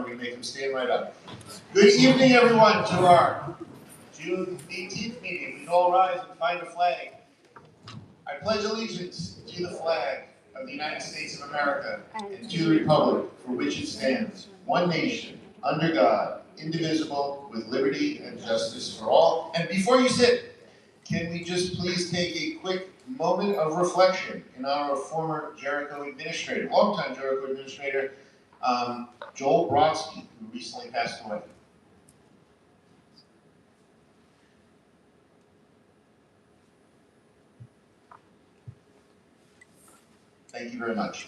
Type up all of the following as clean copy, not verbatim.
we're going to make them stand right up. Good evening, everyone, to our June 18th meeting. We can all rise and find a flag. I pledge allegiance to the flag of the United States of America and to the republic for which it stands, one nation, under God, indivisible, with liberty and justice for all. And before you sit, can we just please take a quick moment of reflection in honor of former Jericho administrator, longtime Jericho administrator, Joel Brodsky, who recently passed away. Thank you very much.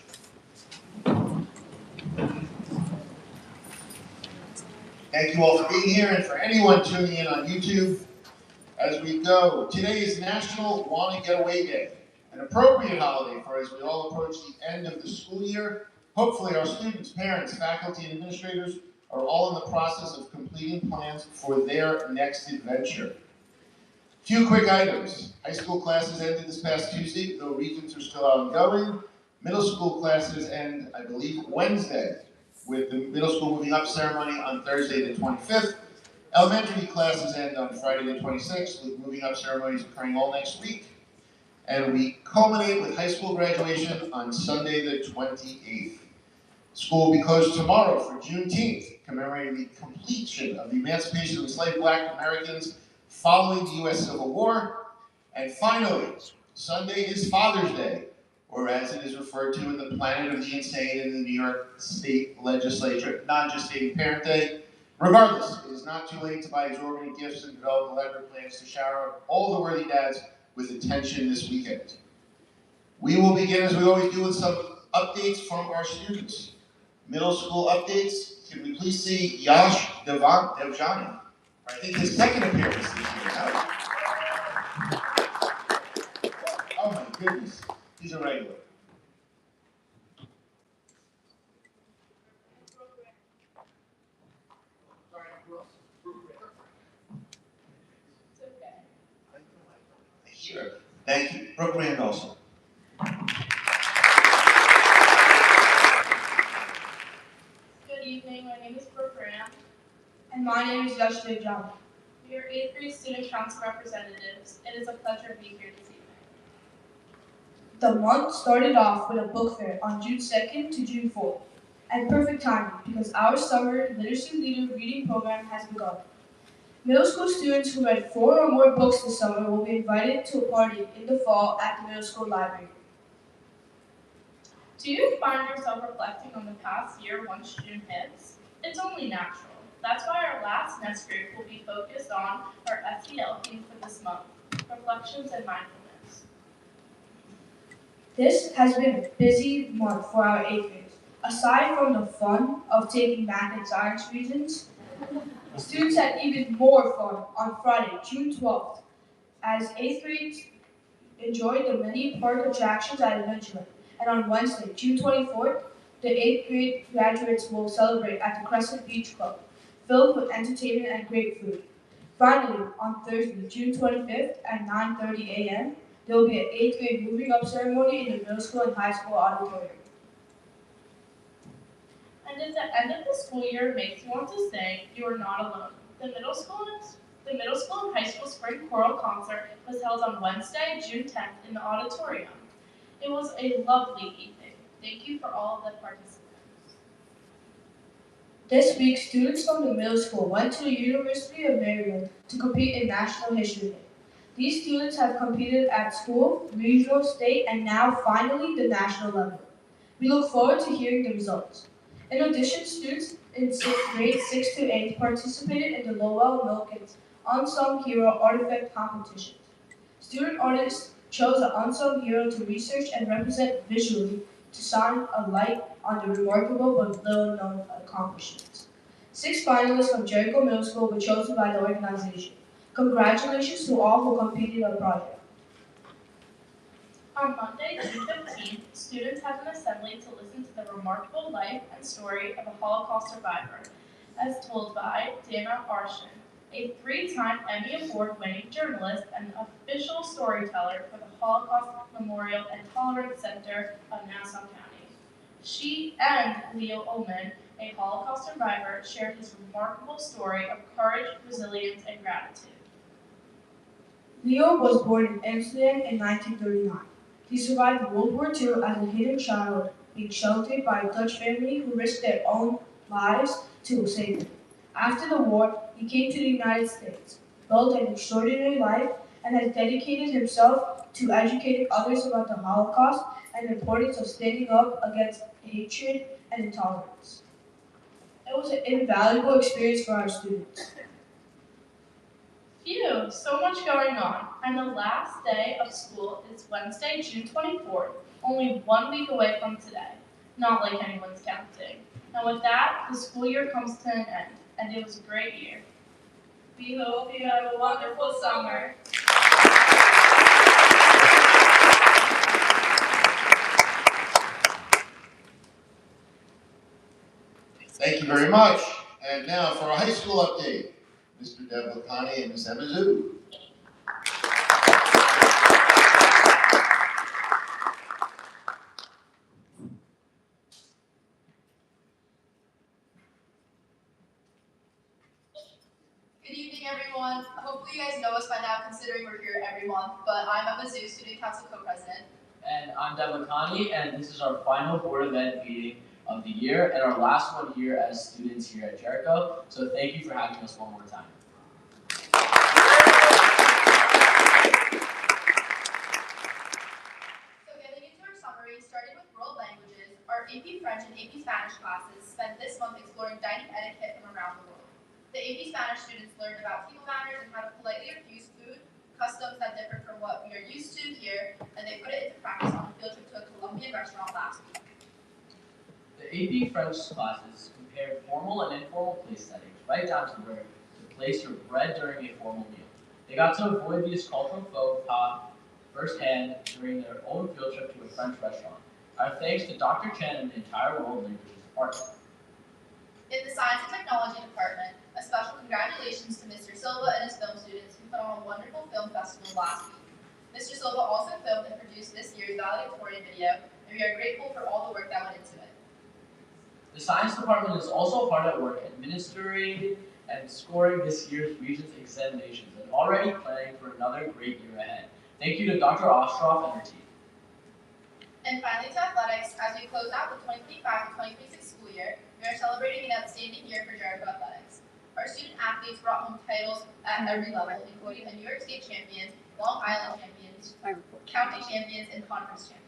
Thank you all for being here, and for anyone tuning in on YouTube. As we go, today is National Want to Get Away Day, an appropriate holiday for as we all approach the end of the school year. Hopefully our students, parents, faculty, and administrators are all in the process of completing plans for their next adventure. Few quick items. High school classes ended this past Tuesday, though regions are still ongoing. Middle school classes end, I believe, Wednesday, with the middle school moving up ceremony on Thursday the 25th. Elementary classes end on Friday the 26th, with moving up ceremonies occurring all next week. And we culminate with high school graduation on Sunday the 28th. School will be closed tomorrow for Juneteenth, commemorating the completion of the emancipation of enslaved Black Americans following the U.S. Civil War. And finally, Sunday is Father's Day, or as it is referred to in the Planet of the Insane in the New York State Legislature, non-gestating parent day. Regardless, it is not too late to buy exorbitant gifts and develop elaborate plans to shower all the worthy dads with attention this weekend. We will begin, as we always do, with some updates from our students. Middle school updates. Can we please see Yash Devjani? I think his second appearance this year. Oh my goodness, he's a regular. Sure. Thank you. Brooke Rand also. Good evening, my name is Brooke Rand. And my name is Yash Devjani. We are 8th grade student council representatives. It is a pleasure to be here this evening. The month started off with a book fair on June 2nd to June 4th. And perfect timing because our summer literacy leader reading program has begun. Middle school students who read 4 or more books this summer will be invited to a party in the fall at the middle school library. Do you find yourself reflecting on the past year once June hits? It's only natural. That's why our last nest group will be focused on our SEL theme for this month, reflections and mindfulness. This has been a busy month for our 8th graders. Aside from the fun of taking math and science reasons, students had even more fun on Friday, June 12th, as 8th grades enjoyed the many park attractions at Adventureland. And on Wednesday, June 24th, the 8th grade graduates will celebrate at the Crescent Beach Club, filled with entertainment and great food. Finally, on Thursday, June 25th at 9:30 a.m., there will be an 8th grade moving up ceremony in the middle school and high school auditorium. And if the end of the school year makes you want to say, you are not alone. The middle school and high school spring choral concert was held on Wednesday, June 10th in the auditorium. It was a lovely evening. Thank you for all of the participants. This week, students from the middle school went to the University of Maryland to compete in National History Day. These students have competed at school, regional, state, and now finally the national level. We look forward to hearing the results. In addition, students in grades 6 to 8 participated in the Lowell Milkins Unsung Hero Artifact competitions. Student artists chose an unsung hero to research and represent visually to shine a light on the remarkable but little-known accomplishments. 6 finalists from Jericho Middle School were chosen by the organization. Congratulations to all who competed in the project. On Monday, June 15th, students had an assembly to listen to the remarkable life and story of a Holocaust survivor, as told by Dana Arshin, a 3-time Emmy Award-winning journalist and official storyteller for the Holocaust Memorial and Tolerance Center of Nassau County. She and Leo Ullman a Holocaust survivor, shared his remarkable story of courage, resilience, and gratitude. Leo was born in Amsterdam in 1939. He survived World War II as a hidden child, being sheltered by a Dutch family who risked their own lives to save him. After the war, he came to the United States, built an extraordinary life, and has dedicated himself to educating others about the Holocaust and the importance of standing up against hatred and intolerance. It was an invaluable experience for our students. Phew, so much going on. And the last day of school is Wednesday, June 24th, only 1 week away from today. Not like anyone's counting. And with that, the school year comes to an end, and it was a great year. We hope you have a wonderful summer. Thank you very much. And now for a high school update, Mr. Devlakani and Ms. Emizu. Good evening, everyone. Hopefully you guys know us by now, considering we're here every month, but I'm Emma Zoo, Student Council Co-President. And I'm Devlakani, and this is our final board event meeting of the year, and our last one here as students here at Jericho, so thank you for having us one more time. So getting into our summary, starting with world languages, our AP French and AP Spanish classes spent this month exploring dining etiquette from around the world. The AP Spanish students learned about table manners and how to politely refuse food, customs that differ from what we are used to here, and they put it into practice on a field trip to a Colombian restaurant last week. The AP French classes compared formal and informal place settings, right down to where to place your bread during a formal meal. They got to avoid these cultural faux pas firsthand during their own field trip to a French restaurant. Our thanks to Dr. Chen and the entire World Languages Department. In the Science and Technology Department, a special congratulations to Mr. Silva and his film students who put on a wonderful film festival last week. Mr. Silva also filmed and produced this year's valedictorian video, and we are grateful for all the work that went into it. The Science Department is also hard at work administering and scoring this year's Regents examinations and already planning for another great year ahead. Thank you to Dr. Ostroff and her team. And finally to athletics, as we close out the 2025-2026 school year, we are celebrating an outstanding year for Jericho athletics. Our student athletes brought home titles at every level, including a New York State champion, Long Island champions, county champions, and conference champions.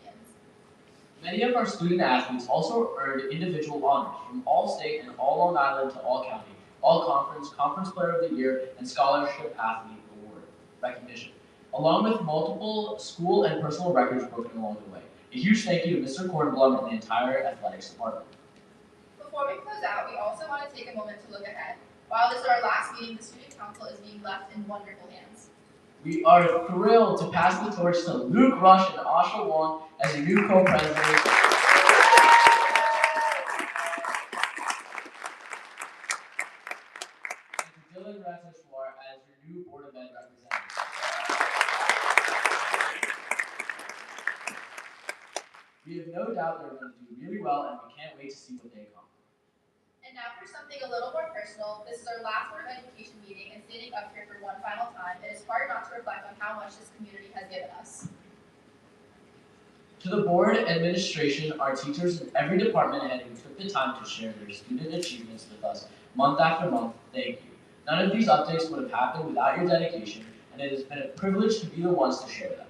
Many of our student athletes also earned individual honors from All-State and All-Long Island to All-County, All-Conference, Conference Player of the Year, and Scholarship Athlete Award recognition, along with multiple school and personal records broken along the way. A huge thank you to Mr. Kornblum and the entire athletics department. Before we close out, we also want to take a moment to look ahead. While this is our last meeting, the Student Council is being left in wonderful hands. We are thrilled to pass the torch to Luke Rush and Asha Wong as your new co-presidents. And to Dylan Ratheshwar as your new Board of Ed representative. We have no doubt they're going to do really well, and we can't wait to see what they accomplish. And now for something a little more personal, this is our last Board of Education meeting, and standing up here for one final time, it is hard not to reflect on how much this community has given us. To the board, administration, our teachers, and every department head who took the time to share their student achievements with us month after month, thank you. None of these updates would have happened without your dedication, and it has been a privilege to be the ones to share them.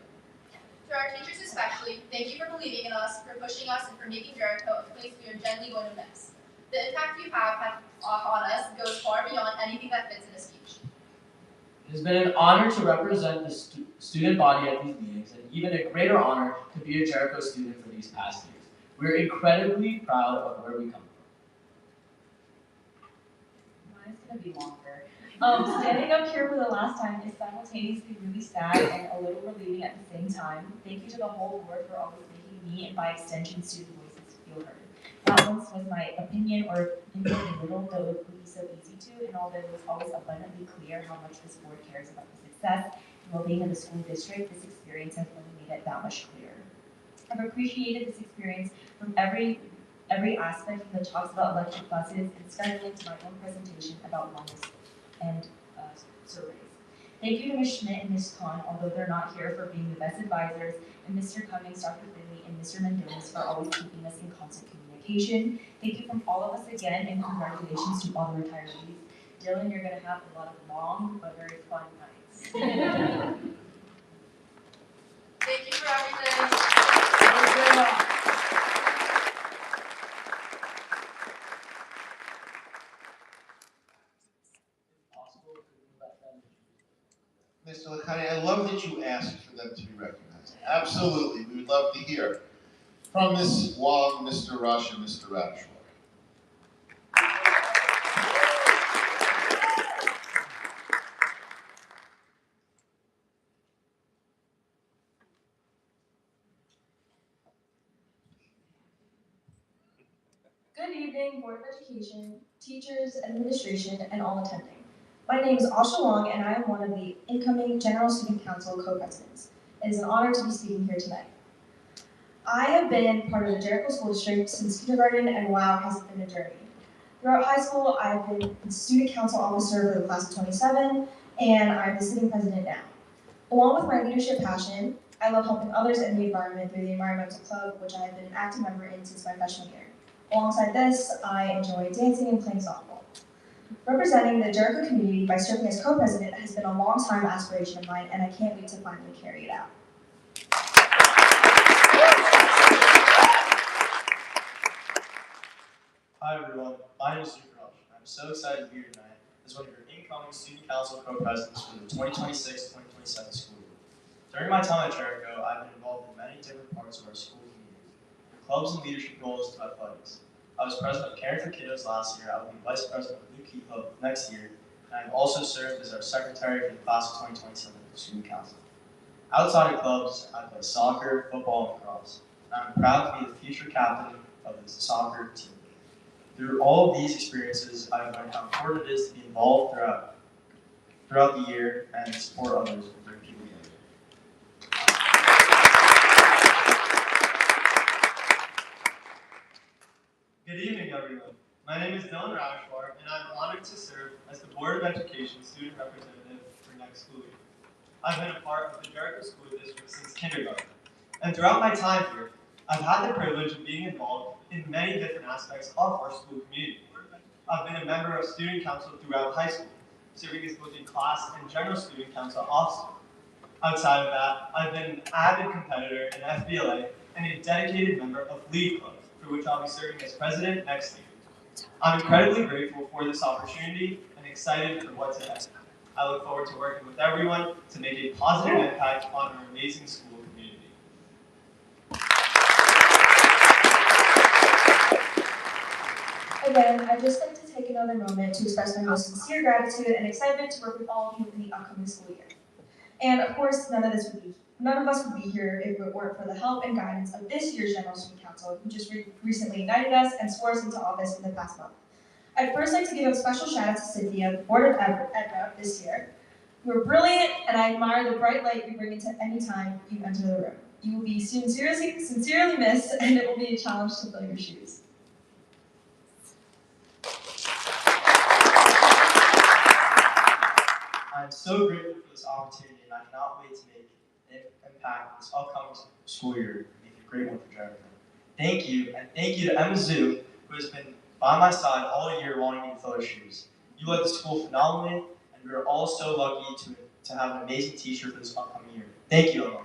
To our teachers especially, thank you for believing in us, for pushing us, and for making Jericho a place we are gently going to miss. The impact you have had on us goes far beyond anything that fits in a speech. It has been an honor to represent the student body at these meetings, and even a greater honor to be a Jericho student for these past years. We are incredibly proud of where we come from. Mine's gonna be longer. Standing up here for the last time is simultaneously really sad and a little relieving at the same time. Thank you to the whole board for always making me and by extension student voices feel heard. Not once was my opinion or input little, though it would be so easy to, and although it was always abundantly clear how much this board cares about the success and well-being of the school district, this experience has only made it that much clearer. I've appreciated this experience from every every aspect from the talks about electric buses and scheduling to my own presentation about wellness and surveys. Thank you to Ms. Schmidt and Ms. Kahn, although they're not here, for being the best advisors, and Mr. Cummings, Dr. Finley, and Mr. Mendoza for always keeping us in constant communication. Thank you from all of us again, and congratulations to all the retirees. Dylan, you're going to have a lot of long but very fun nights. Thank you for everything. Mr. Lacani, I love that you asked for them to be recognized. Absolutely, we would love to hear from Ms. Wong, Mr. Rush, and Mr. Radishwar. Good evening, Board of Education, teachers, administration, and all attending. My name is Asha Wong, and I am one of the incoming General Student Council co-presidents. It is an honor to be speaking here today. I have been part of the Jericho School District since kindergarten, and wow, has it been a journey. Throughout high school, I have been the Student Council Officer for the class of 27, and I'm the sitting president now. Along with my leadership passion, I love helping others in the environment through the Environmental Club, which I have been an active member in since my freshman year. Alongside this, I enjoy dancing and playing softball. Representing the Jericho community by serving as co-president has been a long-time aspiration of mine, and I can't wait to finally carry it out. Hi everyone, my name is Jericho. I'm so excited to be here tonight as one of your incoming Student Council co-presidents for the 2026-2027 school year. During my time at Jericho, I've been involved in many different parts of our school community, from clubs and leadership roles to athletics. I was president of Caring for Kiddos last year. I will be vice president of New Key Hub next year, and I've also served as our secretary for the class of 2027 Student Council. Outside of clubs, I play soccer, football, and lacrosse. I'm proud to be the future captain of the soccer team. Through all of these experiences, I've learned how important it is to be involved throughout the year and support others and bring people together. Good evening, everyone. My name is Dylan Radishwar, and I'm honored to serve as the Board of Education student representative for next school year. I've been a part of the Jericho School District since kindergarten, and throughout my time here, I've had the privilege of being involved in many different aspects of our school community. I've been a member of student council throughout high school, serving as both a class and general student council officer. Outside of that, I've been an avid competitor in FBLA and a dedicated member of League Club, for which I'll be serving as president next year. I'm incredibly grateful for this opportunity and excited for what's ahead. I look forward to working with everyone to make a positive impact on our amazing school community. Again, I'd just like to take another moment to express my most sincere gratitude and excitement to work with all of you in the upcoming school year. And of course, none of us would be here if it weren't for the help and guidance of this year's General Student Council, who just recently united us and swore us into office in the past month. I'd first like to give a special shout out to Cynthia, the Board of Ed this year. You are brilliant, and I admire the bright light you bring into any time you enter the room. You will be sincerely missed, and it will be a challenge to fill your shoes. I'm so grateful for this opportunity, and I cannot wait to make an impact this upcoming school year and make it a great one for Jericho. Thank you, and thank you to Emma Zhu, who has been by my side all year wanting me to fill her shoes. You led the school phenomenally, and we are all so lucky to have an amazing teacher for this upcoming year. Thank you, Emma.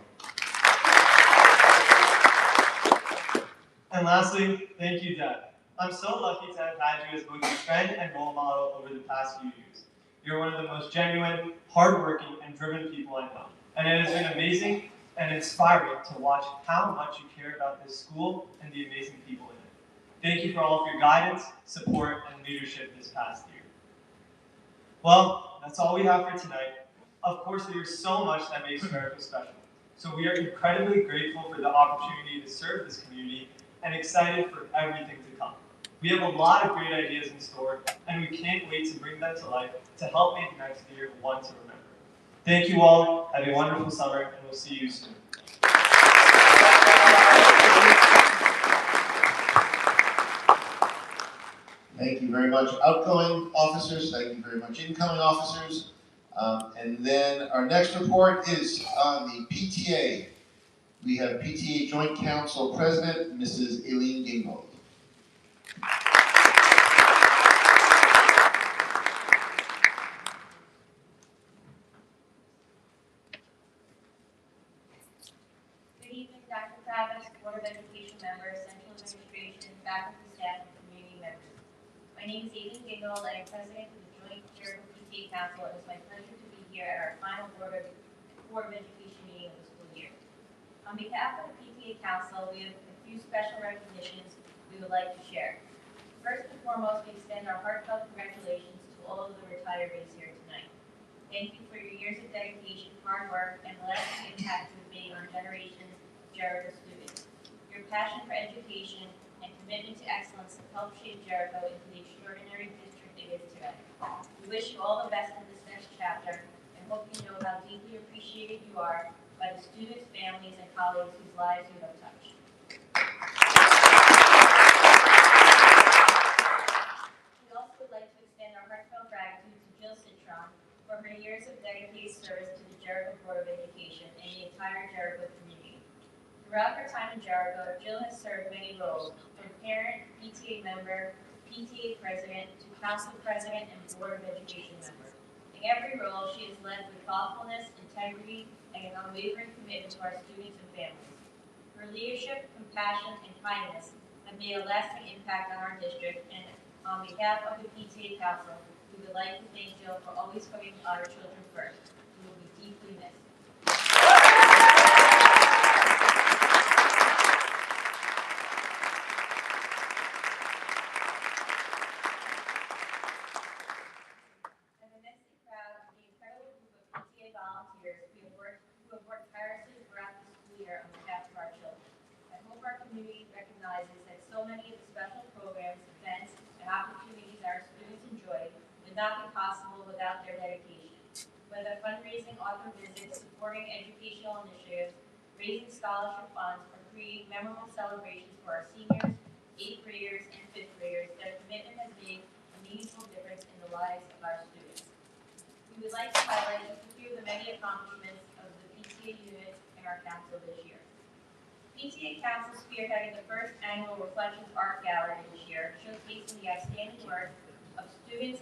And lastly, thank you, Deb. I'm so lucky to have had you as both a friend and role model over the past few years. You're one of the most genuine, hardworking, and driven people I know. And it has been amazing and inspiring to watch how much you care about this school and the amazing people in it. Thank you for all of your guidance, support, and leadership this past year. Well, that's all we have for tonight. Of course, there's so much that makes Jericho special. So we are incredibly grateful for the opportunity to serve this community and excited for everything to come. We have a lot of great ideas in store, and we can't wait to bring them to life to help make next year one to remember. Thank you all, have a wonderful summer, and we'll see you soon. Thank you very much, outgoing officers. Thank you very much, incoming officers. And then our next report is on the PTA. We have PTA Joint Council President, Mrs. Aileen Gingold. Good evening, Dr. Travis, Board of Education members, Central Administration, faculty, staff, and community members. My name is Aileen Gingold. I am President of the Joint Jericho PTA Council. It is my pleasure to be here at our final Board of Education meeting of the school year. On behalf of the PTA Council, we have a few special recognitions we would like to share. First and foremost, we extend our heartfelt congratulations to all of the retirees here tonight. Thank you for your years of dedication, hard work, and the lasting impact you have made on generations of Jericho students. Your passion for education and commitment to excellence have helped shape Jericho into the extraordinary district it is today. We wish you all the best in this next chapter and hope you know how deeply appreciated you are by the students, families, and colleagues whose lives you have touched. We also would like to extend our heartfelt gratitude to Jill Citron for her years of dedicated service to the Jericho Board of Education and the entire Jericho community. Throughout her time in Jericho, Jill has served many roles, from parent, PTA member, PTA president, to council president and Board of Education member. In every role, she has led with thoughtfulness, integrity, and an unwavering commitment to our students and families. Her leadership, compassion, and kindness have made a lasting impact on our district, and on behalf of the PTA Council, we would like to thank Jill for always putting our children first. We will be deeply missed. I'm immensely proud of the incredible group of PTA volunteers who have worked tirelessly throughout the school year on behalf of our children. I hope our community recognizes that so many of the special programs, events, and opportunities our students enjoy would not be possible without their dedication. Whether fundraising, author visits, supporting educational initiatives, raising scholarship funds, or creating memorable celebrations for our seniors, 8th graders, and 5th graders, their commitment has made a meaningful difference in the lives of our students. We would like to highlight just a few of the many accomplishments of the PTA units in our council this year. PTA Council spearheaded the first annual Reflections Art Gallery this year, showcasing the outstanding work of student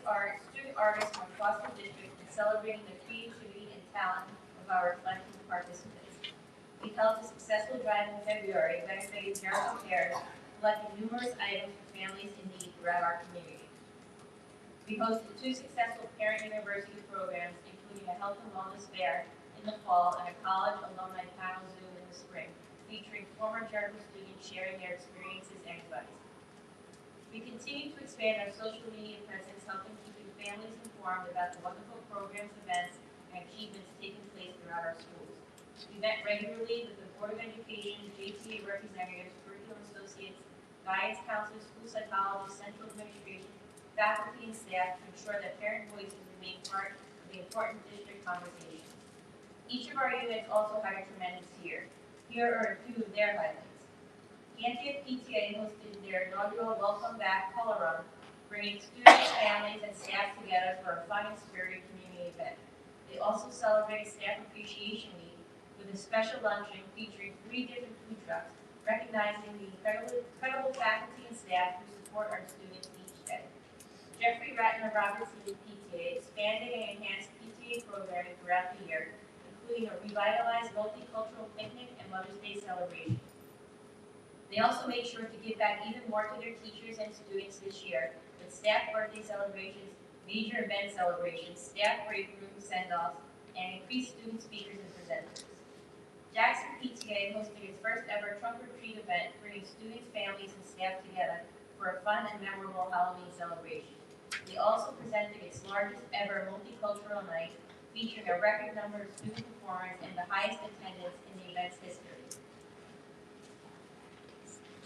artists from across the district and celebrating the creativity and talent of our Reflections participants. We held a successful drive in February, benefiting Jericho Cares, collecting numerous items for families in need throughout our community. We hosted 2 successful parent university programs, including a health and wellness fair in the fall and a college alumni panel Zoom in the spring, featuring former Jericho students sharing their experiences and advice. We continue to expand our social media presence, helping keeping families informed about the wonderful programs, events, and achievements taking place throughout our schools. We met regularly with the Board of Education, JTA representatives, curriculum associates, guidance counselors, school psychologists, central administration, faculty, and staff to ensure that parent voices remain part of the important district conversations. Each of our units also had a tremendous year. Here are a few of their highlights. Antioch PTA hosted their inaugural Welcome Back Color Run, bringing students, families, and staff together for a fun and spirited community event. They also celebrated Staff Appreciation Week with a special luncheon featuring 3 different food trucks, recognizing the incredible faculty and staff who support our students each day. Jeffrey Ratner Robertson PTA expanded and enhanced PTA programming throughout the year, including a revitalized multicultural picnic and Mother's Day celebration. They also made sure to give back even more to their teachers and students this year with staff birthday celebrations, major event celebrations, staff break room send-offs, and increased student speakers and presenters. Jackson PTA hosted its first ever trunk or treat event, bringing students, families, and staff together for a fun and memorable Halloween celebration. They also presented its largest ever multicultural night, featuring a record number of student performers and the highest attendance in the event's history.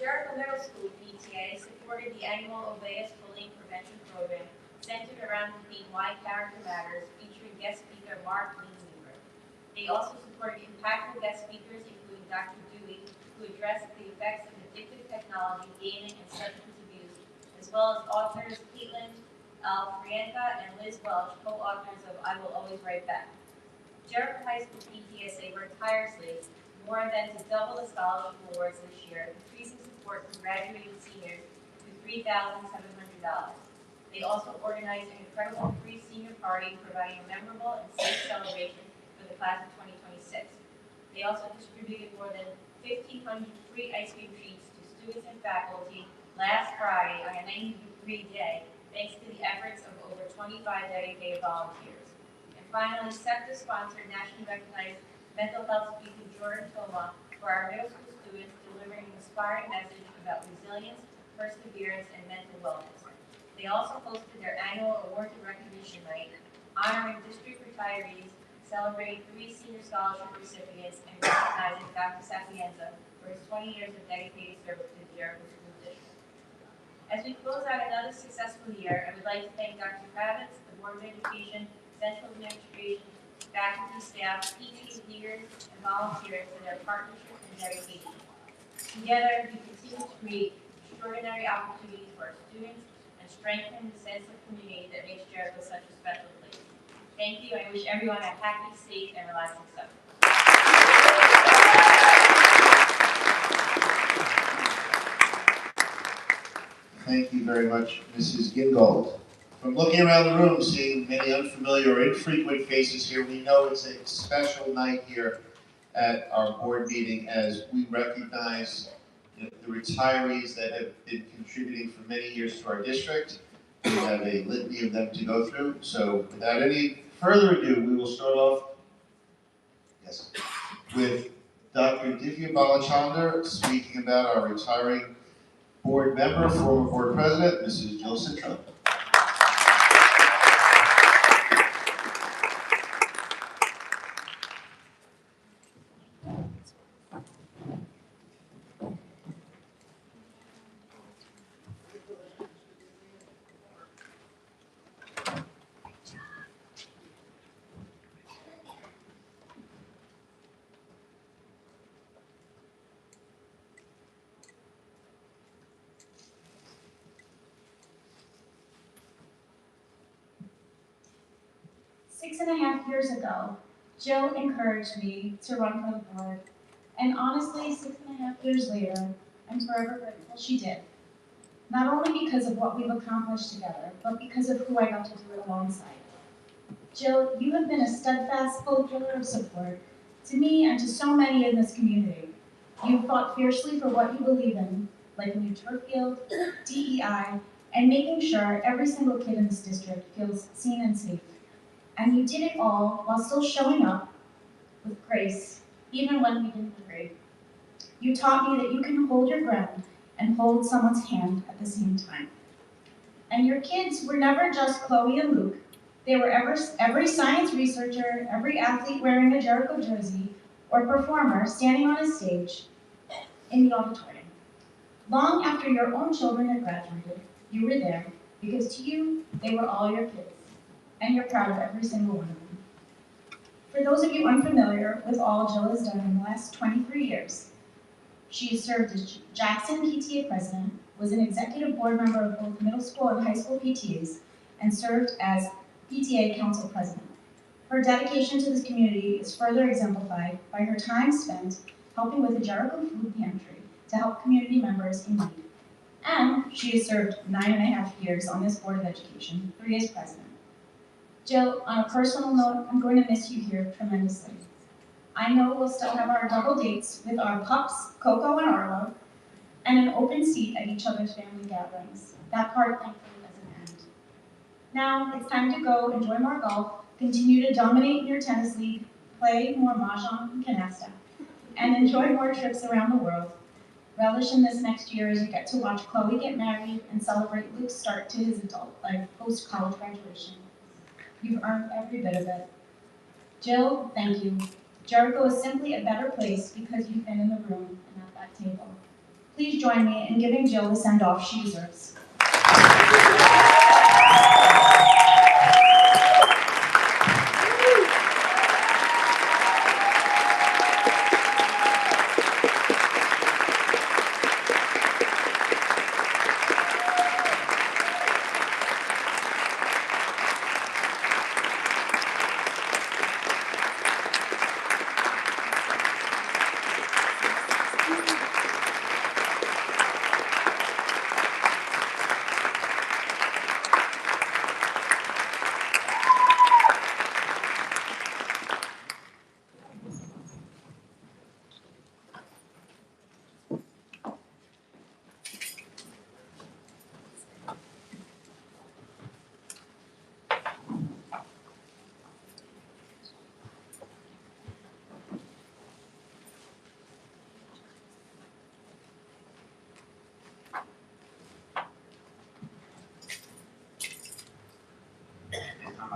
Jericho Middle School PTA supported the annual Obeas Bullying Prevention Program centered around the theme Why Character Matters, featuring guest speaker Mark Leanweaver. They also supported impactful guest speakers, including Dr. Dewey, who addressed the effects of addictive technology, gaming, and substance abuse, as well as authors Caitlin Frienka and Liz Welch, co-authors of I Will Always Write Back. Jericho High School PTSA worked tirelessly more than to double the scholarship awards this year, increasing support for graduating seniors to $3,700. They also organized an incredible free senior party, providing a memorable and safe celebration for the class of 2026. They also distributed more than 1,500 free ice cream treats to students and faculty last Friday on a 90-degree day, thanks to the efforts of over 25 dedicated volunteers. And finally, SEPTA sponsored nationally recognized mental health speaker Jordan Toma for our middle school students, delivering an inspiring message about resilience, perseverance, and mental wellness. They also hosted their annual Awards and Recognition Night, honoring district retirees, celebrating 3 senior scholarship recipients, and recognizing Dr. Sapienza for his 20 years of dedicated service to the Jericho School District. As we close out another successful year, I would like to thank Dr. Kravitz, the Board of Education, Central Administration, faculty, staff, PTA leaders, and volunteers for their partnership and dedication. Together, we continue to create extraordinary opportunities for our students and strengthen the sense of community that makes Jericho such a special place. Thank you. I wish everyone a happy, safe, and relaxing summer. Thank you very much, Mrs. Gingold. From looking around the room, seeing many unfamiliar or infrequent faces here, we know it's a special night here at our board meeting as we recognize the retirees that have been contributing for many years to our district. We have a litany of them to go through. So without any further ado, we will start off with Dr. Divya Balachandar speaking about our retiring board member, former board president, Mrs. Jill Citron. Six and a half years ago, Jill encouraged me to run for the board, and honestly, 6.5 years later, I'm forever grateful she did. Not only because of what we've accomplished together, but because of who I got to do it alongside. Jill, you have been a steadfast pillar of support to me and to so many in this community. You've fought fiercely for what you believe in, like a new turf field, DEI, and making sure every single kid in this district feels seen and safe. And you did it all while still showing up with grace, even when we didn't agree. You taught me that you can hold your ground and hold someone's hand at the same time. And your kids were never just Chloe and Luke. They were every science researcher, every athlete wearing a Jericho jersey, or performer standing on a stage in the auditorium. Long after your own children had graduated, you were there because to you, they were all your kids. And you're proud of every single one of them. For those of you unfamiliar with all Jill has done in the last 23 years, she has served as Jackson PTA president, was an executive board member of both middle school and high school PTAs, and served as PTA council president. Her dedication to this community is further exemplified by her time spent helping with the Jericho Food Pantry to help community members in need. And she has served 9.5 years on this Board of Education, 3 as president. Jill, on a personal note, I'm going to miss you here tremendously. I know we'll still have our double dates with our pups, Coco and Arlo, and an open seat at each other's family gatherings. That part, thankfully, doesn't end. Now, it's time to go enjoy more golf, continue to dominate in your tennis league, play more mahjong and canasta, and enjoy more trips around the world. Relish in this next year as you get to watch Chloe get married and celebrate Luke's start to his adult life post-college graduation. You've earned every bit of it. Jill, thank you. Jericho is simply a better place because you've been in the room and at that table. Please join me in giving Jill the send-off she deserves.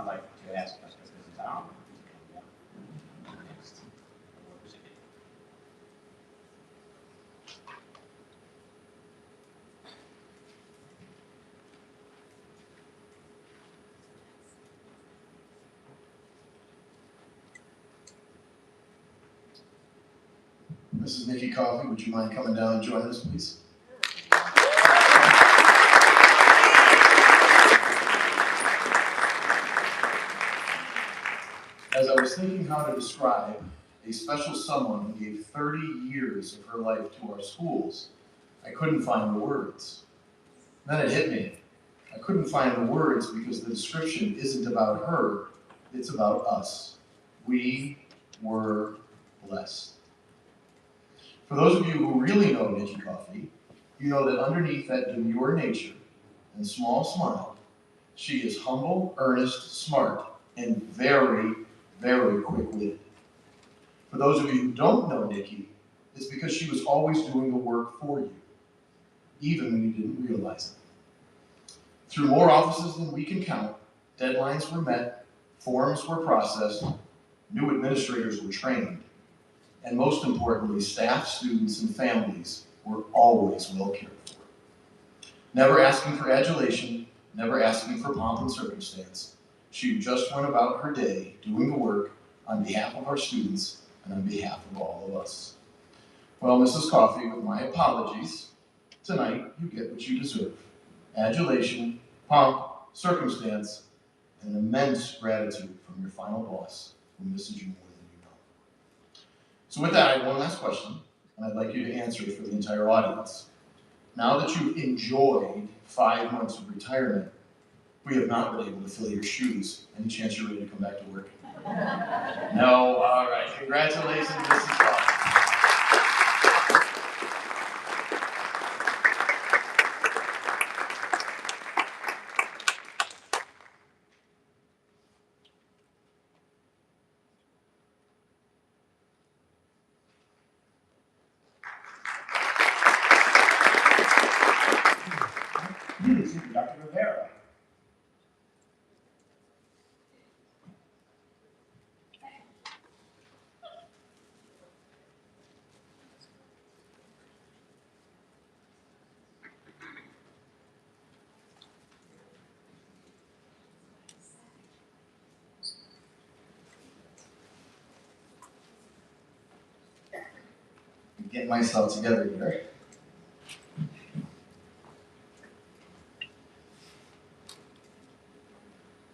like to ask us, because this is our next award recipient. Mrs. Nikki Coffey, would you mind coming down and joining us, please? As I was thinking how to describe a special someone who gave 30 years of her life to our schools, I couldn't find the words. Then it hit me. I couldn't find the words because the description isn't about her, it's about us. We were blessed. For those of you who really know Nikki Coffey, you know that underneath that demure nature and small smile, she is humble, earnest, smart, and very, very quick-witted. For those of you who don't know Nikki, it's because she was always doing the work for you, even when you didn't realize it. Through more offices than we can count, deadlines were met, forms were processed, new administrators were trained, and most importantly, staff, students, and families were always well cared for. Never asking for adulation, never asking for pomp and circumstance, she just went about her day doing the work on behalf of our students and on behalf of all of us. Well, Mrs. Coffey, with my apologies, tonight you get what you deserve. Adulation, pomp, circumstance, and immense gratitude from your final boss, who misses you more than you know. So with that, I have one last question, and I'd like you to answer it for the entire audience. Now that you've enjoyed 5 months of retirement, we have not been able to fill your shoes. Any chance you're ready to come back to work? No? All right. Congratulations, Mrs. Coffey. Excuse me, Dr. Rivera. Get myself together here.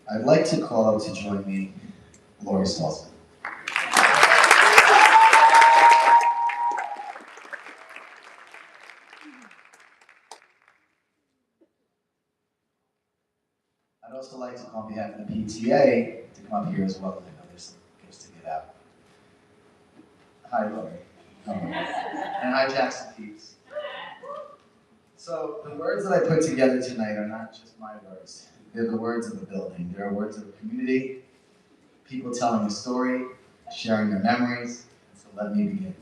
I'd like to call out to join me, Lori Salzman. I'd also like to call on behalf of the PTA to come up here as well. I know there's some gifts to get out. Hi, Lori. And hi, Jackson Peeps. So the words that I put together tonight are not just my words. They're the words of the building. They're words of the community, people telling a story, sharing their memories. So let me begin.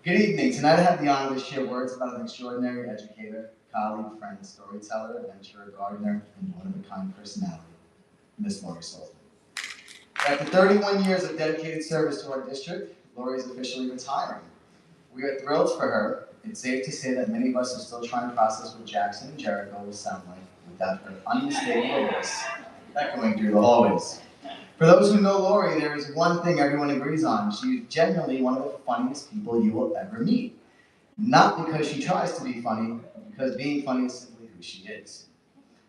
Good evening. Tonight I have the honor to share words about an extraordinary educator, colleague, friend, storyteller, adventurer, gardener, and one-of-a-kind personality, Miss Lori Salzman. After 31 years of dedicated service to our district, Lori is officially retiring. We are thrilled for her. It's safe to say that many of us are still trying to process what Jackson and Jericho will sound like without her unmistakable voice echoing through the hallways. For those who know Lori, there is one thing everyone agrees on. She is genuinely one of the funniest people you will ever meet. Not because she tries to be funny, but because being funny is simply who she is.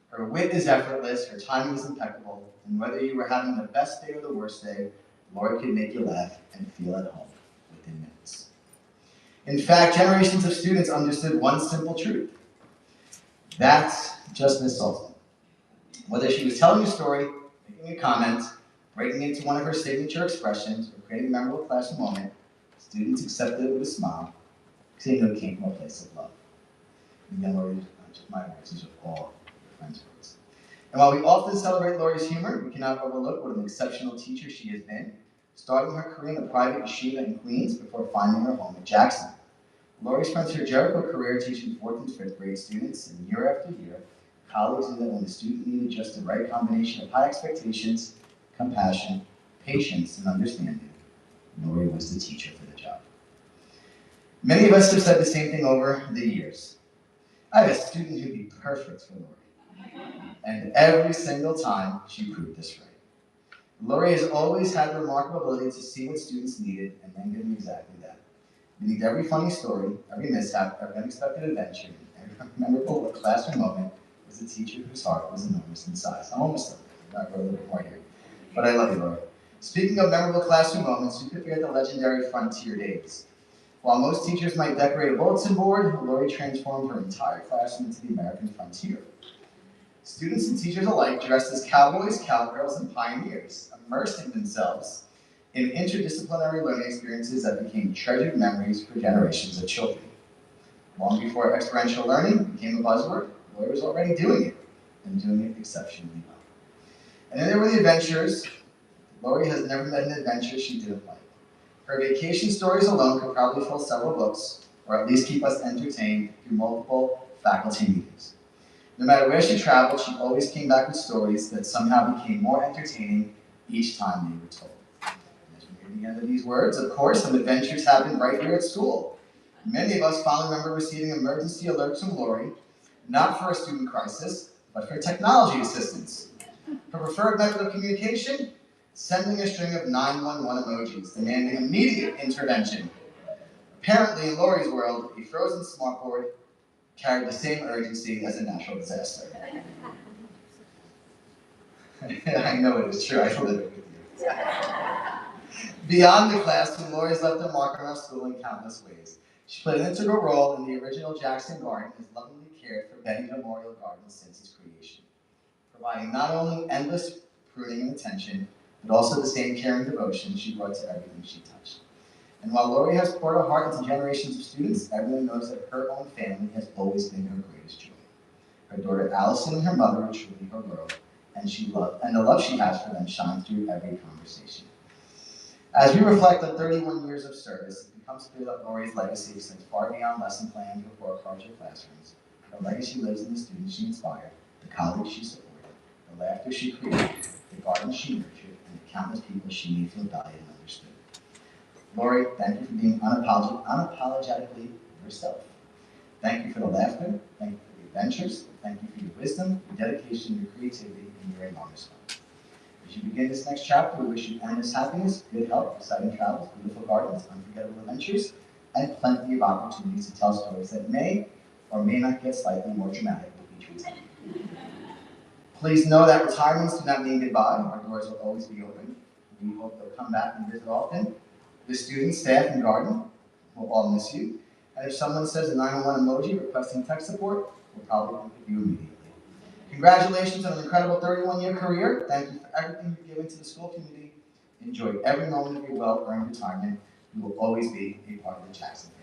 Her wit is effortless, her timing is impeccable, and whether you were having the best day or the worst day, Lori can make you laugh and feel at home within minutes. In fact, generations of students understood one simple truth. That's just Miss Salzman. Whether she was telling a story, making a comment, breaking into one of her signature expressions, or creating a memorable classroom moment, students accepted it with a smile, because they knew it came from a place of love. And again, Lori, not just my words, these are all your friends' words. And while we often celebrate Lori's humor, we cannot overlook what an exceptional teacher she has been, starting her career in the private yeshiva in Queens before finding her home at Jackson. Lori spent her Jericho career teaching 4th and 5th grade students, and year after year, Colleagues knew that when the student needed just the right combination of high expectations, compassion, patience, and understanding, Lori was the teacher for the job. Many of us have said the same thing over the years. I have a student who'd be perfect for Lori. And every single time, she proved this right. Lori has always had the remarkable ability to see what students needed and then give them exactly that. Beneath every funny story, every mishap, every unexpected adventure, every memorable classroom moment was a teacher whose heart was enormous in size. I'm almost done. I wrote a little bit more here. But I love you, Lori. Speaking of memorable classroom moments, you could forget the legendary Frontier days. While most teachers might decorate a bulletin board, Lori transformed her entire classroom into the American frontier. Students and teachers alike dressed as cowboys, cowgirls, and pioneers, immersing themselves in interdisciplinary learning experiences that became treasured memories for generations of children. Long before experiential learning became a buzzword, Lori was already doing it, and doing it exceptionally well. And then there were the adventures. Lori has never met an adventure she didn't like. Her vacation stories alone could probably fill several books, or at least keep us entertained through multiple faculty meetings. No matter where she traveled, she always came back with stories that somehow became more entertaining each time they were told. And as we near the end of these words, of course, some adventures happened right here at school. Many of us fondly remember receiving emergency alerts from Lori, not for a student crisis, but for technology assistance. Her preferred method of communication? Sending a string of 911 emojis, demanding immediate intervention. Apparently, in Lori's world, a frozen smartboard carried the same urgency as a natural disaster. I know it is true, I live it with you. Beyond the classroom, Lori has left a mark on our school in countless ways. She played an integral role in the original Jackson Garden and has lovingly cared for Benny Memorial Garden since its creation, providing not only endless pruning and attention, but also the same care and devotion she brought to everything she touched. And while Lori has poured her heart into generations of students, everyone knows that her own family has always been her greatest joy. Her daughter Allison and her mother are truly her world, and the love she has for them shines through every conversation. As we reflect on 31 years of service, it becomes clear that Lori's legacy extends far beyond lesson plans or report cards or classrooms. Her legacy lives in the students she inspired, the colleagues she supported, the laughter she created, the garden she nurtured, and the countless people she made feel valued and understood. Lori, thank you for being unapologetically yourself. Thank you for the laughter, thank you for the adventures, thank you for your wisdom, your dedication, your creativity, and your enormous fun. As you begin this next chapter, we wish you endless happiness, good health, exciting travels, beautiful gardens, unforgettable adventures, and plenty of opportunities to tell stories that may or may not get slightly more dramatic with each retelling. Please know that retirements do not mean goodbye. Our doors will always be open. We hope you'll come back and visit often. The students, staff, and garden will all miss you. And if someone says a 911 emoji requesting tech support, we'll probably think of you immediately. Congratulations on an incredible 31-year career. Thank you for everything you've given to the school community. Enjoy every moment of your well-earned retirement. You will always be a part of the Jackson family.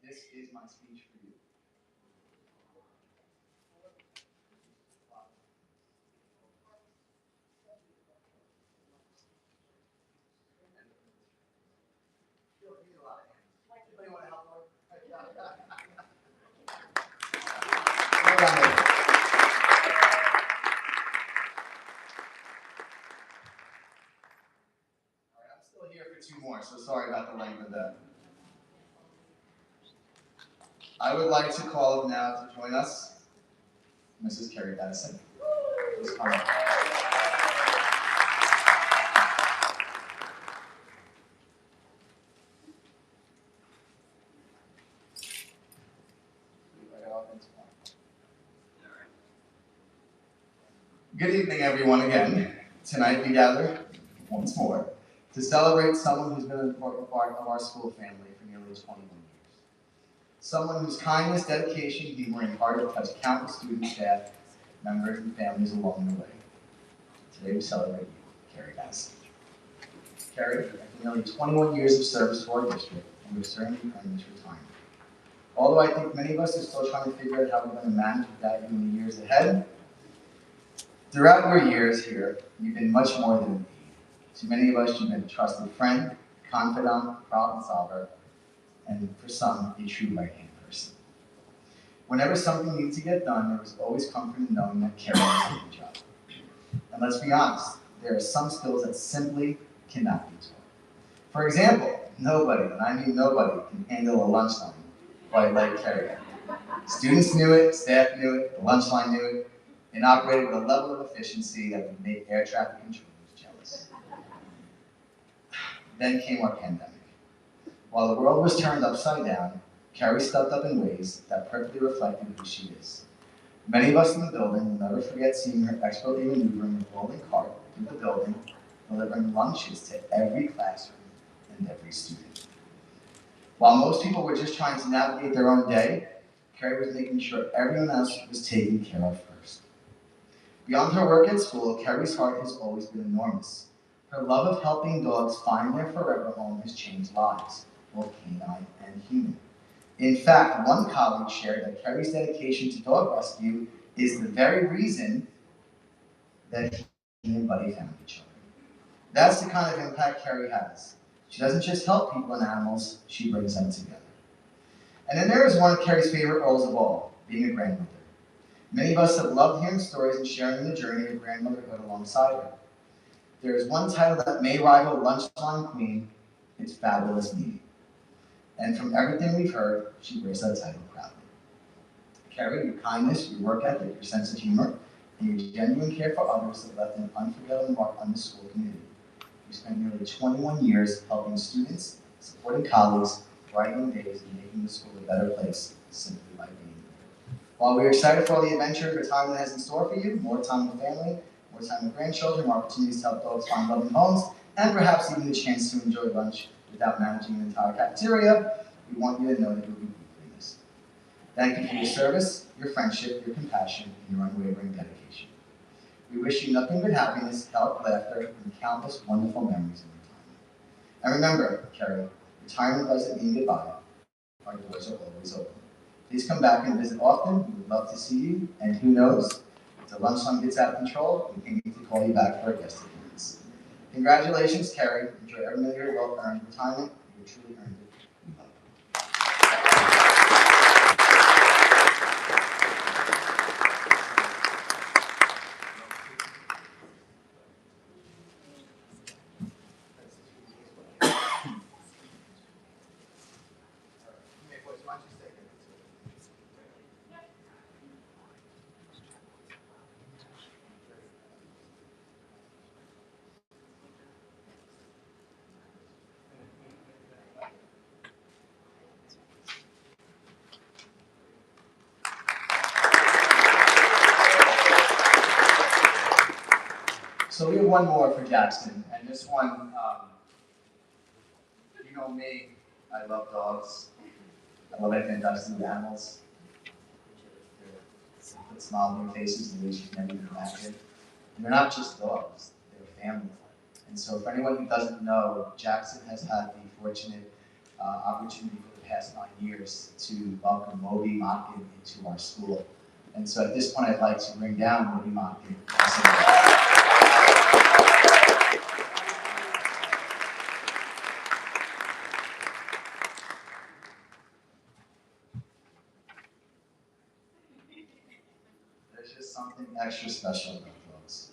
This is my speech for you. Anybody want to help her? All right, I'm still here for two more, so sorry about the length of that. I would like to call up now to join us, Mrs. Carrie Madison. Please come up. Good evening, everyone, again. Tonight we gather once more to celebrate someone who's been an important part of our school family for nearly 21 years. Someone whose kindness, dedication, humor, and heart have touched countless students, staff, members, and families along the way. Today we celebrate you, Carrie Madison. Carrie, after nearly 21 years of service to our district, and we've certainly earned this retirement. Although I think many of us are still trying to figure out how we're going to manage without you in the years ahead, throughout your years here, you've been much more than a lead. To many of us, you've been a trusted friend, confidant, problem solver, and for some, a true right-hand person. Whenever something needs to get done, there was always comfort in knowing that Carrie was doing the job. And let's be honest, there are some skills that simply cannot be taught. For example, nobody, and I mean nobody, can handle a lunchtime quite like Carrie. Students knew it, staff knew it, the lunch line knew it, and operated with a level of efficiency that would make air traffic controllers jealous. Then came our pandemic. While the world was turned upside down, Carrie stepped up in ways that perfectly reflected who she is. Many of us in the building will never forget seeing her expertly maneuvering a rolling cart through the building, delivering lunches to every classroom and every student. While most people were just trying to navigate their own day, Carrie was making sure everyone else was taken care of first. Beyond her work at school, Carrie's heart has always been enormous. Her love of helping dogs find their forever home has changed lives, both canine and human. In fact, one colleague shared that Carrie's dedication to dog rescue is the very reason that he and Buddy found each other. That's the kind of impact Carrie has. She doesn't just help people and animals, she brings them together. And then there is one of Carrie's favorite roles of all, being a grandmother. Many of us have loved hearing stories and sharing the journey of grandmotherhood alongside her. There is one title that may rival Lunchline Queen, it's Fabulous Needy. And from everything we've heard, she wears that title proudly. Carrie, your kindness, your work ethic, your sense of humor, and your genuine care for others have left an unforgettable mark on the school community. You spent nearly 21 years helping students, supporting colleagues, brightening days, and making the school a better place simply by being there. While we're excited for all the adventures retirement has in store for you, more time with family, more time with grandchildren, more opportunities to help dogs find loving homes, and perhaps even the chance to enjoy lunch without managing an entire cafeteria, we want you to know that you'll be deeply missed. Thank you for your service, your friendship, your compassion, and your unwavering dedication. We wish you nothing but happiness, health, laughter, and countless wonderful memories in retirement. And remember, Carrie, retirement doesn't mean goodbye. Our doors are always open. Please come back and visit often. We would love to see you. And who knows, if the lunchtime gets out of control, we can need to call you back for a guest appearance. Congratulations, Carrie. Enjoy every minute of your well-earned retirement. You truly earned it. We love you. So we have one more for Jackson, and this one, you know me, I love dogs. I love anything that has to do with animals. They put smiles on their faces in ways you can never even imagine. And they're not just dogs, they're family. And so for anyone who doesn't know, Jackson has had the fortunate opportunity for the past 9 years to welcome Moby Motkin into our school. And so at this point, I'd like to bring down Moby Motkin. There's just something extra special about dogs.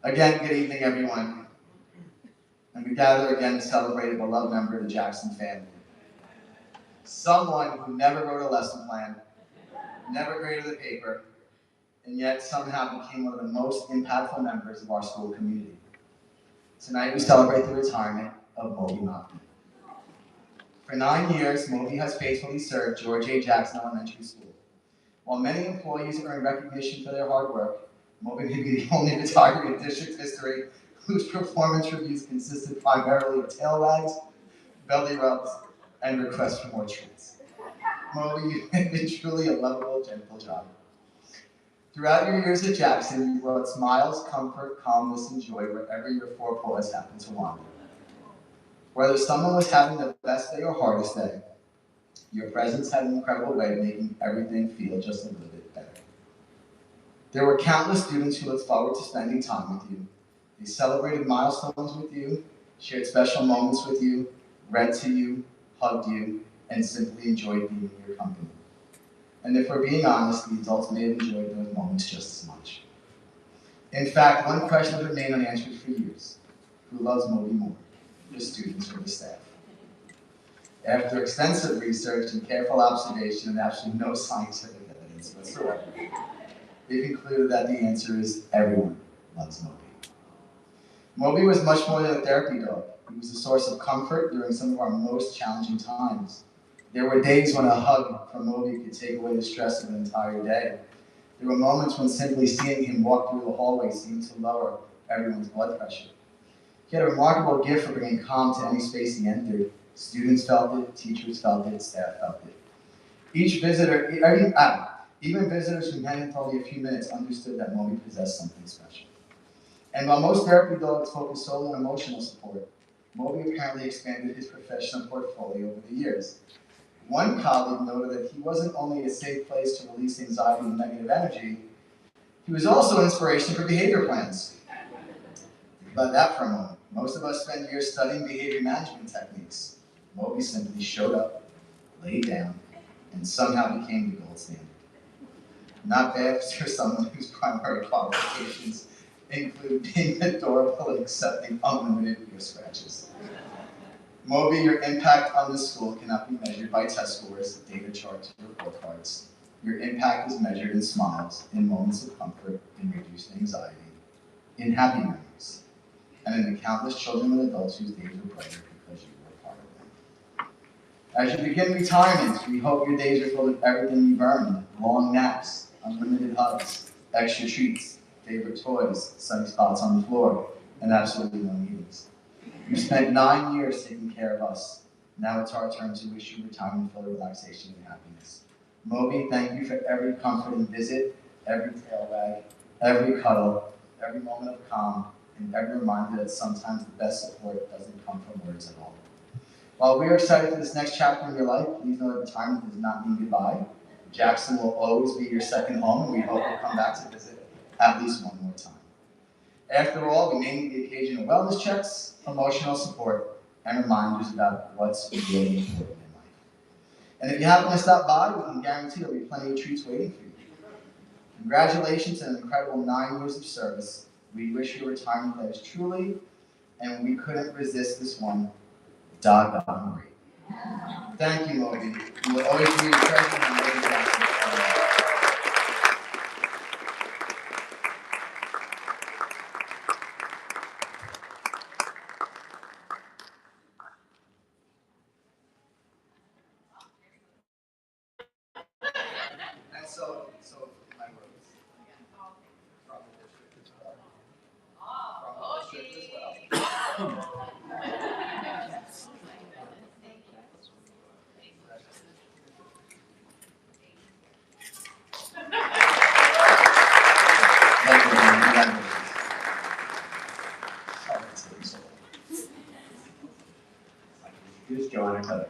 Again, good evening, everyone. And we gather again to celebrate a beloved member of the Jackson family. Someone who never wrote a lesson plan, never graded the paper, and yet somehow became one of the most impactful members of our school community. Tonight we celebrate the retirement of Moby Motkin. For 9 years, Moby has faithfully served George A. Jackson Elementary School. While many employees earn recognition for their hard work, Moby may be the only retiree in district history whose performance reviews consisted primarily of tail wags, belly rubs, and requests for more treats. Moby, you've been truly a lovable, gentle child. Throughout your years at Jackson, you brought smiles, comfort, calmness, and joy wherever your four paws happened to wander. Whether someone was having the best day or hardest day, your presence had an incredible way of making everything feel just a little bit better. There were countless students who looked forward to spending time with you. They celebrated milestones with you, shared special moments with you, read to you, hugged you, and simply enjoyed being in your company. And if we're being honest, the adults may have enjoyed those moments just as much. In fact, one question has remained unanswered for years. Who loves Moby more, the students or the staff? After extensive research and careful observation and absolutely no scientific evidence whatsoever, they concluded that the answer is everyone loves Moby. Moby was much more than a therapy dog. He was a source of comfort during some of our most challenging times. There were days when a hug from Moby could take away the stress of an entire day. There were moments when simply seeing him walk through the hallway seemed to lower everyone's blood pressure. He had a remarkable gift for bringing calm to any space he entered. Students felt it, teachers felt it, staff felt it. Each visitor, even visitors who met him for only a few minutes understood that Moby possessed something special. And while most therapy dogs focus solely on emotional support, Moby apparently expanded his professional portfolio over the years. One colleague noted that he wasn't only a safe place to release anxiety and negative energy, he was also an inspiration for behavior plans. Think about that for a moment. Most of us spend years studying behavior management techniques. Moby simply showed up, laid down, and somehow became the gold standard. Not bad for someone whose primary qualifications include being adorable and accepting unlimited ear scratches. Moby, your impact on the school cannot be measured by test scores, data charts, or report cards. Your impact is measured in smiles, in moments of comfort, in reduced anxiety, in happy memories, and in the countless children and adults whose days were brighter because you were part of them. As you begin retirement, we hope your days are filled with everything you've earned: long naps, unlimited hugs, extra treats, favorite toys, sunny spots on the floor, and absolutely no meetings. You spent 9 years taking care of us. Now it's our turn to wish you retirement full of relaxation and happiness. Moby, thank you for every comforting visit, every tail wag, every cuddle, every moment of calm, and every reminder that sometimes the best support doesn't come from words at all. While we are excited for this next chapter in your life, please know that retirement does not mean goodbye. Jackson will always be your second home, and we hope you'll come back to visit at least one more time. After all, we may need the occasional wellness checks, emotional support, and reminders about what's really important in life. And if you happen to stop by, we can guarantee there'll be plenty of treats waiting for you. Congratulations on an incredible 9 years of service. We wish your retirement lives truly, and we couldn't resist this one, doggone great. Thank you, Moby. You will always be a treasure and Moby Jackson forever. And so my words from the district as well. From the district as well. Thank you, congratulations. Sorry, it's getting so old. Here's Joanna Cutter.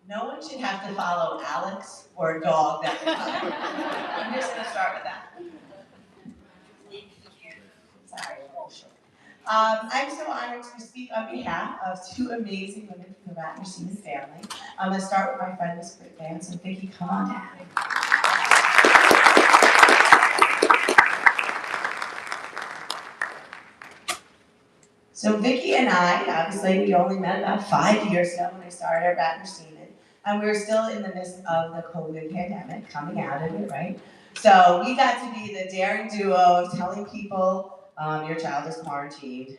No one should have to follow Alex or a dog that I'm just going to start with that. Sorry, a little short. I'm so honored to speak on behalf of two amazing women from the Ratner Siemens family. I'm going to start with my friend, Miss Britt Vance, and Vicki, come on down. So Vicki and I, obviously, we only met about 5 years ago when I started at Ratner Siemens. And we were still in the midst of the COVID pandemic, coming out of it, right? So we got to be the daring duo of telling people, your child is quarantined,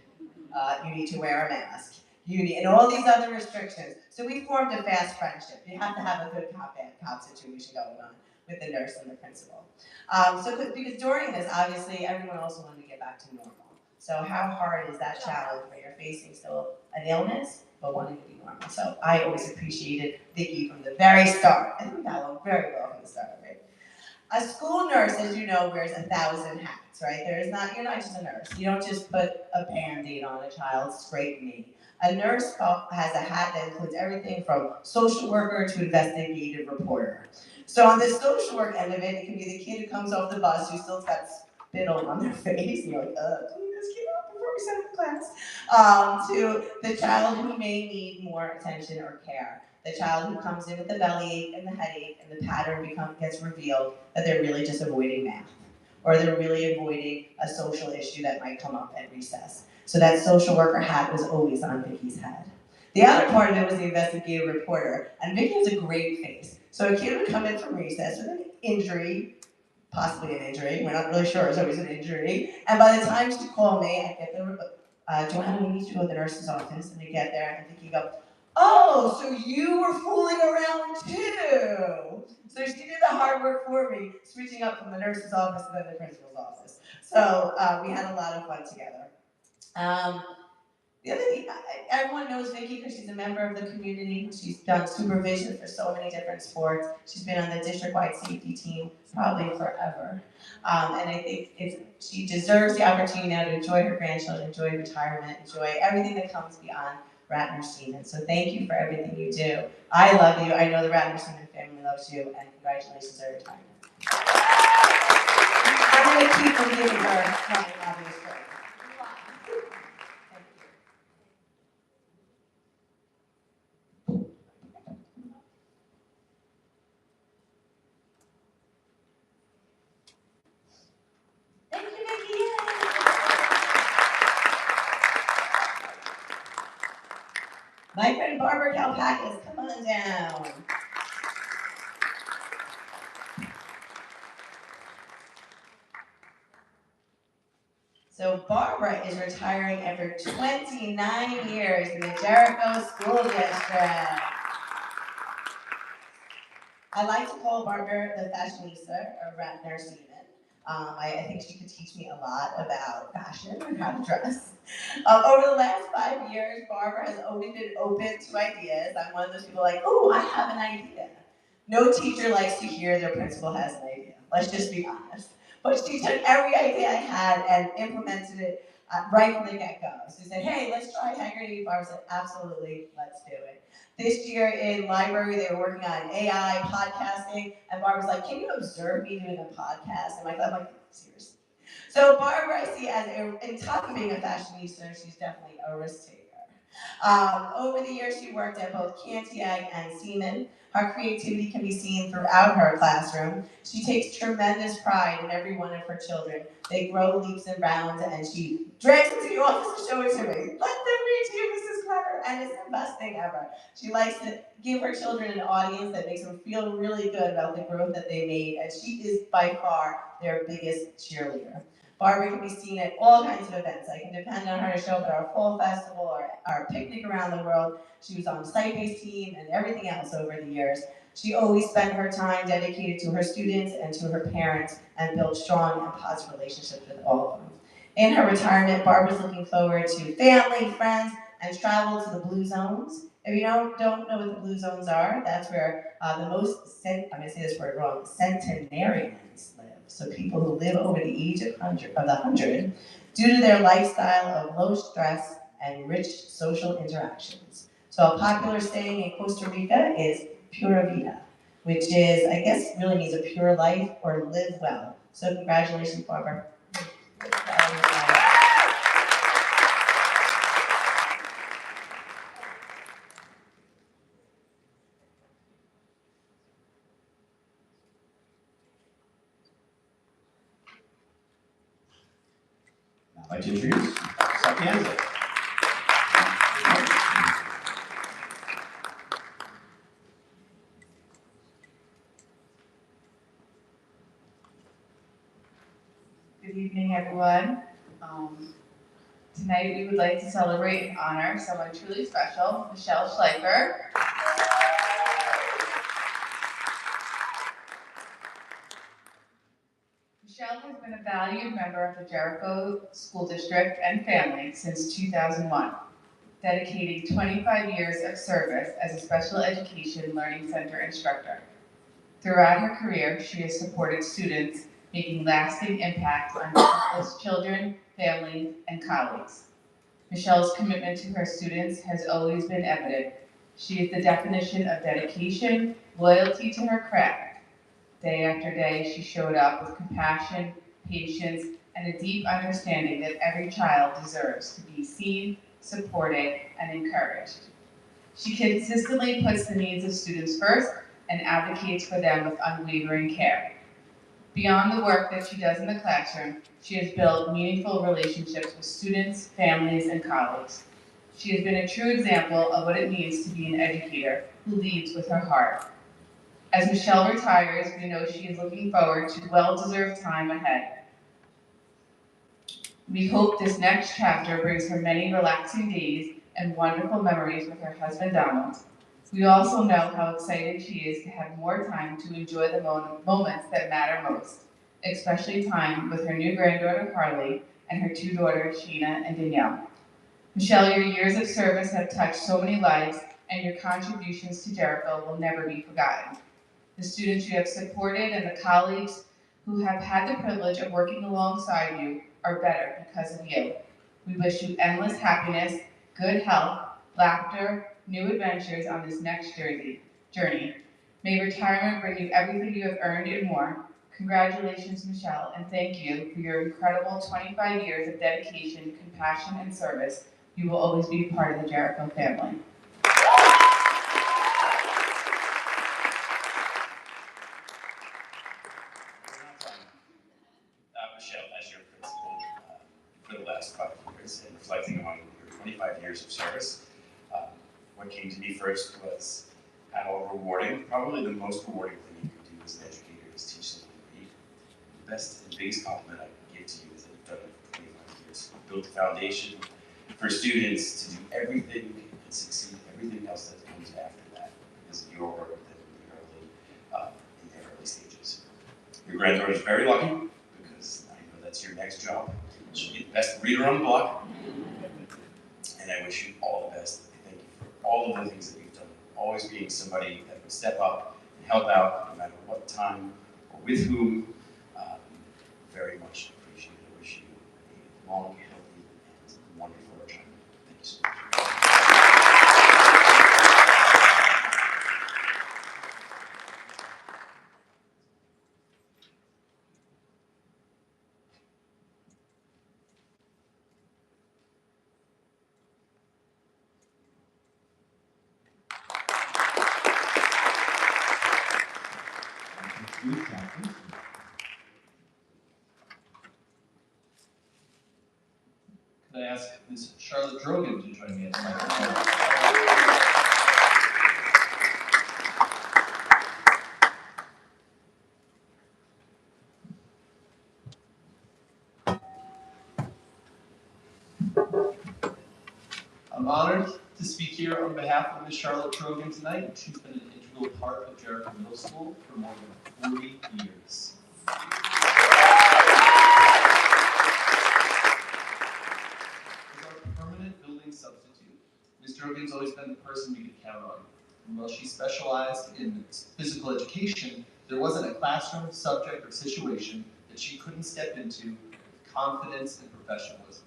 you need to wear a mask, and all these other restrictions. So we formed a fast friendship. You have to have a good cop, bad cop situation going on with the nurse and the principal. Because during this, obviously, everyone also wanted to get back to normal. So how hard is that challenge when you're facing still an illness, but wanting to be normal? So I always appreciated Vicki from the very start. I think that went very well from the start, right? A school nurse, as you know, wears 1,000 hats, right? You're not just a nurse. You don't just put a Band-Aid on a child's scraped knee. A nurse has a hat that includes everything from social worker to investigative reporter. So on the social work end of it can be the kid who comes off the bus who still's got spittle on their face, and you're like, clean this kid up before we send him to class. To the child who may need more attention or care. The child who comes in with the bellyache and the headache and the pattern gets revealed that they're really just avoiding math, or they're really avoiding a social issue that might come up at recess. So that social worker hat was always on Vicki's head. The other part of it was the investigative reporter, and Vicki has a great face. So a kid would come in from recess with an injury, possibly an injury, we're not really sure, it's always an injury, and by the time she'd call me, I'd get there, Joanna, we need to go to the nurse's office, and I'd get there, and Vicki go, oh, so you were fooling around too. So she did the hard work for me, switching up from the nurse's office to then the principal's office. So we had a lot of fun together. The other thing, everyone knows Vicki because she's a member of the community. She's done supervision for so many different sports. She's been on the district-wide safety team probably forever. And I think she deserves the opportunity now to enjoy her grandchildren, enjoy retirement, enjoy everything that comes beyond Ratner-Seaman. So thank you for everything you do. I love you. I know the Ratner-Seaman family loves you, and congratulations on your retirement. I'm going to keep forgiving her coming out of this program. Thank you, Vicki. My friend Barbara Kalpakis, come on down. So Barbara is retiring after 29 years in the Jericho School District. I like to call Barbara the fashionista of Ratner-Seaman. I think she could teach me a lot about fashion and how to dress. Over the last 5 years, Barbara has always been open to ideas. I'm one of those people like, oh, I have an idea. No teacher likes to hear their principal has an idea. Let's just be honest. But she took every idea I had and implemented it right from the get-go. So she said, hey, let's try Haggerty. Barbara said, absolutely, let's do it. This year in library, they were working on AI, podcasting, and Barbara's like, can you observe me doing a podcast? And I'm like, seriously. So Barbara, I see, on top of being a fashionista, she's definitely a risk taker. Over the years, she worked at both Cantiac and Seaman. Her creativity can be seen throughout her classroom. She takes tremendous pride in every one of her children. They grow leaps and bounds, and she drags them to the office to show it to me. Let them read to you, Mrs. Clever, and it's the best thing ever. She likes to give her children an audience that makes them feel really good about the growth that they made, and she is by far their biggest cheerleader. Barbara can be seen at all kinds of events. I can depend on her to show up at our fall festival or our picnic around the world. She was on the site-based team and everything else over the years. She always spent her time dedicated to her students and to her parents and built strong and positive relationships with all of them. In her retirement, Barbara's looking forward to family, friends, and travel to the Blue Zones. If you don't know what the Blue Zones are, that's where the most, I'm going to say this word wrong, centenarians live. So people who live over the age of the 100 due to their lifestyle of low stress and rich social interactions. So a popular saying in Costa Rica is Pura Vida, which is, I guess, really means a pure life or live well. So congratulations, Barbara. I'd like to introduce Dr. Sapienza. Good evening, everyone. Tonight we would like to celebrate and honor someone truly special, Michelle Schleifer. Michelle has has been a valued member of the Jericho School District and family since 2001, dedicating 25 years of service as a special education learning center instructor. Throughout her career, she has supported students, making lasting impact on countless children, families, and colleagues. Michelle's commitment to her students has always been evident. She is the definition of dedication, loyalty to her craft. Day after day, she showed up with compassion, patience, and a deep understanding that every child deserves to be seen, supported, and encouraged. She consistently puts the needs of students first and advocates for them with unwavering care. Beyond the work that she does in the classroom, she has built meaningful relationships with students, families, and colleagues. She has been a true example of what it means to be an educator who leads with her heart. As Michelle retires, we know she is looking forward to well-deserved time ahead. We hope this next chapter brings her many relaxing days and wonderful memories with her husband Donald. We also know how excited she is to have more time to enjoy the moments that matter most, especially time with her new granddaughter Carly and her two daughters Sheena and Danielle. Michelle, your years of service have touched so many lives, and your contributions to Jericho will never be forgotten. The students you have supported and the colleagues who have had the privilege of working alongside you are better because of you. We wish you endless happiness, good health, laughter, new adventures on this next journey. May retirement bring you everything you have earned and more. Congratulations, Michelle, and thank you for your incredible 25 years of dedication, compassion, and service. You will always be part of the Jericho family. Michelle, as your principal for the last 5 years, and reflecting on your 25 years of service, what came to me first was how rewarding, probably the most rewarding thing you can do as an educator is teach someone to read. The best and biggest compliment I can give to you is that you've done it for 25 years. You've built a foundation for students to do everything and succeed everything else that comes after that because of your work in the early stages. Your granddaughter is very lucky. That's your next job. She'll be the best reader on the block. And I wish you all the best. Thank you for all of the things that you've done. Always being somebody that would step up and help out no matter what time or with whom. Very much appreciated. I wish you a long, healthy, and wonderful retirement. Thank you so much. Could I ask Ms. Charlotte Drogan to join me at the microphone? I'm honored to speak here on behalf of Ms. Charlotte Drogan tonight. She's been an integral part of Jericho Middle School for more than 40 years. Permanent building substitute. Ms. Drogan's always been the person we could count on. And while she specialized in physical education, there wasn't a classroom, subject, or situation that she couldn't step into with confidence and professionalism.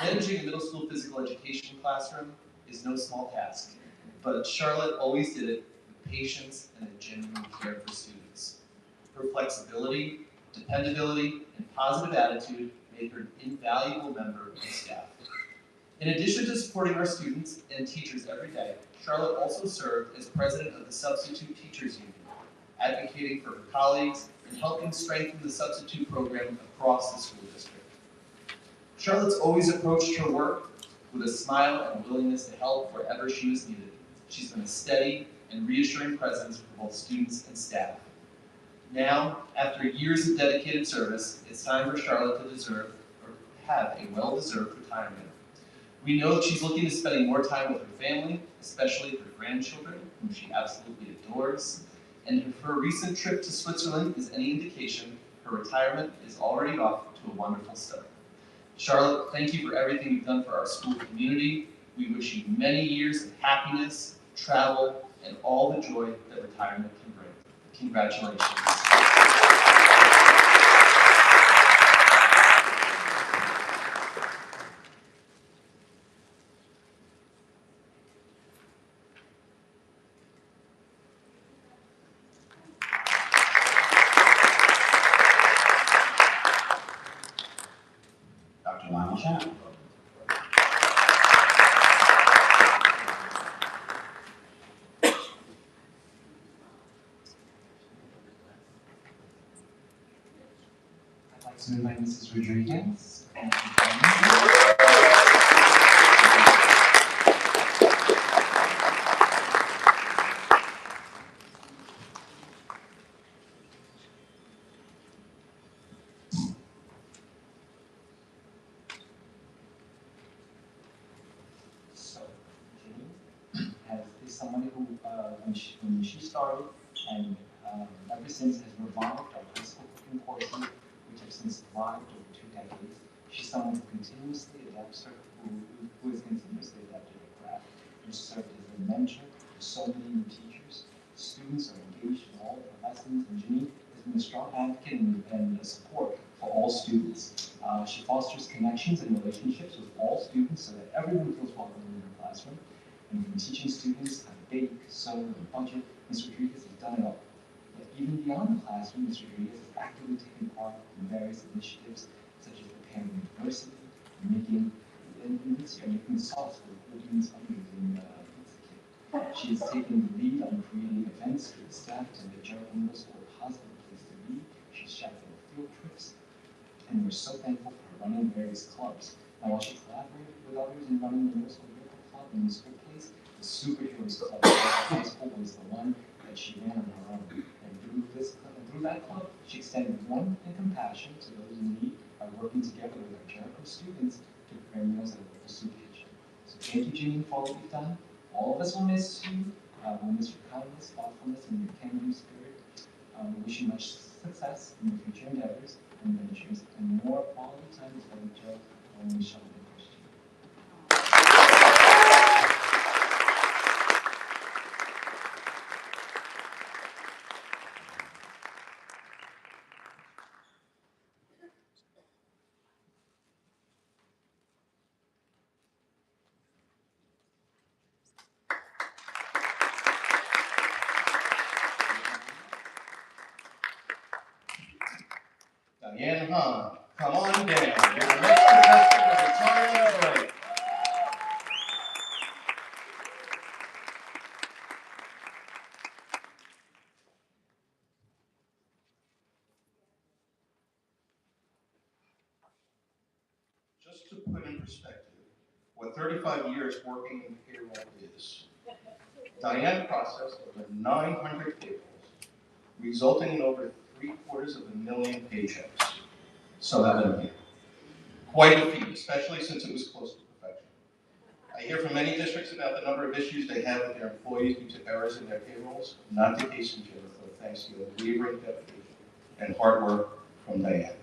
Managing a middle school physical education classroom is no small task, but Charlotte always did it with patience and a genuine care for students. Her flexibility, dependability, and positive attitude made her an invaluable member of the staff. In addition to supporting our students and teachers every day, Charlotte also served as president of the Substitute Teachers Union, advocating for her colleagues and helping strengthen the substitute program across the school district. Charlotte's always approached her work with a smile and a willingness to help wherever she was needed. She's been a steady and reassuring presence for both students and staff. Now, after years of dedicated service, it's time for Charlotte to have a well-deserved retirement. We know that she's looking to spending more time with her family, especially her grandchildren, whom she absolutely adores. And if her recent trip to Switzerland is any indication, Her retirement is already off to a wonderful start. Charlotte, thank you for everything you've done for our school community. We wish you many years of happiness, travel, and all the joy that retirement can bring. Congratulations. Dr. Lionel Shannon. I'd like to invite Mrs. Rodriguez. So, Jenny is somebody who, when she started, and ever since has revived our high school cooking courses, which have since thrived over 2 decades. She's someone who continuously adapts who has continuously adapted her craft and served as a mentor to so many new teachers. Students are engaged in all of her lessons, and Jenny has been a strong advocate and a support for all students. She fosters connections and relationships with all students so that everyone feels welcome in her classroom. And from teaching students how to bake, sew, and budget, Ms. Rodriguez has done it all. But even beyond the classroom, Ms. Rodriguez has actively taken part in various initiatives such as preparing diversity, making sauce for the Woodman's fundraising pizza kit. She has taken the lead on creating events for the staff to make Jericho Middle School a positive place to be. She's chaperoned field trips, and we're so thankful for her running various clubs. And while she collaborated with others in running the Middle School Miracle Club and the school place, the Superheroes Club at high school was the one that she ran on her own. And through that club, she extended warmth and compassion to those in need by working together with our Jericho students to prepare meals at a local soup kitchen. So thank you, Jeanine, for all that you've done. All of us will miss you. We'll miss your kindness, thoughtfulness, and your caring spirit. We wish you much success in your future endeavors and ventures, and more quality time spent with Joe and Michelle and Christian. Diane Hahn, come on down. You're the next contestant of Retirement is Right. Just to put in perspective what 35 years working in payroll is, Diane processed over 900 payrolls, resulting in over 750,000 paychecks. So have been here. Quite a feat, especially since it was close to perfection. I hear from many districts about the number of issues they have with their employees due to errors in their payrolls. Not the case in Jericho, thanks to the unwavering dedication and hard work from Diane.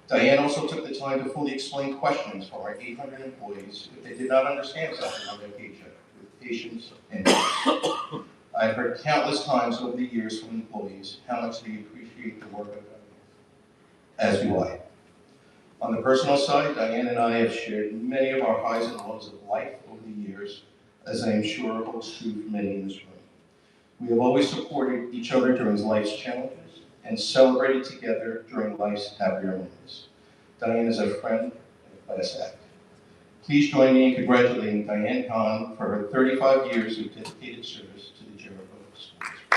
Diane also took the time to fully explain questions from our 800 employees if they did not understand something on their paycheck, with patience and grace. I've heard countless times over the years from employees how much they appreciate the work of Diane, as do I. On the personal side, Diane and I have shared many of our highs and lows of life over the years, as I am sure holds true for many in this room. We have always supported each other during life's challenges and celebrated together during life's happier moments. Diane is a friend and a class act. Please join me in congratulating Diane Kahn for her 35 years of dedicated service to the Jericho School District.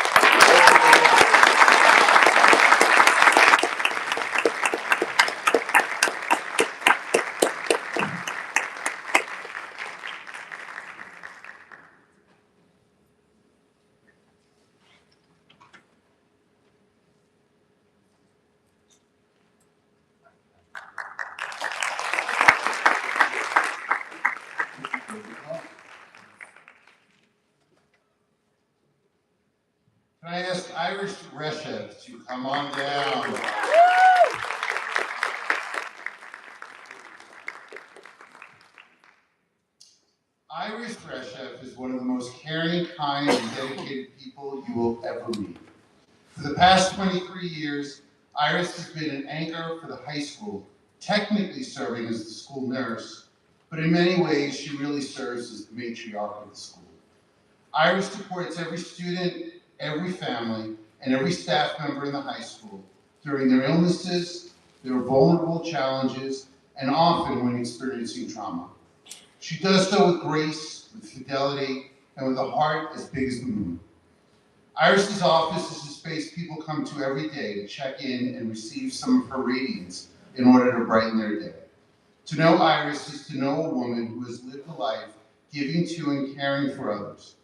Reshev to come on down. Iris Reshev is one of the most caring, kind, and dedicated people you will ever meet. For the past 23 years, Iris has been an anchor for the high school, technically serving as the school nurse, but in many ways she really serves as the matriarch of the school. Iris supports every student, every family, and every staff member in the high school during their illnesses, their vulnerable challenges, and often when experiencing trauma. She does so with grace, with fidelity, and with a heart as big as the moon. Iris's office is a space people come to every day to check in and receive some of her radiance in order to brighten their day. To know Iris is to know a woman who has lived a life giving to and caring for others.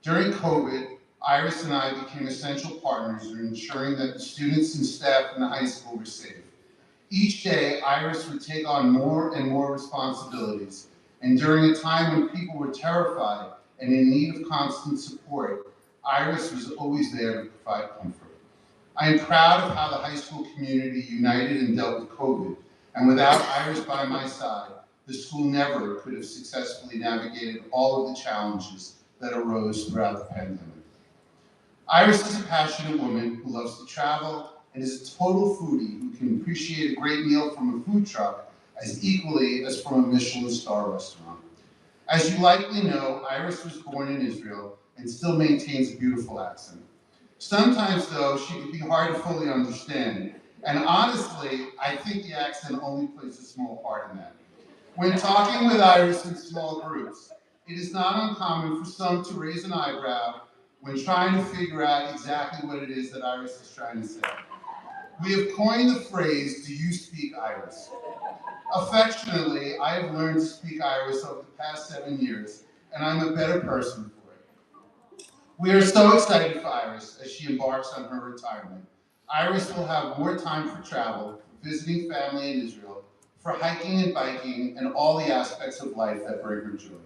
During COVID, Iris and I became essential partners in ensuring that the students and staff in the high school were safe. Each day, Iris would take on more and more responsibilities, and during a time when people were terrified and in need of constant support, Iris was always there to provide comfort. I am proud of how the high school community united and dealt with COVID, and without Iris by my side, the school never could have successfully navigated all of the challenges that arose throughout the pandemic. Iris is a passionate woman who loves to travel and is a total foodie who can appreciate a great meal from a food truck as equally as from a Michelin star restaurant. As you likely know, Iris was born in Israel and still maintains a beautiful accent. Sometimes, though, she can be hard to fully understand. And honestly, I think the accent only plays a small part in that. When talking with Iris in small groups, it is not uncommon for some to raise an eyebrow when trying to figure out exactly what it is that Iris is trying to say. We have coined the phrase, "Do you speak Iris?" Affectionately, I have learned to speak Irish over the past 7 years, and I'm a better person for it. We are so excited for Iris as she embarks on her retirement. Iris will have more time for travel, for visiting family in Israel, for hiking and biking, and all the aspects of life that bring her joy.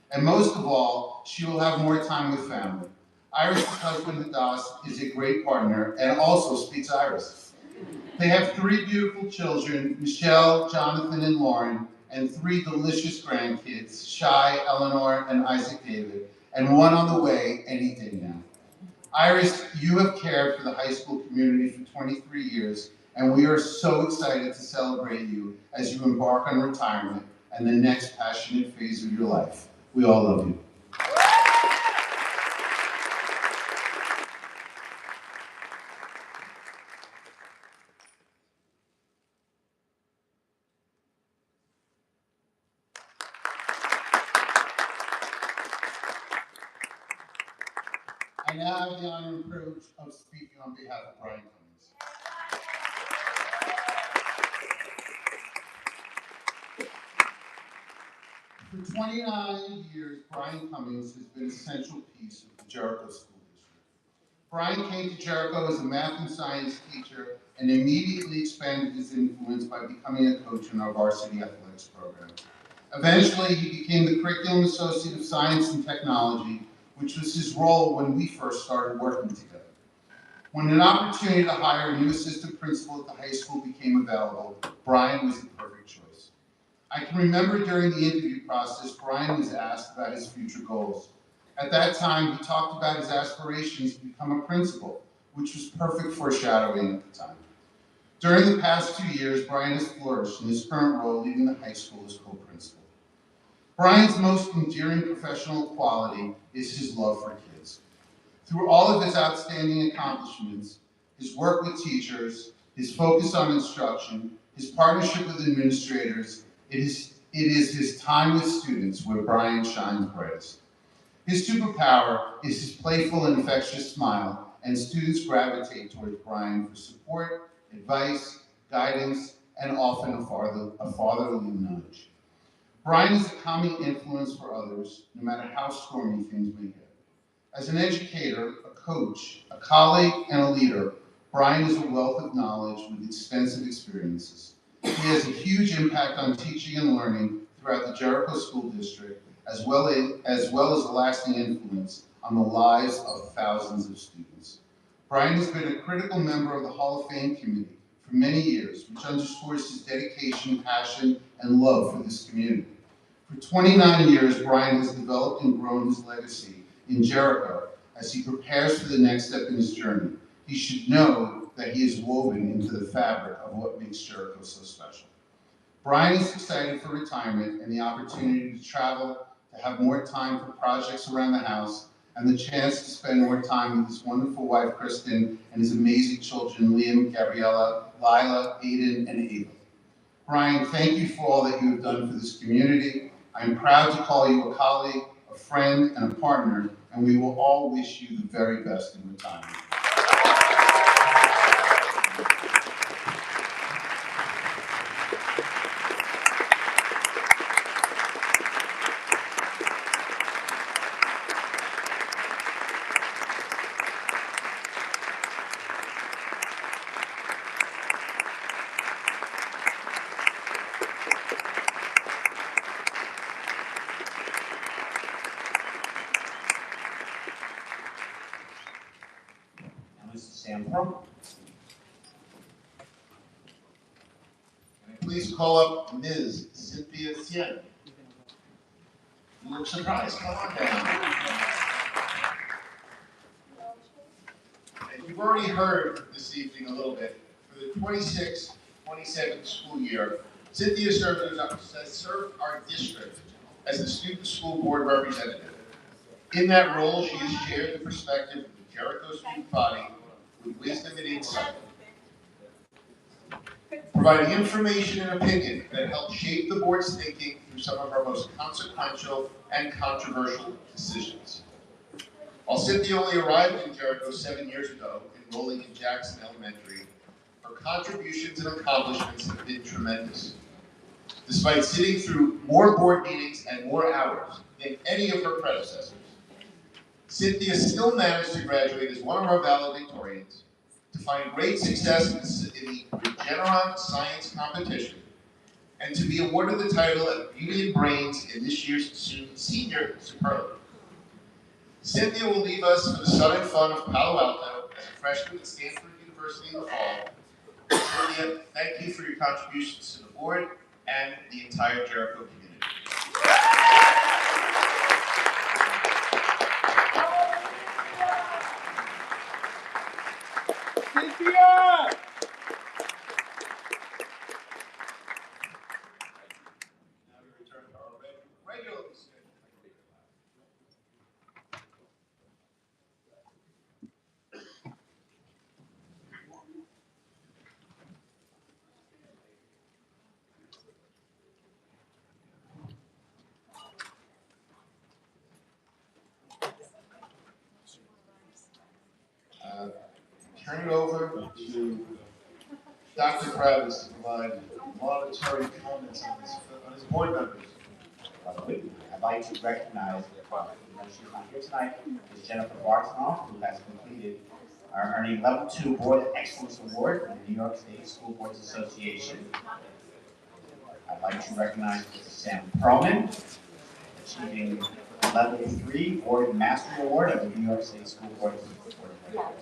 And most of all, she will have more time with family. Iris' husband, Hadass, is a great partner and also speaks Irish. They have 3 beautiful children, Michelle, Jonathan, and Lauren, and 3 delicious grandkids, Shai, Eleanor, and Isaac David, and one on the way any day now. Iris, you have cared for the high school community for 23 years, and we are so excited to celebrate you as you embark on retirement and the next passionate phase of your life. We all love you. I now have the honor and privilege of speaking on behalf of Brian Cummings. For 29 years, Brian Cummings has been an essential piece of the Jericho School District. Brian came to Jericho as a math and science teacher and immediately expanded his influence by becoming a coach in our varsity athletics program. Eventually, he became the Curriculum Associate of Science and Technology, which was his role when we first started working together. When an opportunity to hire a new assistant principal at the high school became available, Brian was the perfect choice. I can remember during the interview process, Brian was asked about his future goals. At that time, he talked about his aspirations to become a principal, which was perfect foreshadowing at the time. During the past 2 years, Brian has flourished in his current role leading the high school as co-principal. Brian's most endearing professional quality is his love for kids. Through all of his outstanding accomplishments, his work with teachers, his focus on instruction, his partnership with administrators, it is his time with students where Brian shines brightest. His superpower is his playful and infectious smile, and students gravitate towards Brian for support, advice, guidance, and often a fatherly nudge. Brian is a calming influence for others, no matter how stormy things may get. As an educator, a coach, a colleague, and a leader, Brian is a wealth of knowledge with extensive experiences. He has a huge impact on teaching and learning throughout the Jericho School District, as well as a lasting influence on the lives of thousands of students. Brian has been a critical member of the Hall of Fame community for many years, which underscores his dedication, passion, and love for this community. For 29 years, Brian has developed and grown his legacy in Jericho as he prepares for the next step in his journey. He should know that he is woven into the fabric of what makes Jericho so special. Brian is excited for retirement and the opportunity to travel, to have more time for projects around the house, and the chance to spend more time with his wonderful wife, Kristen, and his amazing children, Liam, Gabriella, Lila, Aiden, and Ava. Brian, thank you for all that you have done for this community. I'm proud to call you a colleague, a friend, and a partner, and we will all wish you the very best in retirement. Please call up Ms. Cynthia Sien. You look surprised. Come on down. And you've already heard this evening a little bit. For the 26-27 school year, Cynthia served our district as the student school board representative. In that role, she has shared the perspective of the Jericho student body with wisdom and insight, providing information and opinion that help shape the board's thinking through some of our most consequential and controversial decisions. While Cynthia only arrived in Jericho 7 years ago, enrolling in Jackson Elementary, her contributions and accomplishments have been tremendous. Despite sitting through more board meetings and more hours than any of her predecessors, Cynthia still managed to graduate as one of our valedictorians, to find great success in the Regeneron Science Competition, and to be awarded the title of Beauty and Brains in this year's Senior Superlative. Cynthia will leave us for the Southern Fun of Palo Alto as a freshman at Stanford University in the fall. Cynthia, thank you for your contributions to the board and the entire Jericho community. Cynthia! Turn it over to Dr. Kravis to provide monetary comments on his board members. I'd like to recognize, she's not here tonight, is Jennifer Bartonoff, who has completed our earning Level 2 Board Excellence Award from the New York State School Boards Association. I'd like to recognize Mr. Sam Perlman, achieving Level 3 Board Mastery Award of the New York State School Boards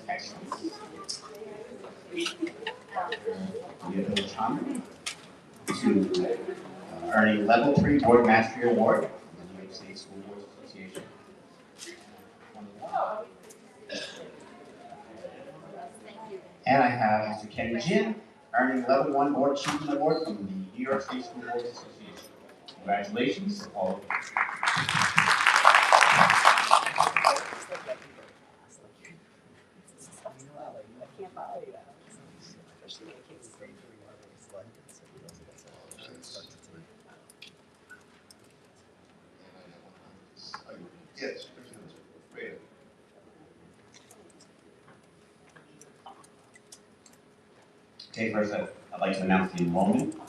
Excellence. Leah Chandra, to earning Level 3 Board Mastery Award from the New York State School Boards Association. And I have Mr. Kenny Jin, earning Level 1 Board Achievement Award from the New York State School Boards Association. Congratulations to all of you. Yes. Okay, first I'd like to announce the enrollment as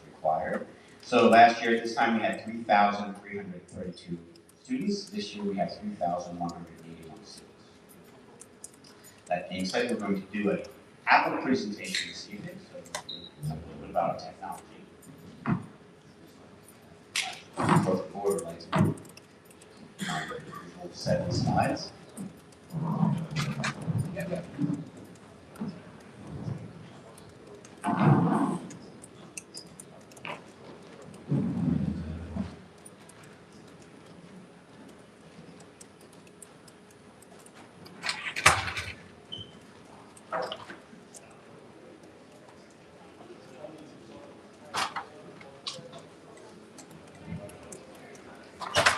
required. So last year at this time we had 3,332 students. This year we have 3,181 students. That being said, we're going to do an Apple presentation this evening, so we'll talk a little bit about our technology. Both the board would like to move set of slides.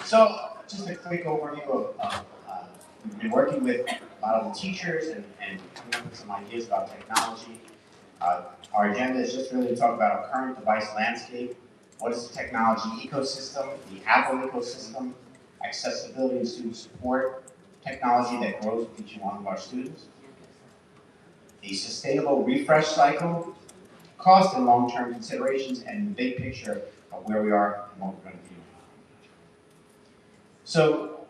So, just a quick overview of we've been working with a lot of the teachers and coming up with some ideas about technology. Our agenda is just really to talk about our current device landscape, what is the technology ecosystem, the Apple ecosystem, accessibility and student support, technology that grows with each one of our students, the sustainable refresh cycle, cost and long-term considerations, and the big picture of where we are and what we're going to do. So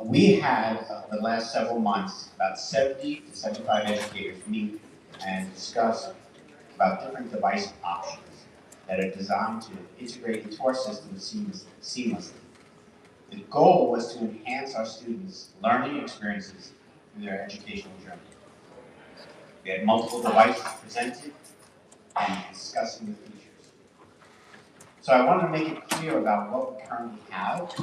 we had, the last several months, about 70 to 75 educators meet and discuss about different device options that are designed to integrate into our system seamlessly. The goal was to enhance our students' learning experiences through their educational journey. We had multiple devices presented and discussing the features. So I want to make it clear about what we currently have.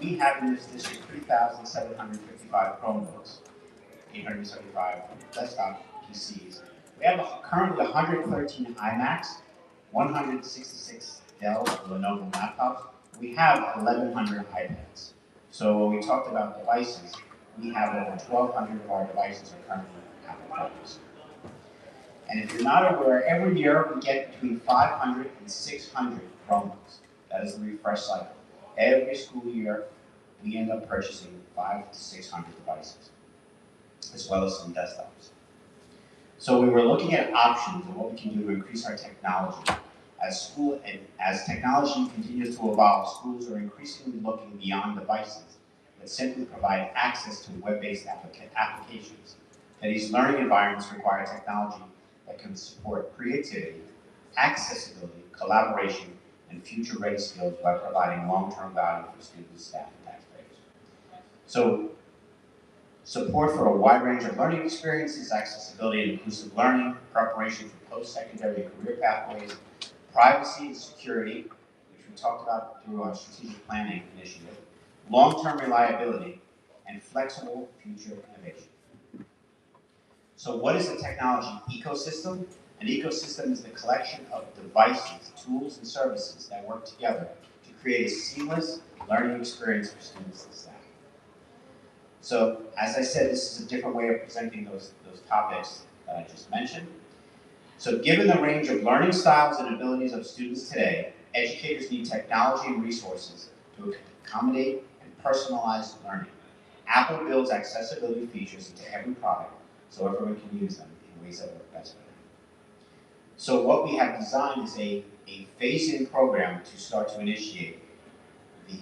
We have in this district 3,755 Chromebooks, 875 desktop PCs. We have currently 113 iMacs, 166 Dell or Lenovo laptops. We have 1,100 iPads. So when we talked about devices, we have over 1,200 of our devices are currently Apple products. And if you're not aware, every year we get between 500 and 600 Chromebooks. That is the refresh cycle. Every school year, we end up purchasing 500 to 600 devices, as well as some desktops. So we were looking at options and what we can do to increase our technology. As technology continues to evolve, schools are increasingly looking beyond devices that simply provide access to web-based applications. That these learning environments require technology that can support creativity, accessibility, collaboration, and future-ready skills by providing long-term value for students, staff, and taxpayers. So, support for a wide range of learning experiences, accessibility and inclusive learning, preparation for post-secondary and career pathways, privacy and security, which we talked about through our strategic planning initiative, long-term reliability, and flexible future innovation. So what is a technology ecosystem? An ecosystem is the collection of devices, tools, and services that work together to create a seamless learning experience for students and staff. So, as I said, this is a different way of presenting those topics that I just mentioned. So given the range of learning styles and abilities of students today, educators need technology and resources to accommodate and personalize learning. Apple builds accessibility features into every product so everyone can use them in ways that work best for them. So what we have designed is a phase-in program to start to initiate the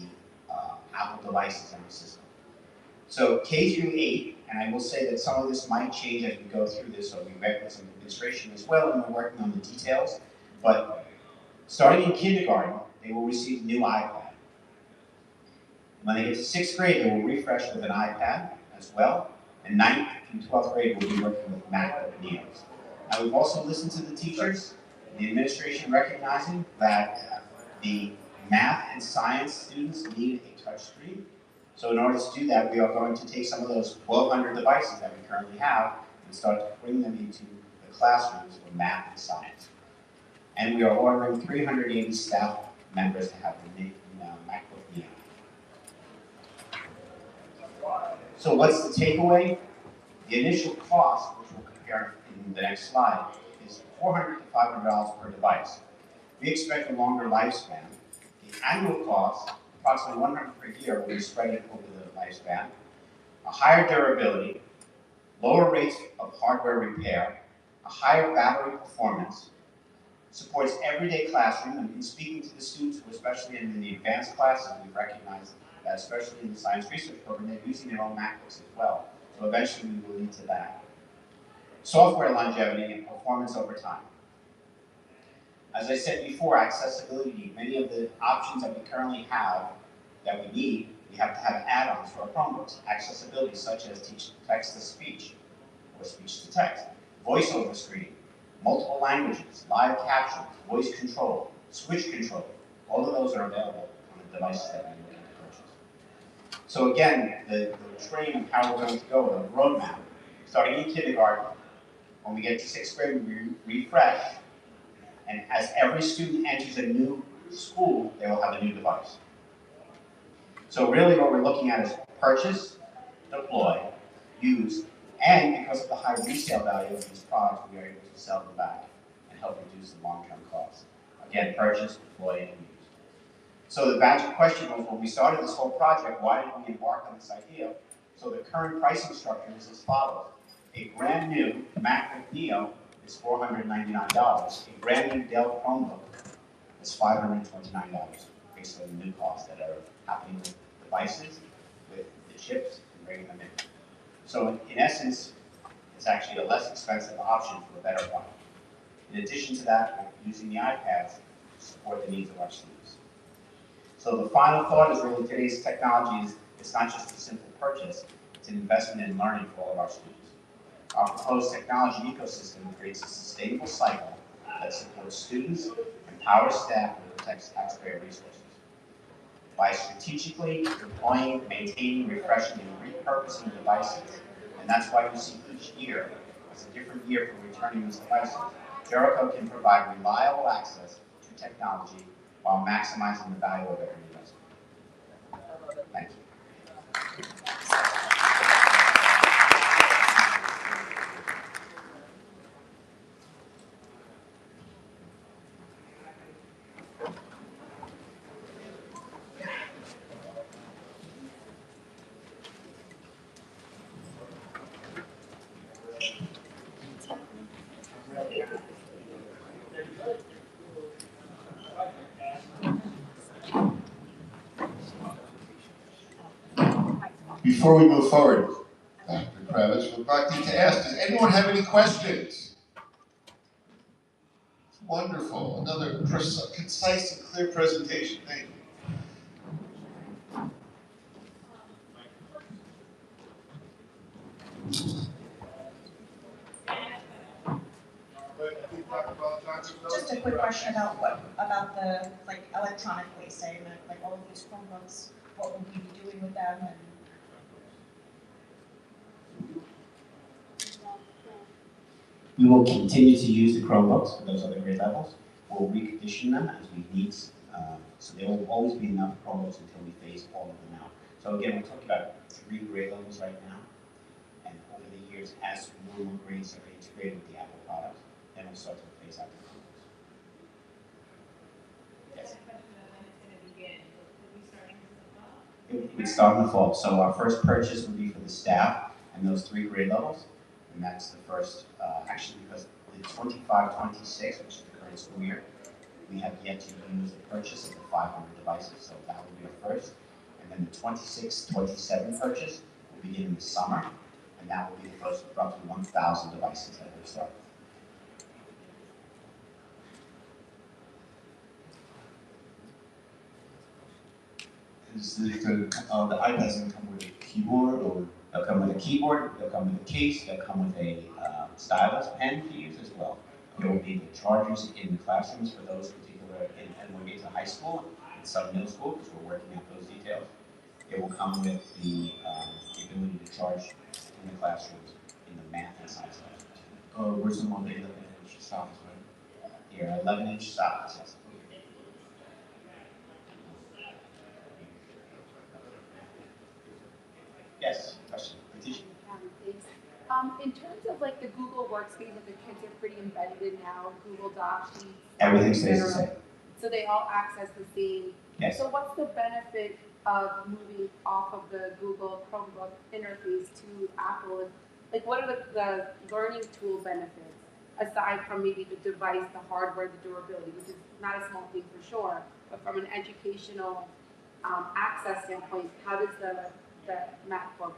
Apple devices in our system. So K through 8, and I will say that some of this might change as we go through this, so we met with some administration as well, and we're working on the details. But starting in kindergarten, they will receive a new iPad. When they get to 6th grade, they will refresh with an iPad as well. And 9th and 12th grade will be working with MacBook Neos. Now we've also listened to the teachers, the administration recognizing that the math and science students need a touch screen. So in order to do that, we are going to take some of those 1,200 devices that we currently have and start to bring them into the classrooms for math and science. And we are ordering 380 staff members to have the MacBook Neo. So what's the takeaway? The initial cost, which we'll compare in the next slide, is $400 to $500 per device. We expect a longer lifespan. The annual cost, approximately $100 per year, will be spread over the lifespan. A higher durability, lower rates of hardware repair, a higher battery performance, supports everyday classroom, and in speaking to the students, who especially in the advanced classes, we recognize that especially in the science research program, they're using their own MacBooks as well. So eventually we will lead to that. Software longevity and performance over time. As I said before, accessibility. Many of the options that we currently have that we need, we have to have add-ons for our Chromebooks. Accessibility, such as text-to-speech or speech-to-text, voice over screen, multiple languages, live captions, voice control, switch control. All of those are available on the devices that we're looking to purchase. So again, the train of how we're going to go, the roadmap, starting in kindergarten, when we get to 6th grade, we refresh, and as every student enters a new school, they will have a new device. So really what we're looking at is purchase, deploy, use, and because of the high resale value of these products, we are able to sell them back and help reduce the long-term costs. Again, purchase, deploy, and use. So the magic question was, when we started this whole project, why did we embark on this idea? So the current pricing structure is as follows. A brand new MacBook Neo is $499. A brand new Dell Chromebook is $529, based on the new costs that are happening with devices, with the chips, and bringing them in. So in essence, it's actually a less expensive option for a better product. In addition to that, we're using the iPads to support the needs of our students. So the final thought is really today's technology it's not just a simple purchase, it's an investment in learning for all of our students. Our proposed technology ecosystem creates a sustainable cycle that supports students, empowers staff, and protects taxpayer resources. By strategically deploying, maintaining, refreshing, and repurposing devices, and that's why we see each year as a different year for returning these devices, Jericho can provide reliable access to technology while maximizing the value of every investment. Thank you. Before we move forward, Dr. Kravitz, we'd like to ask, does anyone have any questions? Wonderful. Another concise and clear presentation. Thank you. Just a quick question about the electronic waste. I meant all of these Chromebooks. What will we be doing with them? And we will continue to use the Chromebooks for those other grade levels. We'll recondition them as we need. So there will always be enough Chromebooks until we phase all of them out. So again, we're talking about 3 grade levels right now. And over the years, as more and more grades are integrated with the Apple products, then we'll start to phase out the Chromebooks. Yes? It would start in the fall. So our first purchase would be for the staff and those 3 grade levels. And that's the first, actually, because the 25-26, which is the current school year, we have yet to use the purchase of the 500 devices, so that will be our first. And then the 26-27 purchase will begin in the summer, and that will be the first of roughly 1,000 devices that we'll start. Is the iPads going to come with a keyboard, or? They'll come with a keyboard, they'll come with a case, they'll come with a stylus pen to use as well. There will be the chargers in the classrooms for those particular, and when we get to high school and some middle school, because we're working out those details. It will come with the ability to charge in the classrooms in the math and science classrooms. Where's the one 11-inch stylus, right? Here, 11-inch stylus, yes. Yes, question, Letitia? Thanks. In terms of the Google Workspace that the kids are pretty embedded in now, Google Docs, Sheets, everything stays the same. So they all access the same. Yes. So what's the benefit of moving off of the Google Chromebook interface to Apple? What are the learning tool benefits aside from maybe the device, the hardware, the durability, which is not a small thing for sure, but from an educational access standpoint, how does the MacBook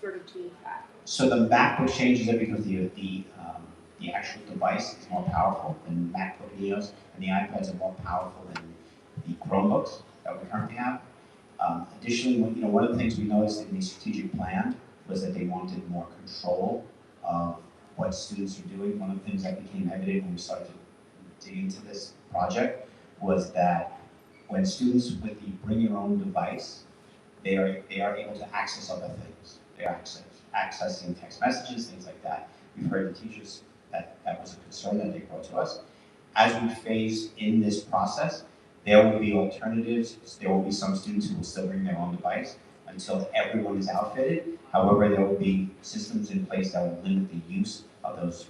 sort of change that? So the MacBook changes it because the actual device is more powerful than MacBook Neos, and the iPads are more powerful than the Chromebooks that we currently have. Additionally, one of the things we noticed in the strategic plan was that they wanted more control of what students are doing. One of the things that became evident when we started to dig into this project was that when students with the bring your own device, they are able to access other things. They are accessing text messages, things like that. We've heard the teachers that was a concern that they brought to us. As we phase in this process, There will be alternatives. There will be some students who will still bring their own device until everyone is outfitted. However, there will be systems in place that will limit the use of those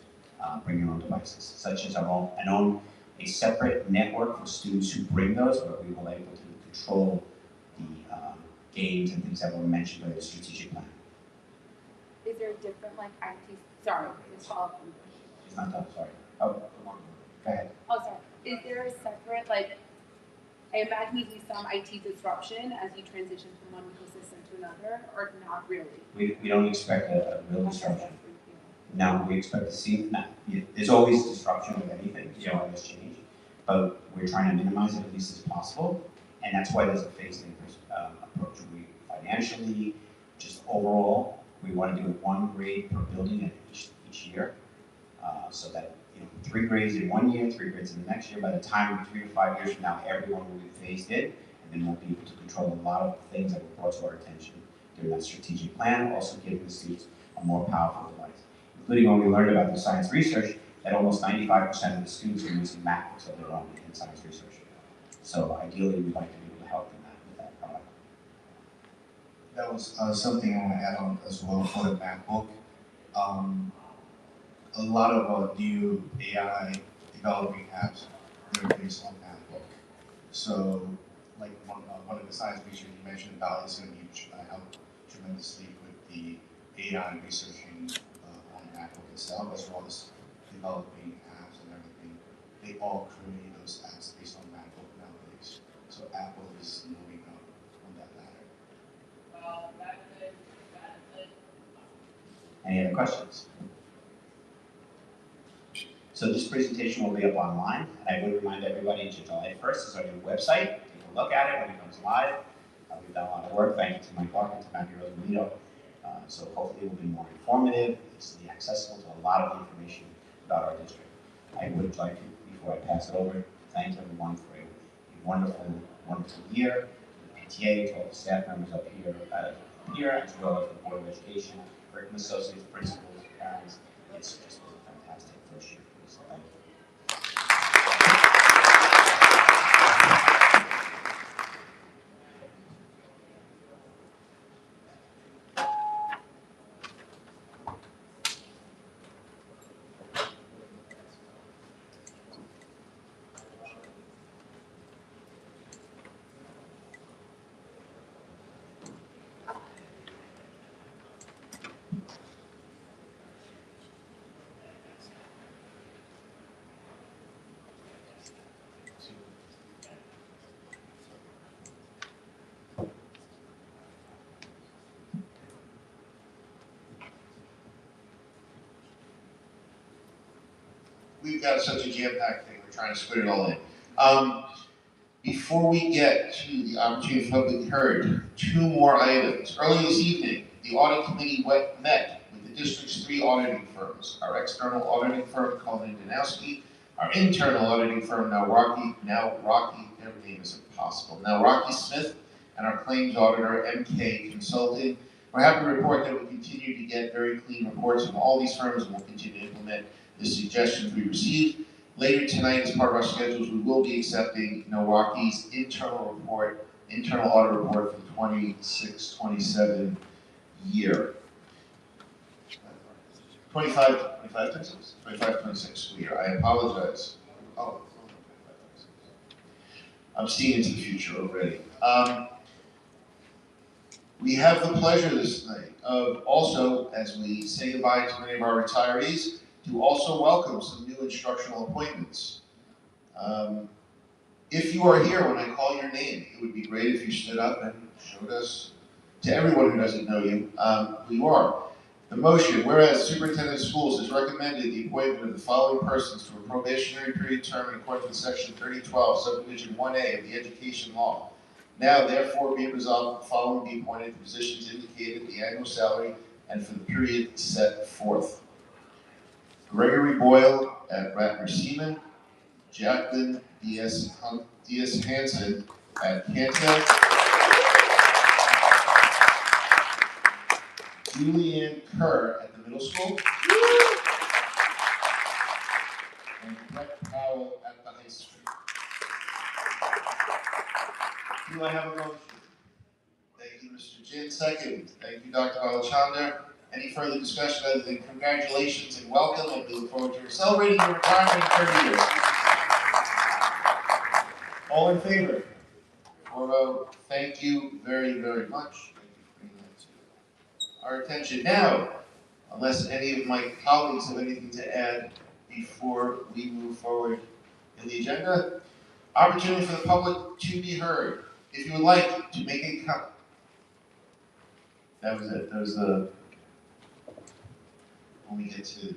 bring your own devices, such as a separate network for students who bring those, where we will be able to control the games and things that were mentioned by the strategic plan. Is there a different like IT? Sorry, let's follow up. It's not done, sorry. Oh, go ahead. Oh, sorry. Is there a separate like? I imagine there'd be some IT disruption as you transition from one ecosystem to another, or not really. We don't expect a real disruption. Now we expect to see that. There's always disruption with anything, always change, but we're trying to minimize it at least as possible, and that's why there's a phased-in approach. We financially, just overall, we want to do one grade per building each year, so that 3 grades in 1 year, 3 grades in the next year. By the time 3 to 5 years from now, everyone will be phased in, and then we'll be able to control a lot of things that were brought to our attention during that strategic plan, also giving the students a more powerful device. Including when we learned about the science research, that almost 95% of the students are using MacBooks of their own in science research. So ideally, we'd like to be able to help them with that product. That was something I want to add on as well for the MacBook. A lot of new AI developing apps, they're based on MacBook. So, like one of the science research you mentioned about is going to help tremendously with the AI researching on MacBook itself, as well as developing apps and everything. They all create those apps based on MacBook nowadays. So Apple is moving up on that ladder. Any other questions? So this presentation will be up online, and I would remind everybody July 1st is our new website. Take a look at it when it comes live. We've done a lot of work. Thank you to Mike Clark and to Matthew Rosalito. So hopefully it will be more informative. It's accessible to a lot of information about our district. I would like to, before I pass it over, thank everyone for a wonderful, wonderful year. The PTA, to all the staff members up here, as well as the Board of Education, curriculum associates, principals, parents. It's just been a fantastic first year for us. Thank you. We've got such a jam-packed thing, we're trying to split it all in. Before we get to the opportunity for public heard, 2 more items. Early this evening, the audit committee met with the district's 3 auditing firms. Our external auditing firm, Coleman & Danowski, our internal auditing firm, now Rocky, their name is impossible, now Rocky Smith, and our claims auditor, MK Consulting. We're happy to report that we continue to get very clean reports from all these firms, and we'll continue to implement the suggestions we received. Later tonight, as part of our schedules, we will be accepting Rocky's internal audit report for the 26-27 year. 25-26 school year. I apologize. Oh, I'm seeing into the future already. We have the pleasure this night of also, as we say goodbye to many of our retirees, to also welcome some new instructional appointments. If you are here when I call your name, it would be great if you stood up and showed us, to everyone who doesn't know you, who you are. The motion, whereas Superintendent of Schools has recommended the appointment of the following persons to a probationary period term in accordance with Section 3012, Subdivision 1A of the Education Law. Now, therefore, be it resolved that the following be appointed to positions indicated, the annual salary, and for the period set forth. Gregory Boyle at Ratner Seaman, Jacqueline Diaz Hansen at Cantel, Julianne Kerr at the middle school, and Brett Powell at the high school. Do I have a motion? Thank you, Mr. Jin. Second. Thank you, Dr. Balachandra. Any further discussion other than congratulations and welcome, and we look forward to celebrating your retirement in 30 years. All in favor? 4-0. Thank you very, very much. Thank you for bringing that to our attention. Now, unless any of my colleagues have anything to add before we move forward in the agenda, opportunity for the public to be heard. If you would like to make a comment, that was it. That was the, when we get to,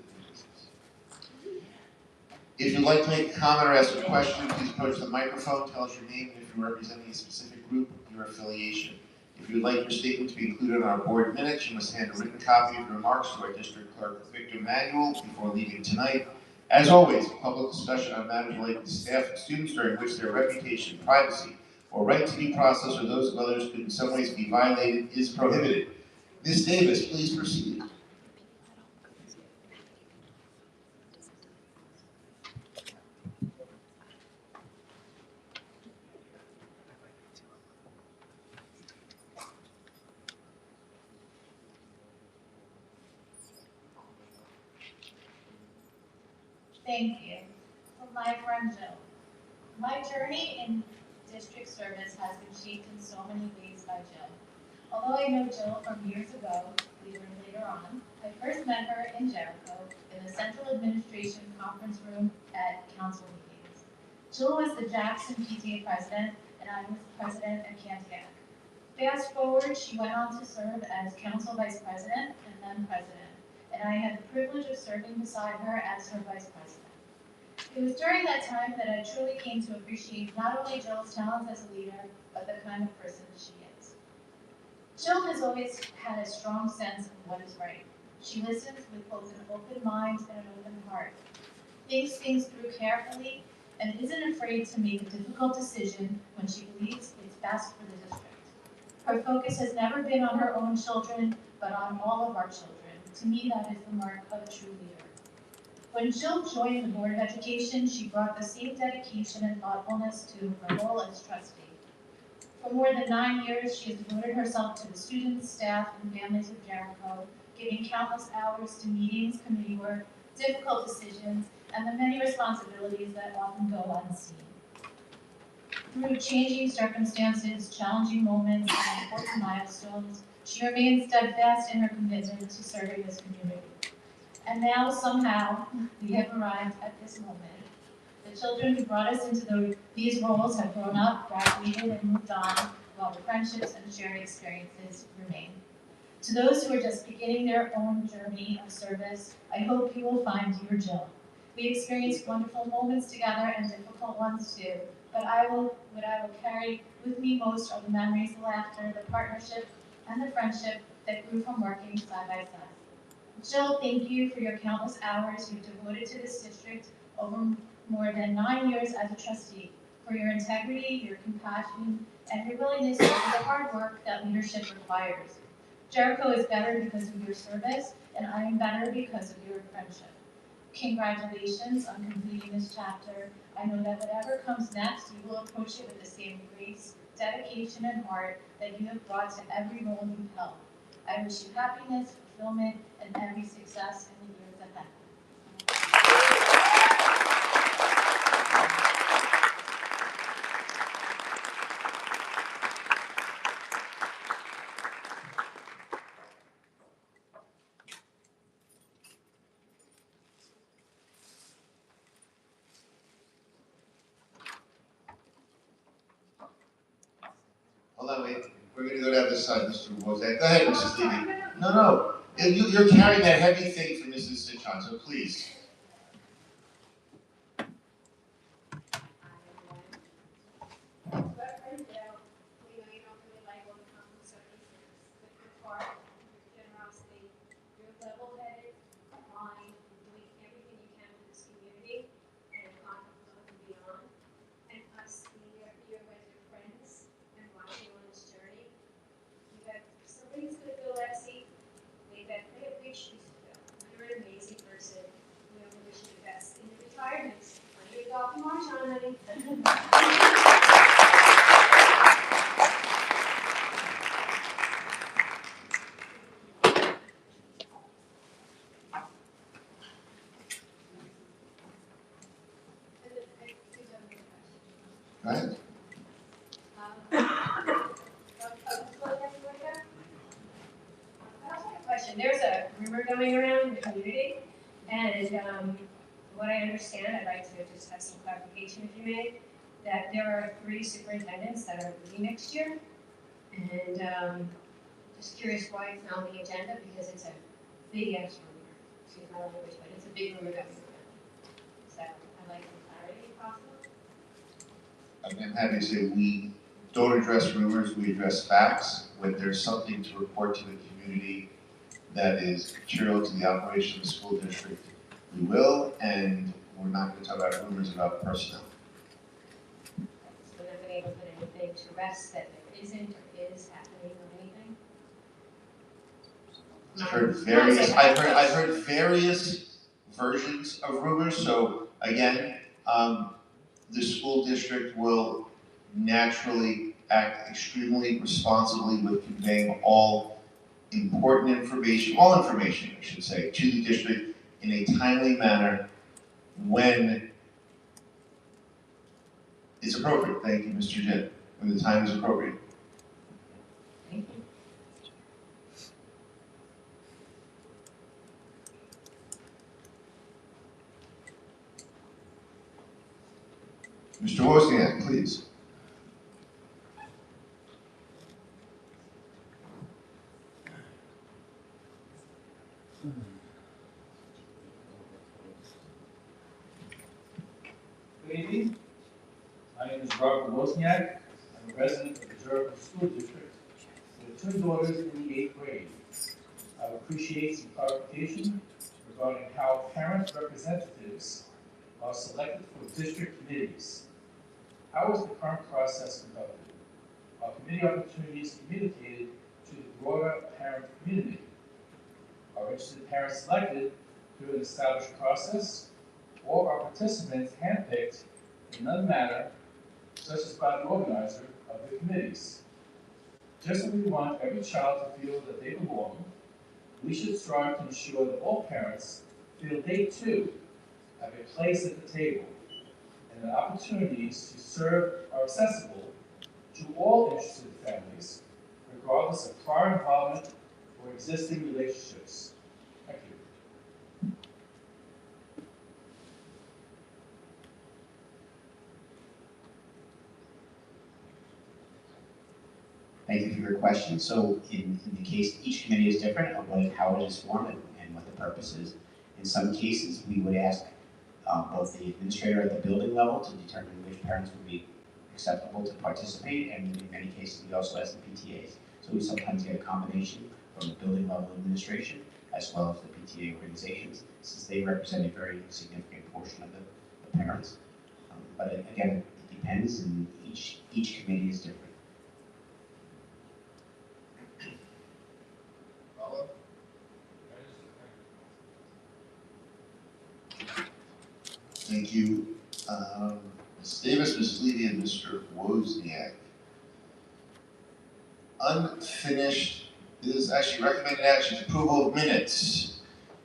if you'd like to make a comment or ask a question, please approach the microphone, tell us your name, and if you're representing a specific group, your affiliation. If you would like your statement to be included in our board minutes, you must hand a written copy of your remarks to our district clerk, Victor Manuel, before leaving tonight. As always, public discussion on matters related to staff and students during which their reputation, privacy, or right to due process or those of others could in some ways be violated is prohibited. Ms. Davis, please proceed. Thank you. For my friend Jill. My journey in district service has been shaped in so many ways by Jill. Although I know Jill from years ago, we learned later on, I first met her in Jericho in the Central Administration Conference Room at council meetings. Jill was the Jackson PTA president, and I was president at Cantiac. Fast forward, she went on to serve as council vice president and then president, and I had the privilege of serving beside her as her vice president. It was during that time that I truly came to appreciate not only Jill's talents as a leader, but the kind of person she is. Jill has always had a strong sense of what is right. She listens with both an open mind and an open heart, thinks things through carefully, and isn't afraid to make a difficult decision when she believes it's best for the district. Her focus has never been on her own children, but on all of our children. To me, that is the mark of a true leader. When Jill joined the Board of Education, she brought the same dedication and thoughtfulness to her role as trustee. For more than 9 years, she has devoted herself to the students, staff, and families of Jericho, giving countless hours to meetings, committee work, difficult decisions, and the many responsibilities that often go unseen. Through changing circumstances, challenging moments, and important milestones, she remains steadfast in her commitment to serving this community. And now, somehow, we have arrived at this moment. The children who brought us into these roles have grown up, graduated, and moved on, while the friendships and shared experiences remain. To those who are just beginning their own journey of service, I hope you will find your Jill. We experienced wonderful moments together and difficult ones too, but what I will carry with me most are the memories, the laughter, the partnership, and the friendship that grew from working side by side. Jill, thank you for your countless hours you've devoted to this district over more than 9 years as a trustee, for your integrity, your compassion, and your willingness to do the hard work that leadership requires. Jericho is better because of your service, and I am better because of your friendship. Congratulations on completing this chapter. I know that whatever comes next, you will approach it with the same grace, dedication, and heart that you have brought to every role you've held. I wish you happiness, fulfillment, and every success in the years ahead. Hold on, wait. We're going to go down this side, Mr. Wozak. Go ahead, Mrs. Levy. No. You're carrying that heavy thing for Mrs. Citron, so please. Go ahead. Question. There's a rumor going around in the community, and what I understand, I'd like to just have some clarification if you may, that there are 3 superintendents that are leaving next year, and just curious why it's not on the agenda, because it's a big ass rumor. Excuse my language, but it's a big rumor going around. So I'd like some clarity if possible. I'm happy to say we don't address rumors, we address facts. When there's something to report to the community that is material to the operation of the school district, we will, and we're not going to talk about rumors about personnel. So we're not been able to put anything to rest that there isn't or is happening or anything? I've heard various versions of rumors. So again, the school district will naturally act extremely responsibly with conveying all important information, all information, I should say, to the district in a timely manner when it's appropriate. Thank you, Mr. Jin. When the time is appropriate. Thank you. Mr. Wozniak, please. Good evening. My name is Robert Wozniak. I'm a resident of the Jericho School District with 2 daughters in the 8th grade. I would appreciate some clarification regarding how parent representatives are selected for district committees. How is the current process conducted? Are committee opportunities communicated to the broader parent community? Are interested parents selected through an established process, or are participants handpicked in another manner, such as by the organizer of the committees? Just as we want every child to feel that they belong, we should strive to ensure that all parents feel they too have a place at the table, and that opportunities to serve are accessible to all interested families, regardless of prior involvement or existing relationships. Thank you. Thank you for your question. So in the case, each committee is different of how it is formed and what the purpose is. In some cases, we would ask both the administrator at the building level to determine which parents would be acceptable to participate, and in many cases, we also ask the PTAs. So we sometimes get a combination from the building level administration as well as the PTA organizations, since they represent a very significant portion of the parents. But again, it depends, and each committee is different. Thank you, Ms. Davis, Ms. Levy, and Mr. Wozniak. Unfinished is actually recommended actions, approval of minutes.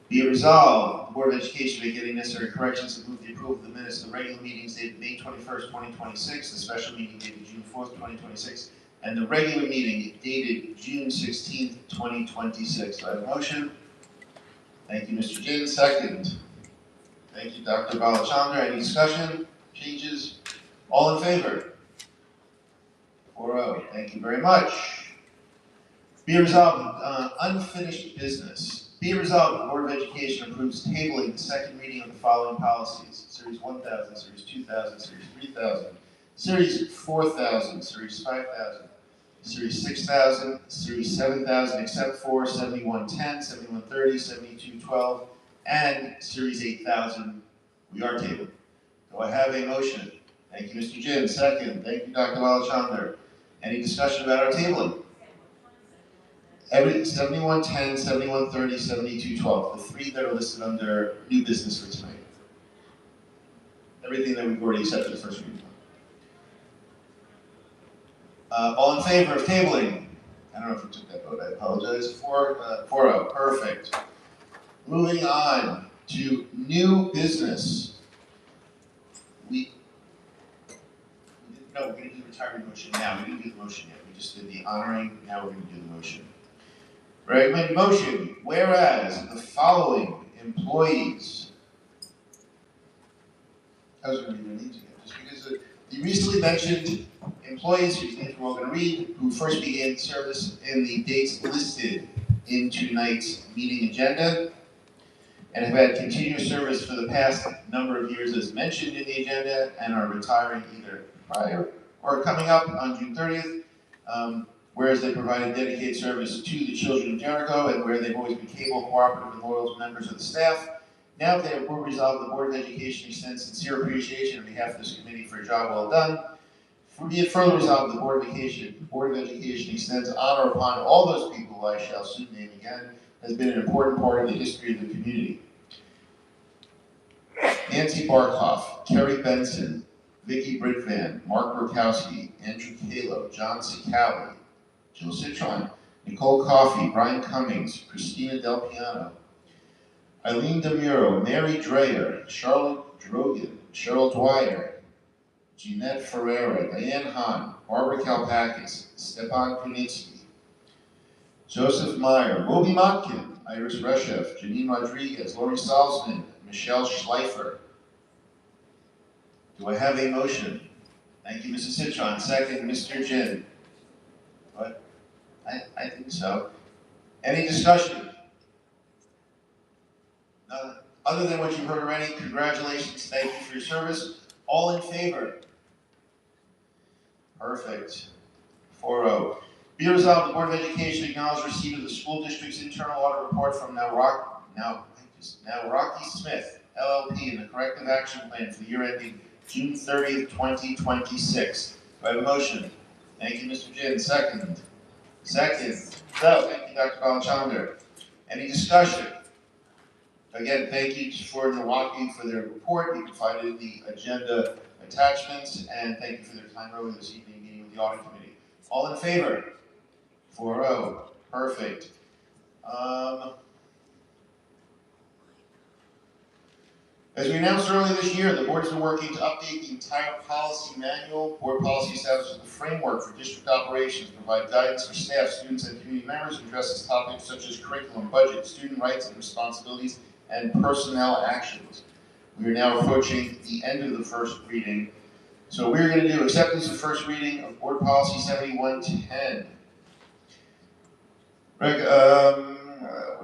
Be it resolved, the Board of Education may get any necessary corrections to move the approval of the minutes of the regular meetings dated May 21st, 2026, the special meeting dated June 4th, 2026, and the regular meeting dated June 16th, 2026. Do I have a motion? Thank you, Mr. Jin. Second. Thank you, Dr. Balachandra. Any discussion, changes? All in favor? 4-0. Thank you very much. Be resolved, unfinished business. Be resolved, the Board of Education approves tabling the second reading of the following policies: Series 1000, Series 2000, Series 3000, Series 4000, Series 5000, Series 6000, Series 7000, except for 7110, 7130, 7212, and Series 8000. We are tabling. Do I have a motion? Thank you, Mr. Jin. Second. Thank you, Dr. Balachandra. Any discussion about our tabling? 7110, 7130, 7212, the 3 that are listed under new business for tonight. Everything that we've already accepted the first reading on. All in favor of tabling? I don't know if you took that vote, I apologize. 4-0, perfect. Moving on to new business. We didn't entire motion now. We didn't do the motion yet. We just did the honoring. Now we're going to do the motion. Recommended motion, whereas the following employees, I was going to read their names again, just because the recently mentioned employees whose names we're all going to read, who first began service in the dates listed in tonight's meeting agenda, and have had continuous service for the past number of years as mentioned in the agenda, and are retiring either prior or coming up on June 30th. Whereas they provided dedicated service to the children of Jericho, and where they've always been capable, cooperative, and loyal members of the staff. Now therefore resolved, the Board of Education extends sincere appreciation on behalf of this committee for a job well done. Be it further resolved, the Board of Education extends honor upon all those people who I shall soon name again, has been an important part of the history of the community. Nancy Barkhoff, Kerry Benson, Vicki Britvan, Mark Burkowski, Andrew Kalo, John Cicali, Jill Citron, Nicole Coffey, Brian Cummings, Christina Del Piano, Eileen DeMuro, Mary Dreyer, Charlotte Drogan, Cheryl Dwyer, Jeanette Ferreira, Diane Hahn, Barbara Kalpakis, Stepan Kunitsky, Joseph Meyer, Moby Motkin, Iris Resheff, Janine Rodriguez, Lori Salzman, Michelle Schleifer. Do I have a motion? Thank you, Mrs. Citron. Second, Mr. Jin. What? I think so. Any discussion? None. Other than what you've heard already, congratulations. Thank you for your service. All in favor? Perfect. 4-0. Be resolved, the Board of Education acknowledges receipt of the school district's internal audit report from now Rocky Smith, LLP, and the corrective action plan for the year ending June 30th, 2026. Do I have a motion? Thank you, Mr. Jin. Second. Second. So, thank you, Dr. Balachandra. Any discussion? Again, thank you for Milwaukee for their report. You can find it in the agenda attachments, and thank you for their time earlier this evening meeting with the audit committee. All in favor? 4-0. Perfect. As we announced earlier this year, the board has been working to update the entire policy manual. Board policy establishes the framework for district operations, provide guidance for staff, students, and community members, and addresses topics such as curriculum, budget, student rights and responsibilities, and personnel actions. We are now approaching the end of the first reading. So we're going to do acceptance of first reading of Board Policy 7110. What are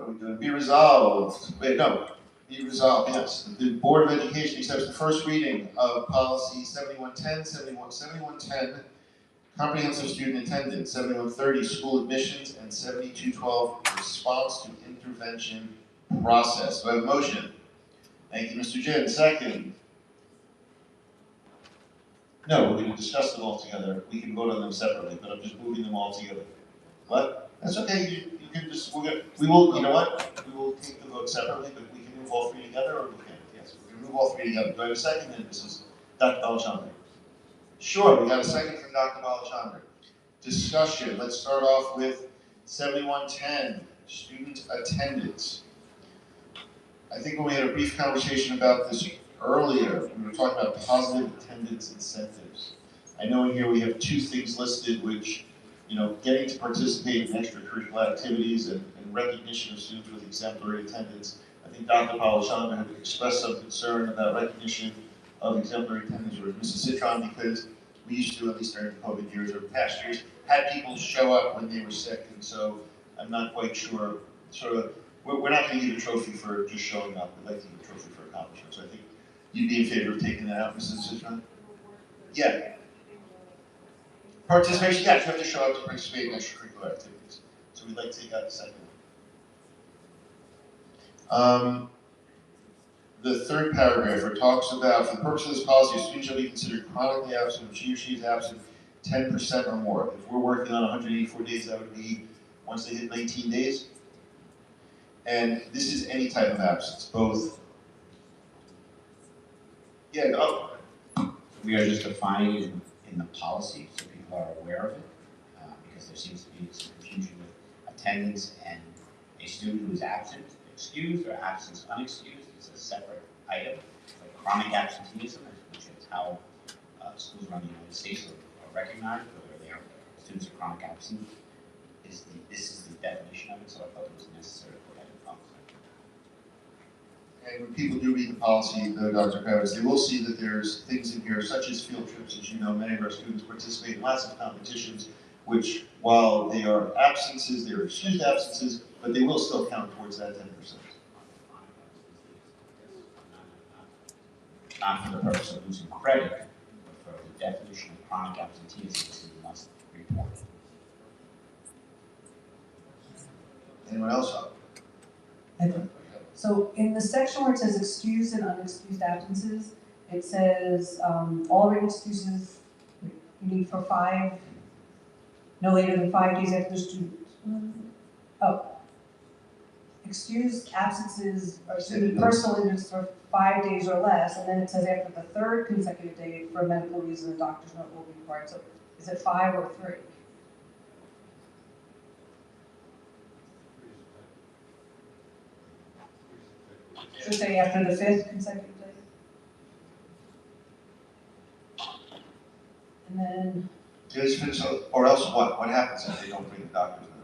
we doing? Be resolved. Wait, no. Be resolved, yes. The Board of Education accepts the first reading of Policy 7110, 7110, Comprehensive Student Attendance, 7130, School Admissions, and 7212, Response to Intervention Process. Do I have a motion? Thank you, Mr. Jin. Second. No, we're going to discuss them all together. We can vote on them separately, but I'm just moving them all together. What? That's okay. You can just, we will, you know what? We will take the vote separately, but we can move all three together, or we can't. Yes, we can move all three together. Do I have a second then, Mrs. Dr. Balachandra? Sure, we got a second from Dr. Balachandra. Discussion. Let's start off with 7110, student attendance. I think when we had a brief conversation about this earlier, we were talking about positive attendance incentives. I know in here we have two things listed, which, getting to participate in extracurricular activities and recognition of students with exemplary attendance. I think Dr. Balachandra had expressed some concern about recognition of exemplary attendance with Mrs. Citron, because we used to, at least during the COVID years or past years, had people show up when they were sick, and so I'm not quite sure, we're not going to give a trophy for just showing up. We'd like to give a trophy for accomplishment. So I think you'd be in favor of taking that out, Mrs. Citron? Yeah. Participation, yes, you have to show up to participate in extracurricular activities. So we'd like to take out the second one. The third paragraph, where it talks about, for the purpose of this policy, a student shall be considered chronically absent if she or she is absent 10% or more. If we're working on 184 days, that would be once they hit 19 days. And this is any type of absence, both. Yeah, go. We are just defining it in the policy so people are aware of it, because there seems to be some confusion with attendance and a student who is absent, excused, or absence unexcused. It's a separate item. Like chronic absenteeism, which is how schools around the United States are recognized, whether they are students are chronic absent, this is the definition of it, so I thought it was necessary to put that in policy. And when people do read the policy, though, Dr. Kravitz, they will see that there's things in here, such as field trips. As you know, many of our students participate in lots of competitions, which, while they are absences, they are excused absences, but they will still count towards that 10%. Not for the purpose of losing credit, but for the definition of chronic absenteeism, you must report. Anyone else? So in the section where it says excused and unexcused absences, it says all written excuses you need for no later than 5 days after the student. Oh, excused absences are student personal interest for 5 days or less, and then it says after the third consecutive day for a medical reason, a doctor's note will be required. So is it 5 or 3? Should say after the 5th consecutive day. And then. Or else what? What happens if they don't bring the doctor's note?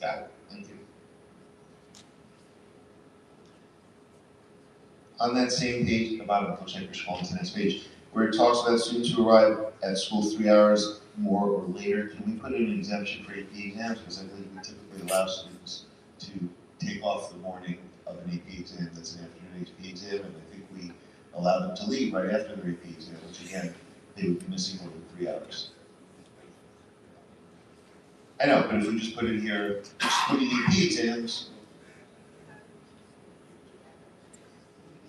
Got it. Thank you. On that same page at the bottom, it looks like you're scrolling to the next page, where it talks about students who arrive at school 3 hours more or later. Can we put in an exemption for AP exams? Because I believe we typically allow students to take off the morning of an AP exam that's an afternoon AP exam, and I think we allow them to leave right after their AP exam, which again, they would be missing more than 3 hours. I know, but if we just put in here, excluding AP exams,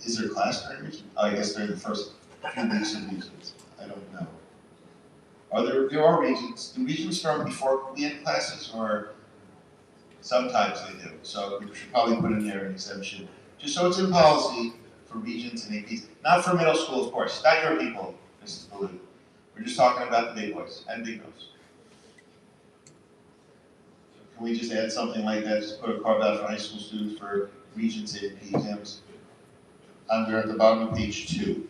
is there class during region? Oh, I guess during the first few weeks of regions. I don't know. There are regions. Do regions start before we end classes, or sometimes they do? So we should probably put in there an exemption, just so it's in policy for regions and APs. Not for middle school, of course. Not your people, Mrs. Baloo. We're just talking about the big boys and big girls. Can we just add something like that? Just put a carve out for high school students for regions and AP exams. Under at the bottom of page 2.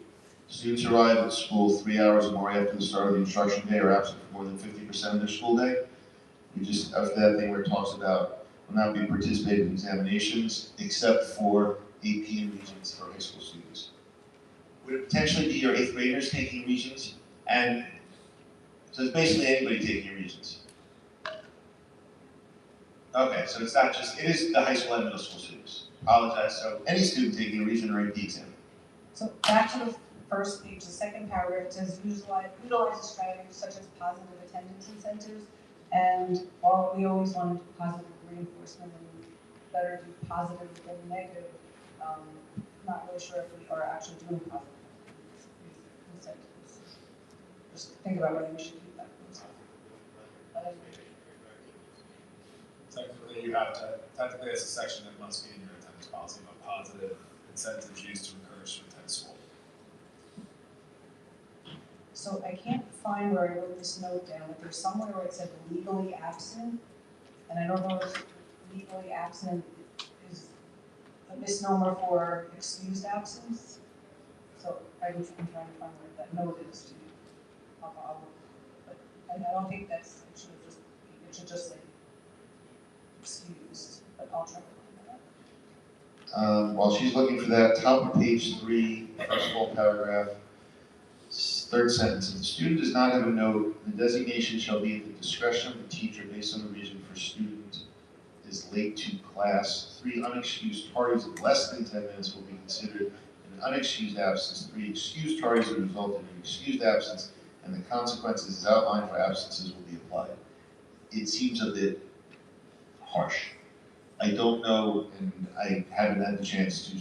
Students arrive at school 3 hours or more after the start of the instruction day or absent for more than 50% of their school day. We just, after that thing where it talks about will not be participating in examinations except for AP and regions for high school students. Would it potentially be your 8th graders taking regions? And so it's basically anybody taking regions. Okay, so it's not just, it is the high school and middle school students. Apologize, so any student taking a region or AP exam. So back to the first page, the second paragraph, it says utilize strategies such as positive attendance incentives. And while we always want to do positive reinforcement and better do positive than negative, I'm not really sure if we are actually doing positive incentives. Just think about whether we should keep that. Technically, you have to, technically it's a section that must be in your attendance policy about positive incentives used to encourage to attend school. So I can't find where I wrote this note down, but there's somewhere where it said legally absent, and I don't know if legally absent is a misnomer for excused absence. So I'm trying to find where that note is to but I don't think that's, it should just say excused, but I'll try to find that. While she's looking for that, top of page 3, first full paragraph, third sentence. If the student does not have a note, the designation shall be at the discretion of the teacher based on the reason for student is late to class. 3 unexcused tardies of less than 10 minutes will be considered an unexcused absence. 3 excused tardies will result in an excused absence, and the consequences as outlined for absences will be applied. It seems a bit harsh. I don't know, and I haven't had the chance to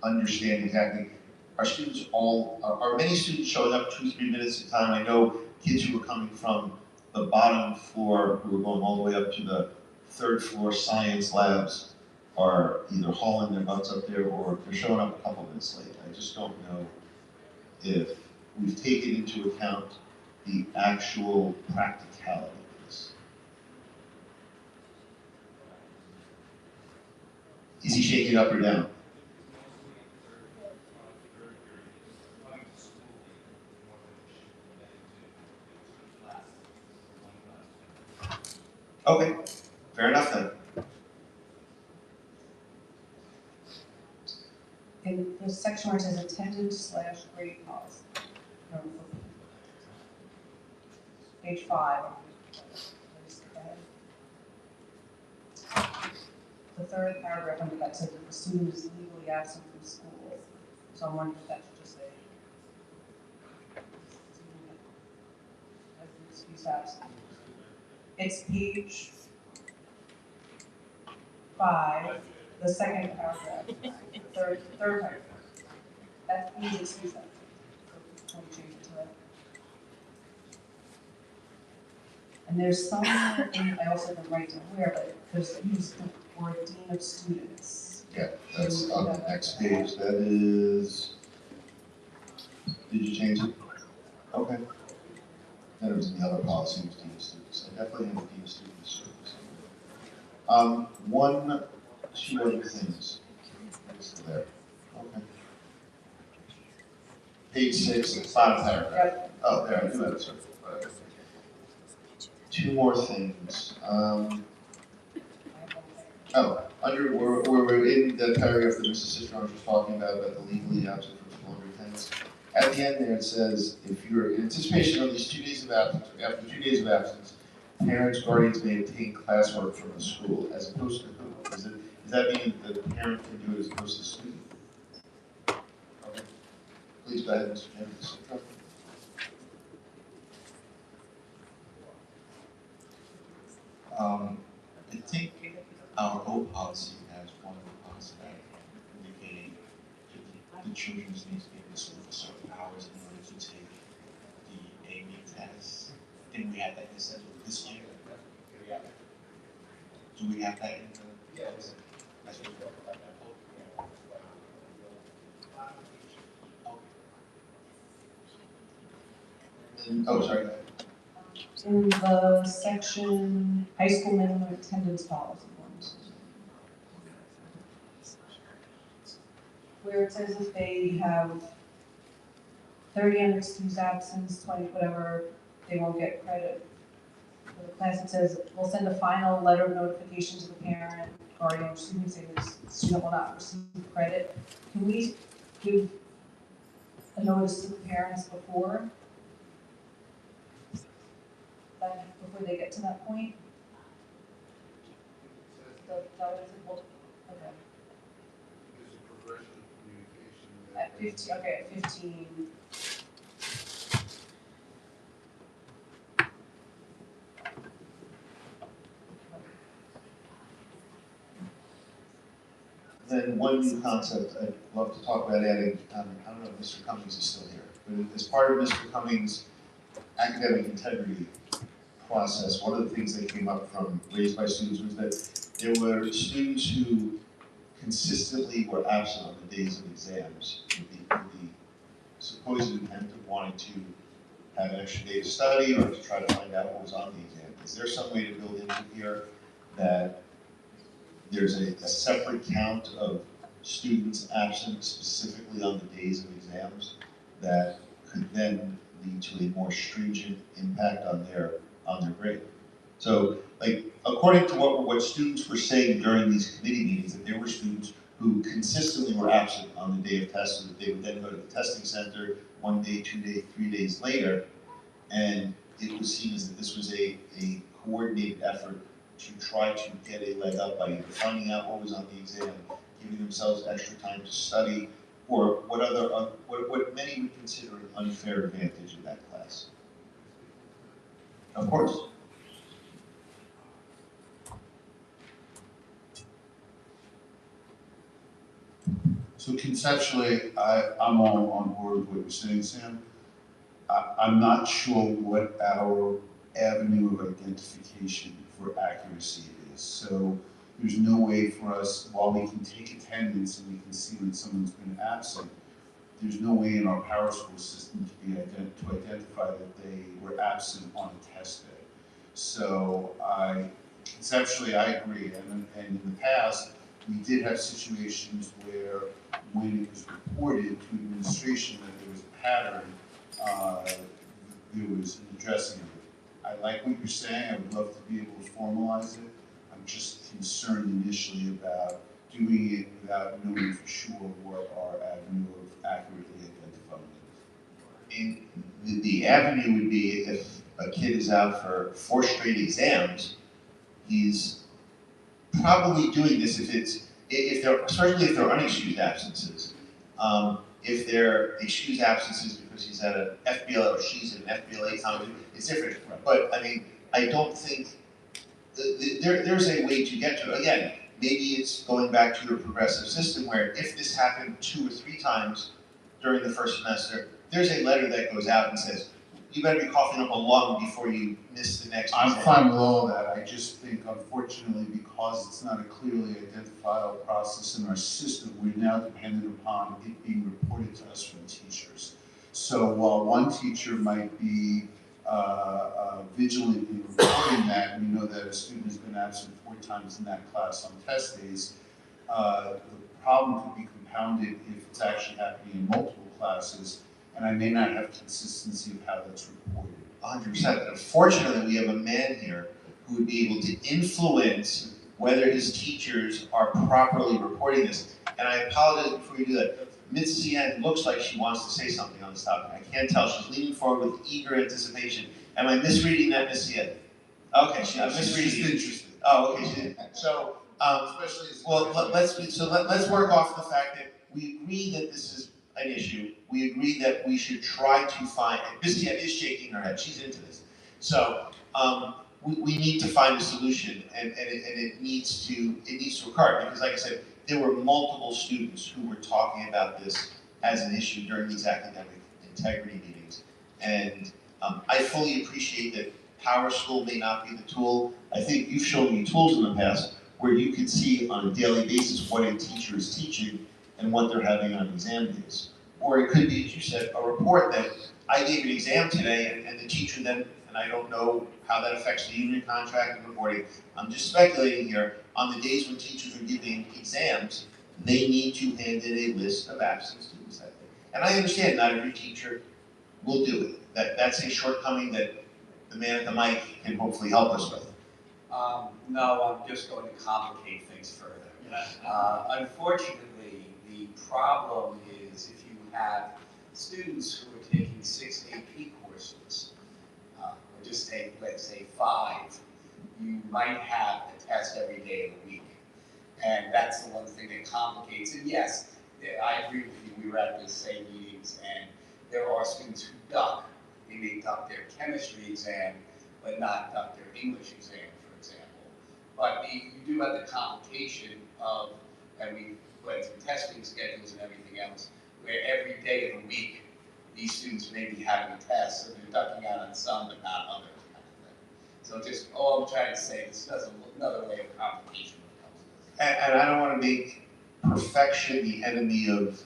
understand exactly. Are students are many students showing up 2-3 minutes at a time? I know kids who are coming from the bottom floor, who are going all the way up to the 3rd floor science labs, are either hauling their butts up there or they're showing up a couple minutes late. I just don't know if we've taken into account the actual practicality of this. Is he shaking it up or down? Okay, fair enough then. In the section where it says attendance/grade policy. No, Page 5. The third paragraph under that says if a student is legally absent from school. So I'm wondering if that should just say. As an excuse absent. It's page 5, the second paragraph, third paragraph. That means excuse absent. So we'll change it to that. And there's somewhere in, I also didn't write down where, but there's used the word dean of students. Yeah, that's on the next page. That is, did you change it? Okay. Then it was in the other policy, it was dean of students. So definitely in the dean of students. Two other things. There. Okay. Page 6, bottom paragraph. Oh, there, I do have it. Sorry. Two more things. Under where we're in the paragraph that Mrs. Citron was talking about the legally absent from school under attendance. At the end there it says, if you're in anticipation of these 2 days of absence, or after 2 days of absence, parents, guardians may obtain classwork from the school, as opposed to who? Does that mean that the parent can do it as opposed to the student? Okay. Please go ahead, Mr. Citron. I think our old policy has one of the parts that indicating the children's needs to be in school for certain hours in order to take the AB test. Didn't we have that in this year? Do we have that in the? Yes. Oh, sorry. In the section high school minimum attendance policy ones. Where it says if they have 30 unexcused absence, 20 whatever, they won't get credit for the class. It says we'll send a final letter of notification to the parent, guardian, or student saying this student will not receive credit. Can we give a notice to the parents before they get to that point? Okay. At 15, okay, at 15. Then one new concept I'd love to talk about adding, I don't know if Mr. Cummings is still here, but as part of Mr. Cummings' academic integrity process, one of the things that came up from raised by students was that there were students who consistently were absent on the days of exams with the supposed intent of wanting to have an extra day to study or to try to find out what was on the exam. Is there some way to build into here that there's a separate count of students absent specifically on the days of exams that could then lead to a more stringent impact on their grade? So, like, according to what students were saying during these committee meetings, that there were students who consistently were absent on the day of tests, so that they would then go to the testing center 1 day, 2 days, 3 days later, and it was seen as that this was a coordinated effort to try to get a leg up by either finding out what was on the exam, giving themselves extra time to study, or what many would consider an unfair advantage in that class. Of course. So conceptually, I'm all on board with what you're saying, Sam. I'm not sure what our avenue of identification for accuracy is. So there's no way for us, while we can take attendance and we can see when someone's been absent, there's no way in our power school system to identify that they were absent on a test day. So conceptually I agree, and in the past, we did have situations where when it was reported to administration that there was a pattern, there was an addressing of it. I like what you're saying, I would love to be able to formalize it. I'm just concerned initially about doing it without knowing for sure what our avenue of accurately identifying it. The avenue would be if a kid is out for 4 straight exams, he's probably doing this if they're, especially if they're unexcused absences. If they're excused absences because he's at an FBLA or she's at an FBLA competition, it's different. But I mean, I don't think there's a way to get to it. Again, maybe it's going back to your progressive system where if this happened 2 or 3 times during the first semester, there's a letter that goes out and says, you better be coughing up a lung before you miss the next exam. I'm fine with all that. I just think, unfortunately, because it's not a clearly identifiable process in our system, we're now dependent upon it being reported to us from teachers. So while one teacher might be vigilantly reporting that, we know that a student has been absent 4 times in that class on test days, the problem could be compounded if it's actually happening in multiple classes, and I may not have consistency of how that's reported. 100%. Unfortunately, we have a man here who would be able to influence whether his teachers are properly reporting this. And I apologize before you do that. Ms. Cien looks like she wants to say something on this topic. I can't tell. She's leaning forward with eager anticipation. Am I misreading that, Ms. Cien? Okay, I'm misreading. She's interested. Oh, okay. So, let's work off the fact that we agree that this is an issue. We agree that we should try to find, and Ms. Cien is shaking her head. She's into this. So, we need to find a solution, and it needs to occur, because like I said, there were multiple students who were talking about this as an issue during these academic integrity meetings. And I fully appreciate that Power School may not be the tool. I think you've shown me tools in the past where you can see on a daily basis what a teacher is teaching and what they're having on exam days. Or it could be, as you said, a report that I gave an exam today and the teacher then, and I don't know how that affects the union contract and reporting. I'm just speculating here. On the days when teachers are giving exams, they need to hand in a list of absent students that day. And I understand not every teacher will do it. That's a shortcoming that the man at the mic can hopefully help us with. No, I'm just going to complicate things further. Unfortunately, the problem is if you have students who are taking 6 AP courses, or just take, let's say, 5, you might have a test every day of the week. And that's the one thing that complicates it. Yes, I agree with you. We were at the same meetings, and there are students who duck. They may duck their chemistry exam, but not duck their English exam, for example. But you do have the complication of, and we went through testing schedules and everything else, where every day of the week, these students may be having a test, so they're ducking out on some, but not others, kind of thing. So just all I'm trying to say, this is another way of complication when it comes to this. And I don't want to make perfection the enemy of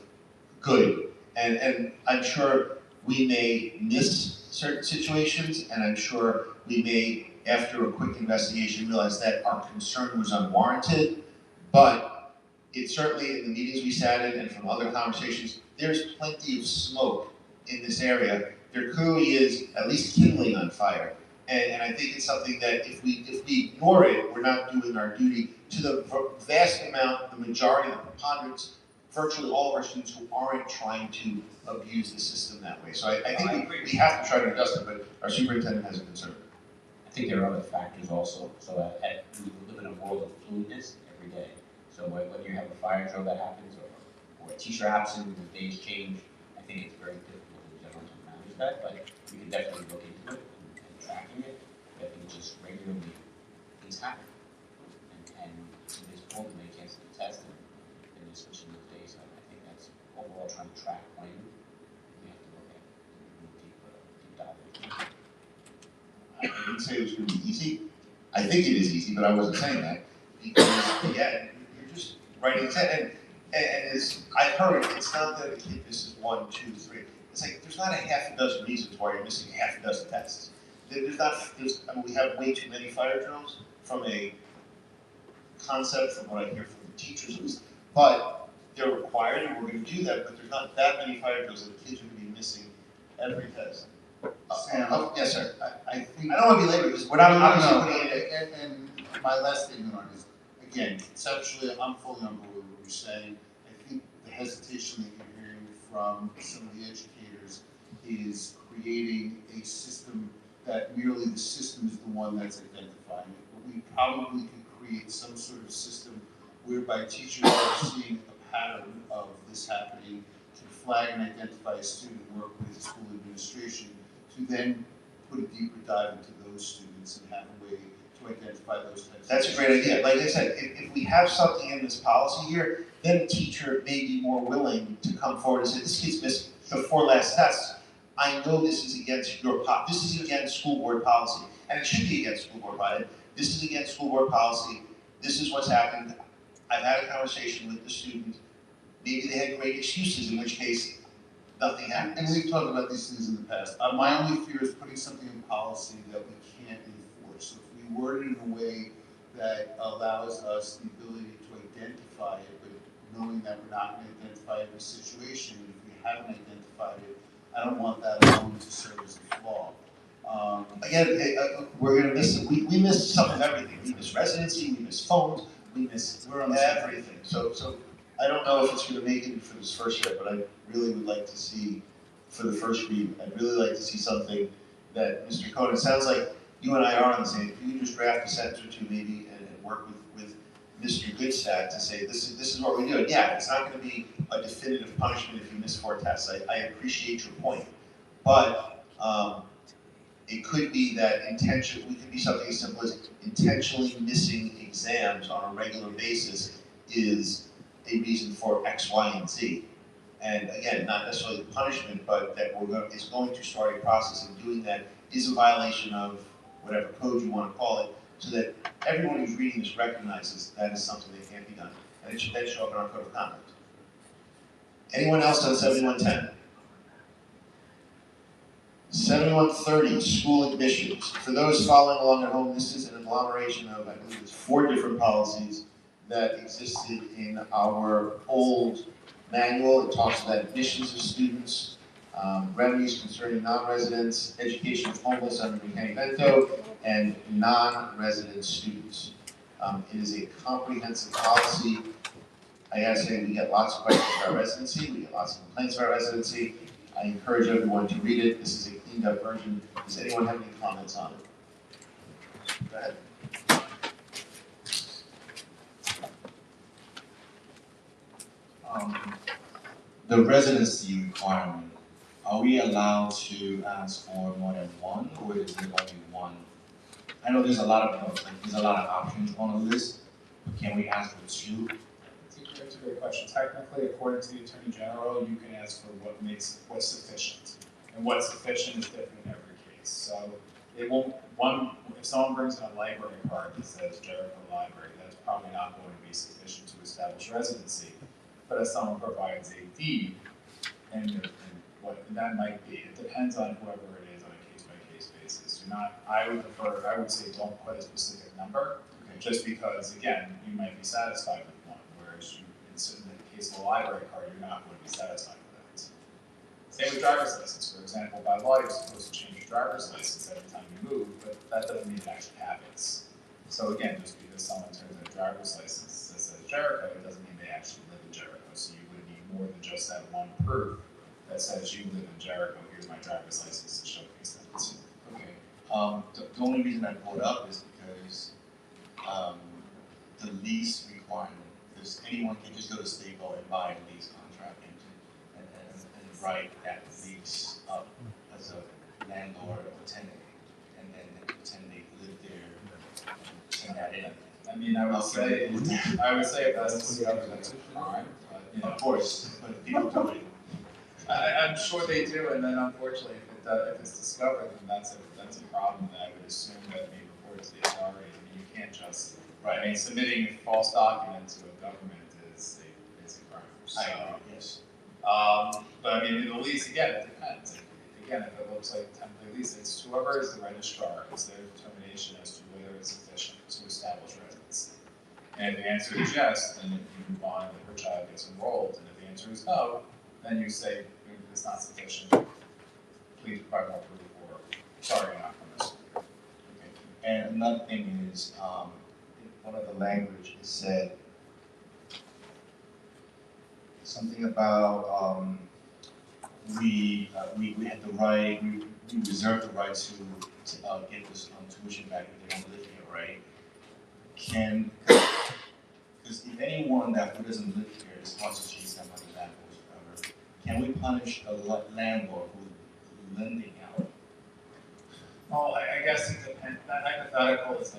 good. And I'm sure we may miss certain situations, and I'm sure we may, after a quick investigation, realize that our concern was unwarranted. But it certainly, in the meetings we sat in and from other conversations, there's plenty of smoke in this area. There clearly is at least kindling on fire. And I think it's something that if we ignore it, we're not doing our duty to the vast amount, the majority, the preponderance, virtually all of our students who aren't trying to abuse the system that way. So I think we have to try to adjust it, but our superintendent has a concern. I think there are other factors also. So we live in a world of fluidness every day. So whether you have a fire drill that happens or a teacher absent and the days change, I think it's very difficult in general to manage that, but we can definitely look into it and tracking it. But I think just regularly things happen. And to this point, when they cancel the test and they're switching those days, I think that's overall trying to track when we have to look at deep dive. I didn't say it was going to be easy. I think it is easy, but I wasn't saying that. Because, again, you're just writing it down. And as I've heard, it's not that a kid misses 1, 2, 3. It's like there's not a half a dozen reasons why you're missing half a dozen tests. I mean, we have way too many fire drills from a concept, from what I hear from the teachers at least. But they're required, and we're going to do that, but there's not that many fire drills that the kids are going to be missing every test. Sam, yes, sir. I think. I don't want to be late because we're not obviously putting it in. And my last statement on this, again, conceptually, I'm fully on board with what you're saying. I think the hesitation that you're hearing from some of the educators is creating a system that merely the system is the one that's identifying it. But we probably could create some sort of system whereby teachers are seeing a pattern of this happening to flag and identify a student, work with school administration to then put a deeper dive into those students and have a way to identify those types of That's a great idea. Like I said, if we have something in this policy here, then a teacher may be more willing to come forward and say, this kid's missed the 4 last tests. I know this is against your this is against school board policy, and it should be against school board policy. This is against school board policy. This is what's happened. I've had a conversation with the student. Maybe they had great excuses, in which case nothing happens. And we've talked about these things in the past. My only fear is putting something in policy that we can't enforce. So if we word it in a way that allows us the ability to identify it, but knowing that we're not going to identify every situation, and if we haven't identified it, I don't want that alone to serve as a flaw. Again, we're going to miss it. We miss some of everything. We miss residency, we miss phones, we miss everything. So I don't know if it's going to make it for this first year, but I really would like to see, for the first read, I'd really like to see something that Mr. Cohen, it sounds like you and I are on the same, if you can just draft a sentence or two maybe and work with Mr. Goodstack to say this is what we do. And yeah, it's not going to be a definitive punishment if you miss 4 tests. I appreciate your point. But it could be that we could be something as simple as intentionally missing exams on a regular basis is a reason for X, Y, and Z. And again, not necessarily punishment, but that it's going to start a process of doing that is a violation of whatever code you want to call it, so that everyone who's reading this recognizes that is something that can't be done. And it should then show up in our code of conduct. Anyone else on 7110? 7130, school admissions. For those following along at home, this is an agglomeration of, I believe it's 4 different policies that existed in our old manual. It talks about admissions of students, revenues concerning non-residents, education of homeless under McKinney-Vento, and non-resident students. It is a comprehensive policy. I gotta say, we get lots of questions about residency, we get lots of complaints about residency. I encourage everyone to read it. This is a cleaned up version. Does anyone have any comments on it? Go ahead. The residency requirement, are we allowed to ask for more than one, or is it only one? I know there's a lot of options on the list, but can we ask for 2? That's a great question. Technically, according to the Attorney General, you can ask for what's sufficient. And what's sufficient is different in every case. So it won't, if someone brings in a library card that says Jericho Library, that's probably not going to be sufficient to establish residency. But if someone provides a deed, and what that might be, it depends on whoever it is on a case-by-case basis. I would say don't put a specific number, just because, again, you might be satisfied with one, whereas in the case of a library card, you're not going to be satisfied with that. Same with driver's license, for example. By law, you're supposed to change your driver's license every time you move, but that doesn't mean it actually happens. So again, just because someone turns in a driver's license that says Jericho, it doesn't mean they actually live in Jericho. So you would need more than just that one proof that says you live in Jericho. Here's my driver's license to showcase that. Okay. The only reason I brought up is because the lease requirement, because anyone can just go to Staples and buy a lease contract and write that lease up as a landlord or tenant, and then pretend they live there and send that in. I mean, I would say if that's discovered, that's a crime. But, of course, but people do it. I'm sure they do, and then unfortunately, if it's discovered, then that's a problem that I would assume that may report to the authorities. I mean, you can't just. Right. I mean, submitting a false document to a government is a crime. So, I agree. Yes. But I mean, in the lease, again, it depends. Again, if it looks like a temporary lease, it's whoever is the registrar. It's their determination as to whether it's sufficient to establish residency. And if the answer is yes, then you move on and her child gets enrolled. And if the answer is no, then you say it's not sufficient. Please provide more proof starting off from this. And another thing is, one of the language is said something about we had the right, we reserve the right to get this tuition back if they don't live here, right? Because if anyone who doesn't live here just wants to chase that money back or whatever, can we punish a landlord who's lending out? Well, I guess it depends, that hypothetical is,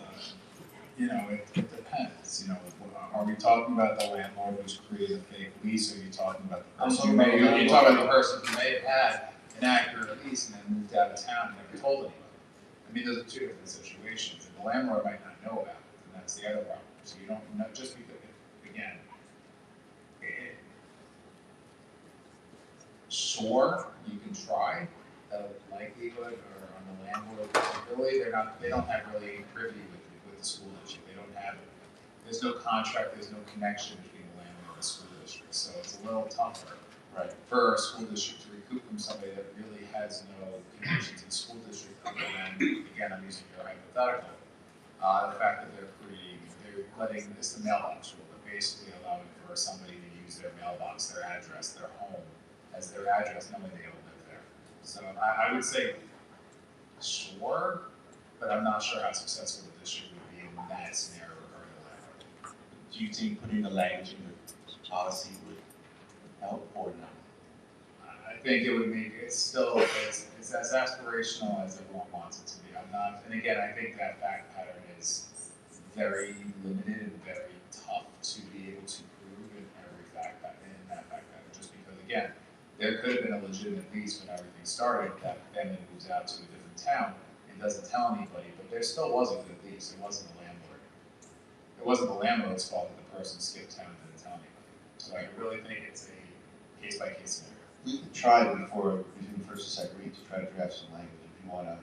it depends, are we talking about the landlord who's created a fake lease, or are you talking about the person you're talking about the person who may have had an accurate lease and then moved out of town and never told anyone? I mean, those are two different situations, and the landlord might not know about it, and that's the other problem. So you don't know, just because, again, sure, you can try, the likelihood or on the landlord particularly, they don't have really privy with the school district. They don't have, there's no contract, there's no connection between the landlord and the school district. So it's a little tougher, right, for a school district to recoup from somebody that really has no connection to the school district other than, again, I'm using your hypothetical, the fact that they're letting this the mailbox rule, they're basically allowing for somebody to use their mailbox, their address, their home as their address, knowing they don't live there. So I would say, sure, but I'm not sure how successful the district would be in that scenario regarding the landlord. Do you think putting the language in the policy would help or not? I think it would make it still, it's as aspirational as everyone wants it to be. I'm not, and again, I think that fact pattern is very limited and very tough to be able to prove in every fact pattern, just because, again, there could have been a legitimate lease when everything started that family moves out to a different town and doesn't tell anybody, but there still was a good lease. It wasn't the landlord. It wasn't the landlord's fault that the person skipped town and didn't tell anybody. So I really think it's a case-by-case scenario. We could try before between first and second read to try to draft some language. If you want to,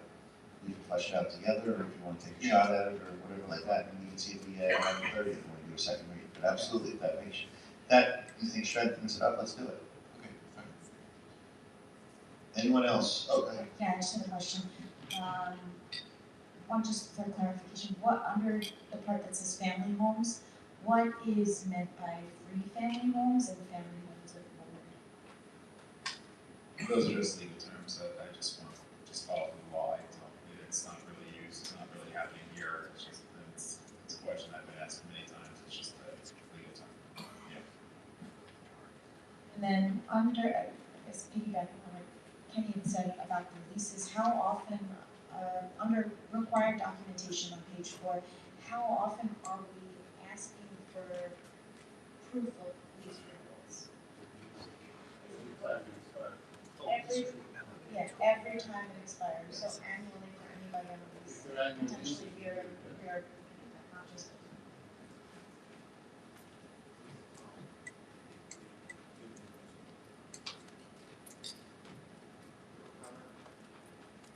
we can flesh it out together, or if you want to take a shot at it, or whatever like that, and we can see if we add 11:30 if we want to do a second read. But absolutely, if that makes that you think strengthens it up, let's do it. Okay, fine. Anyone else? Oh, go ahead. Yeah, I just had a question. One just for clarification, what under the part that says family homes, what is meant by free family homes and family homes of the board? Those are just legal terms that I just want to just follow the law. It's not really used, it's not really happening here. It's just it's a question I've been asked many times. It's just a legal term. Yeah. And then under, I guess piggybacking on what Kenny had said about the leases, how often, under required documentation on page 4, how often are we asking for proof of lease renewals? Every time it expires, so annually for anybody on the lease, potentially we are not just.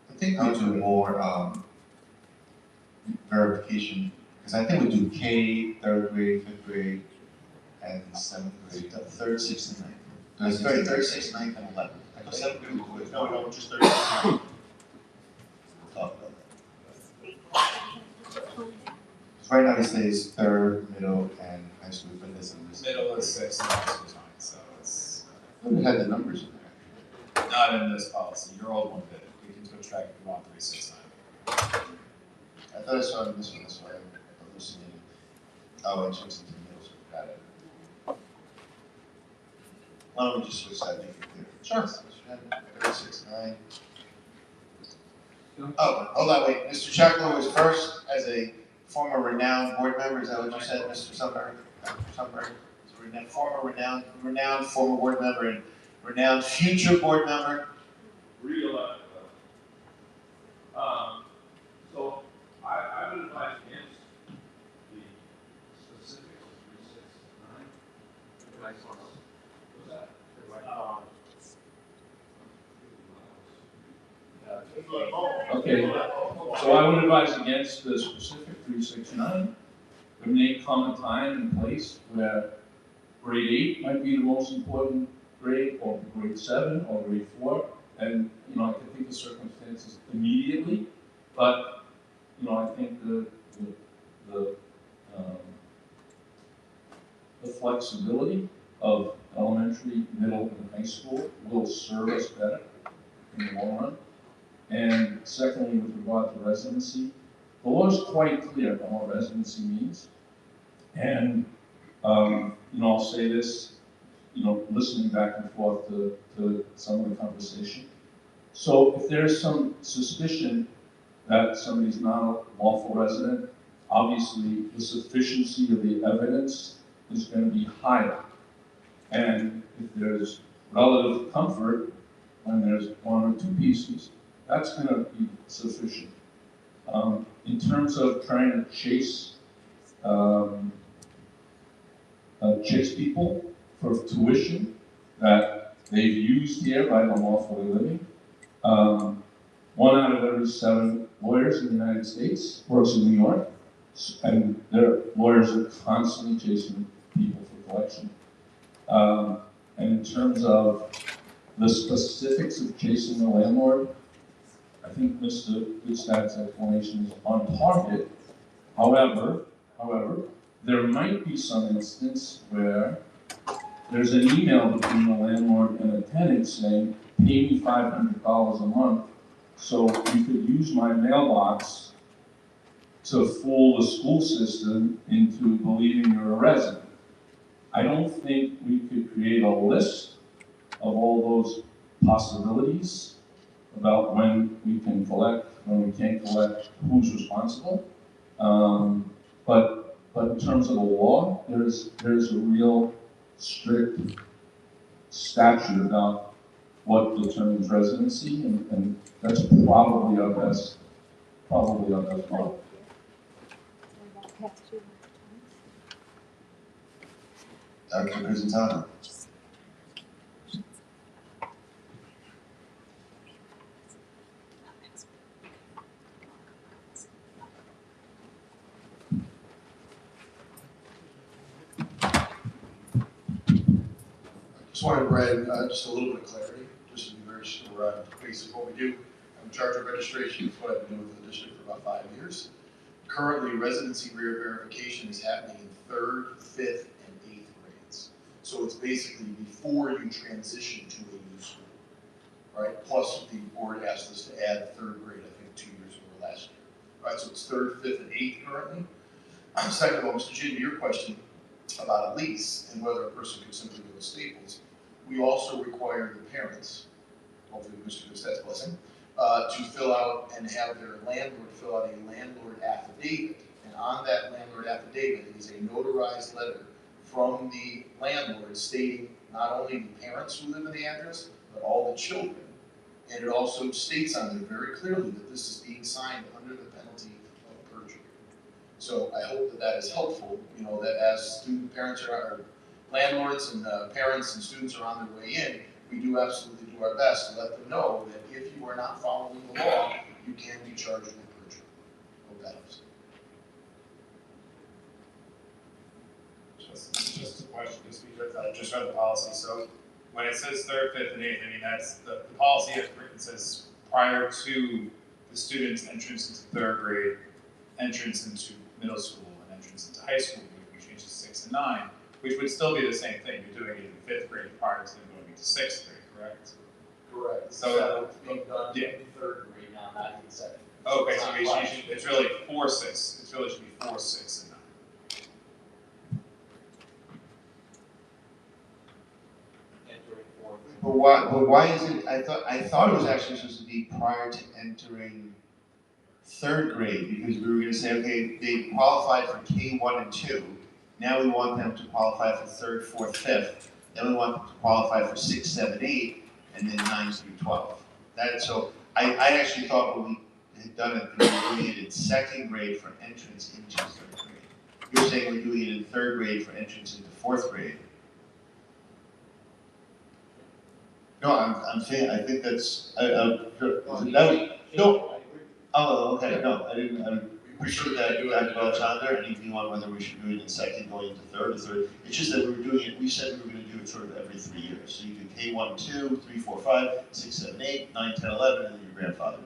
I think we do more verification, because I think we do K, 3rd grade, 5th grade, and 7th grade, 3rd, 6th, and 9th. 3rd, 6th, 9th, and 11th. I go 7th grade, we do it. No, just 3rd, 6th, 9th. We'll talk about that. Because right now he says 3rd, middle, and high school, but there's a Middle is 6th and high school is 9th, so it's. We had the numbers in there. Not in this policy. Your old one did. We can switch track if you want 3, 6, 9. I thought I saw it in this one, that's why I'm hallucinating. Oh, and switched into the middle school, got it. Why don't we just switch that, make it clear? Sure. 3rd, 6, 9. Oh, hold on, wait. Mr. Chaklo was first as a former renowned board member. Is that what you said, Mr. Sundberg? Former renowned former board member and renowned future board member. Real so I would advise against the specifics of 369. What's that? Okay, so I would advise against the specific 369. Eliminate common time and place where grade 8 might be the most important grade, or grade 7, or grade 4, and I can think of circumstances immediately But, I think the, um, the flexibility of elementary, middle, and high school will serve us better in the long run. And secondly, with regard to residency, the law is quite clear on what residency means. And, I'll say this, listening back and forth to some of the conversation. So if there's some suspicion that somebody's not a lawful resident, obviously the sufficiency of the evidence is going to be higher. And if there's relative comfort, when there's one or two pieces, that's going to be sufficient. In terms of trying to chase people for tuition that they've used here by unlawfully living, 1 out of every 7 lawyers in the United States works in New York, and their lawyers are constantly chasing people for collection. And in terms of the specifics of chasing the landlord, I think Mr. Goodstad's explanation is on target. However, there might be some instance where there's an email between the landlord and a tenant saying, pay me $500 a month so you could use my mailbox to fool the school system into believing you're a resident. I don't think we could create a list of all those possibilities about when we can collect, when we can't collect, who's responsible. But in terms of the law, there's a real strict statute about what determines residency, and that's probably our best model. Dr. Crisantano. Just wanted to provide just a little bit of clarity, just to be very sure basic what we do. I'm in charge of registration. It's what I've been doing for the district for about 5 years. Currently, residency verification is happening in 3rd, 5th, and 8th grades. So it's basically before you transition to a new school, right? Plus, the board asked us to add 3rd grade, I think 2 years ago last year. Right, so it's 3rd, 5th, and 8th currently. Second of all, Mr. Jin, to your question about a lease and whether a person could simply go to Staples, we also require the parents, hopefully with Mr. Goodstad's blessing, to fill out and have their landlord fill out a landlord affidavit. And on that landlord affidavit is a notarized letter from the landlord stating not only the parents who live in the address, but all the children. And it also states on there very clearly that this is being signed under the penalty of perjury. So I hope that that is helpful, that as student parents or landlords and parents and students are on their way in, we do absolutely do our best to let them know that if you are not following the law, you can be charged with perjury. Hope that helps. Just a question, just because I just read the policy. So when it says 3rd, 5th, and 8th, I mean, that's the policy as written says prior to the student's entrance into 3rd grade, entrance into middle school, and entrance into high school, which we changed to 6 and 9, which would still be the same thing. You're doing it in 5th grade prior to them going into 6th grade, correct? Correct. So it's being done yeah. in 3rd grade now, not in 2nd. Okay, so it's really 4, 6. It really should be 4, 6, and 9. But why is it, I thought it was actually supposed to be prior to entering 3rd grade, because we were gonna say, okay, they qualified for K1 and 2, now we want them to qualify for 3rd, 4th, 5th, then we want them to qualify for 6, 7, 8, and then 9 through 12. So I actually thought when we had done it, we were doing it in 2nd grade for entrance into 3rd grade. You're saying we're doing it in 3rd grade for entrance into 4th grade. No, I'm saying, I think that's, no. Oh, okay, no, I appreciate that, Dr. Alexander, anything on whether we should do it in 2nd going into 3rd or 3rd. It's just that we were doing it, we said we were gonna do it sort of every 3 years. So you do K1, 2, 3, 4, 5, 6, 7, 8, 9, 10, 11, and then your grandfather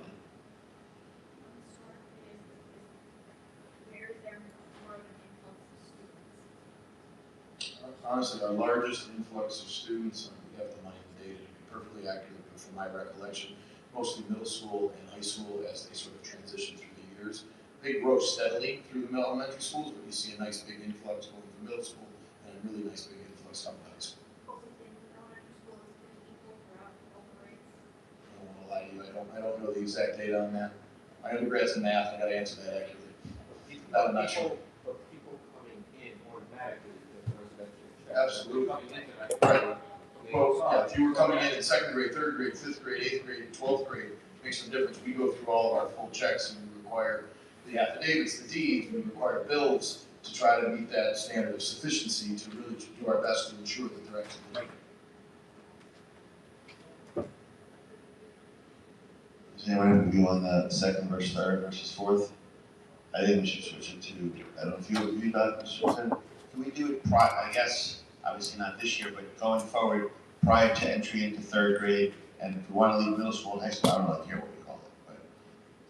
honestly our largest influx of students. We have the money and data to be perfectly accurate, but from my recollection, mostly middle school and high school as they sort of transition through the years. They grow steadily through the elementary schools, but you see a nice big influx going from middle school and a really nice big influx coming to high school. I don't want to lie to you, I don't know the exact data on that. My undergrad's in math, I gotta answer that accurately. Not a nutshell. But people coming in automatically with residential. Absolutely. Right. Well, yeah, if you were coming in second grade, third grade, fifth grade, eighth grade, 12th grade, makes some difference. We go through all of our full checks and we require the affidavits, the deeds, we require bills to try to meet that standard of sufficiency to really do our best to ensure that they're actually right. Does anyone have a view on the second versus third versus fourth? I think we should switch it to, I don't know if you agree with that, Mr. Wilson? Can we do it I guess, obviously not this year, but going forward, prior to entry into third grade, and if we want to leave middle school and high school, I don't really care what we call it, but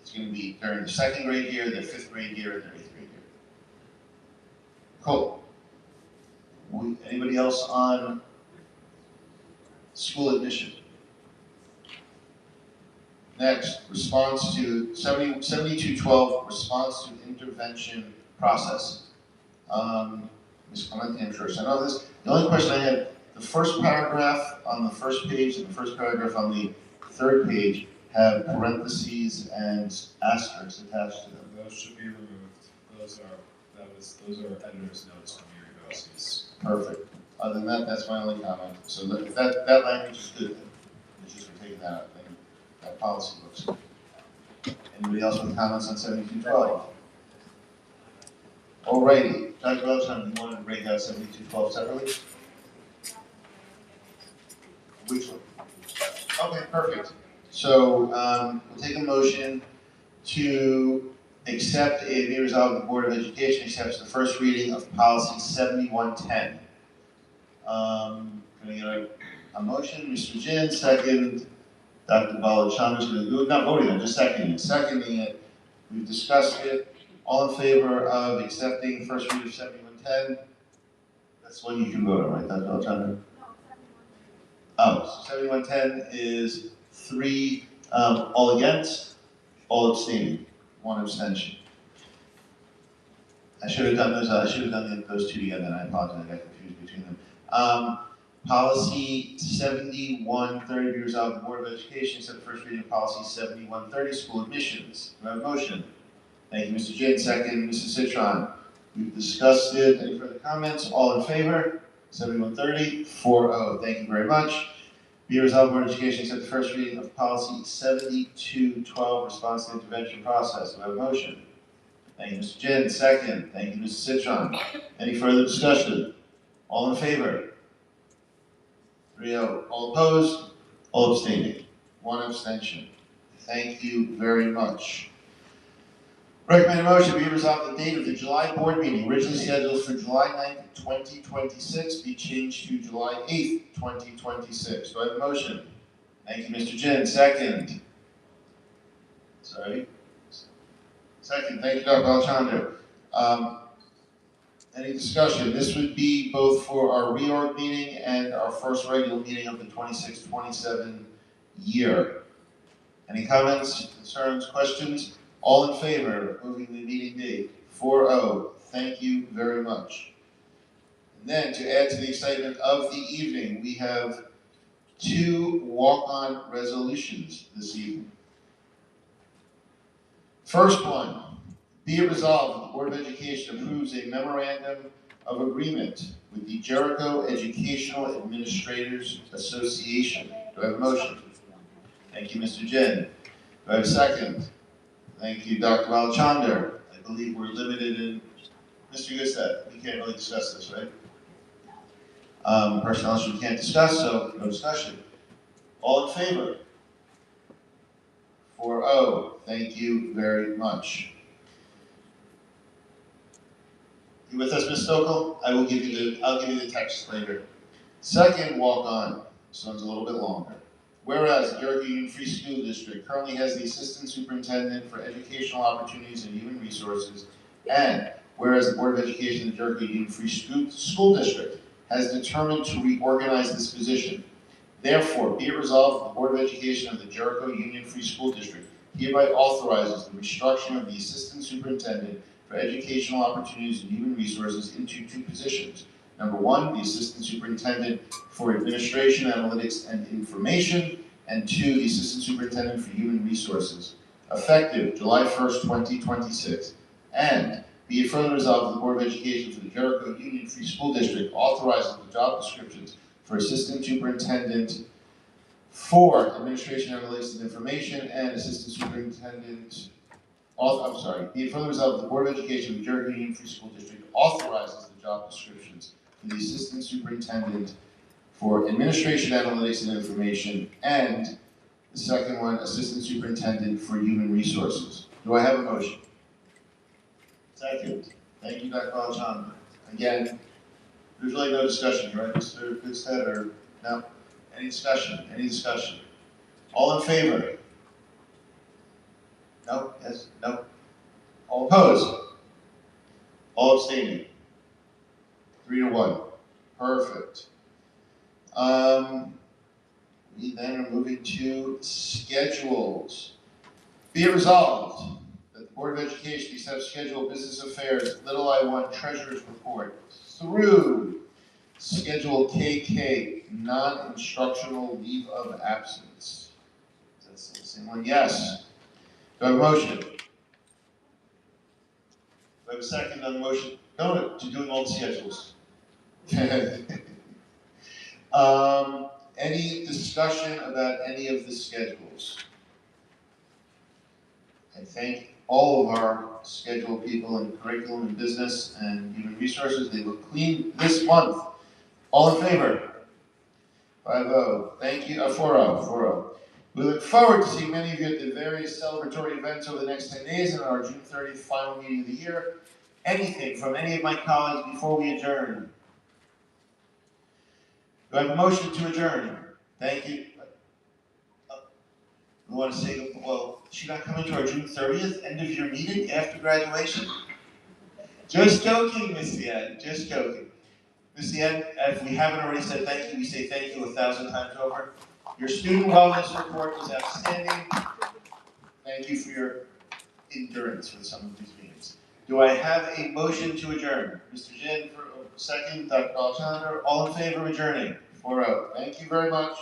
it's going to be during the second grade year, the fifth grade year, and the eighth grade year. Cool. Anybody else on school admission? Next, response to 7212, response to intervention process. Ms. Clemente, I'm sure I know this. The only question I had, the first paragraph on the first page and the first paragraph on the third page have parentheses and asterisks attached to them. Those should be removed. Those are editor's notes from your negotiations. Perfect. Other than that, that's my only comment. So that language is good. It's just we're taking that out. That policy looks good. Anybody else with comments on 7212? Alrighty, Dr. Beltran, you wanted to break out 7212 separately? Which one? Okay, perfect. So we'll take a motion to accept be resolved the Board of Education accepts the first reading of policy 7110. Can I get a motion? Mr. Jin, second. Dr. Balachandra is going to do it. Not voting on, just seconding it. Seconding it. We've discussed it. All in favor of accepting first reading of 7110? That's one you can vote on, right, Dr. Balachandra? Oh, so 7110 is 3 all against, all abstaining, 1 abstention. I should have done those. I should have done those two together, and I apologize. I got confused between them. Policy 7130 be resolved. The Board of Education accept the first reading of policy 7130, school admissions. Do I have a motion? Thank you, Mr. Jane. Second, Mrs. Citron. We've discussed it. Any further comments? All in favor? 7130, 4-0. Thank you very much. Be resolved, Board of Education accept the first reading of policy 7212, response to intervention process. Do I have a motion? Thank you, Mr. Jin. Second. Thank you, Mrs. Citron. Any further discussion? All in favor? 3-0. All opposed? All abstaining. 1 abstention. Thank you very much. Recommended motion be resolved the date of the July board meeting, originally scheduled for July 9th, 2026, be changed to July 8th, 2026. Do I have a motion? Thank you, Mr. Jin. Second. Sorry. Second. Thank you, Dr. Balachandra. Any discussion? This would be both for our reorg meeting and our first regular meeting of the 26-27 year. Any comments, concerns, questions? All in favor of moving the meeting date? 4-0. Thank you very much. And then to add to the excitement of the evening, we have 2 walk-on resolutions this evening. First one. Be it resolved that the Board of Education approves a memorandum of agreement with the Jericho Educational Administrators Association. Do I have a motion? Thank you, Mr. Jin. Do I have a second? Thank you, Dr. Balachandra. I believe we're limited in, Mr. Gustat, we can't really discuss this, right? Personnel issue we can't discuss, so no discussion. All in favor? 4-0. Thank you very much. You with us, Ms. Stokel? I'll give you the text later. Second walk-on. This one's a little bit longer. Whereas the Jericho Union Free School District currently has the Assistant Superintendent for Educational Opportunities and Human Resources, and whereas the Board of Education of the Jericho Union Free School District has determined to reorganize this position. Therefore, be it resolved that the Board of Education of the Jericho Union Free School District hereby authorizes the restructuring of the Assistant Superintendent for Educational Opportunities and Human Resources into two positions. Number one, the Assistant Superintendent for Administration, Analytics, and Information, and two, the Assistant Superintendent for Human Resources, effective July 1st, 2026. And be it further resolved that the Board of Education for the Jericho Union Free School District authorizes the job descriptions for Assistant Superintendent for Administration, Analytics, and Information, and Assistant Superintendent, be it further resolved that the Board of Education of the Jericho Union Free School District authorizes the job descriptions for the Assistant Superintendent for Administration, Analytics, and Information, and the second one, Assistant Superintendent for Human Resources. Do I have a motion? Second. Thank you, Dr. Alchandra. Again, there's really no discussion here, right, Mr. Goodstead, or no? Any discussion? Any discussion? All in favor? No? Yes? No? All opposed? All abstaining? 3-1. Perfect. We then are moving to schedules. Be it resolved that the Board of Education accepts schedule business affairs, little I1 treasurer's report through Schedule KK, non-instructional leave of absence. Is that still the same one? Yes. Do I have a motion? Do I have a second on the motion? No, to doing all the schedules. Any discussion about any of the schedules? I thank all of our schedule people in curriculum and business and human resources. They look clean this month. All in favor? 5-0. Thank you. 4-0. 4-0. We look forward to seeing many of you at the various celebratory events over the next 10 days and our June 30th final meeting of the year. Anything from any of my colleagues before we adjourn? Do I have a motion to adjourn? Thank you. We want to say, well, should I come into our June 30th end of year meeting after graduation? Just joking, Miss Yen. Just joking. Miss Yen, if we haven't already said thank you, we say thank you 1,000 times over. Your student wellness report was outstanding. Thank you for your endurance with some of these meetings. Do I have a motion to adjourn? Mr. Jin for second, Dr. Alchandra, all in favor of adjourning? 4-0. Thank you very much.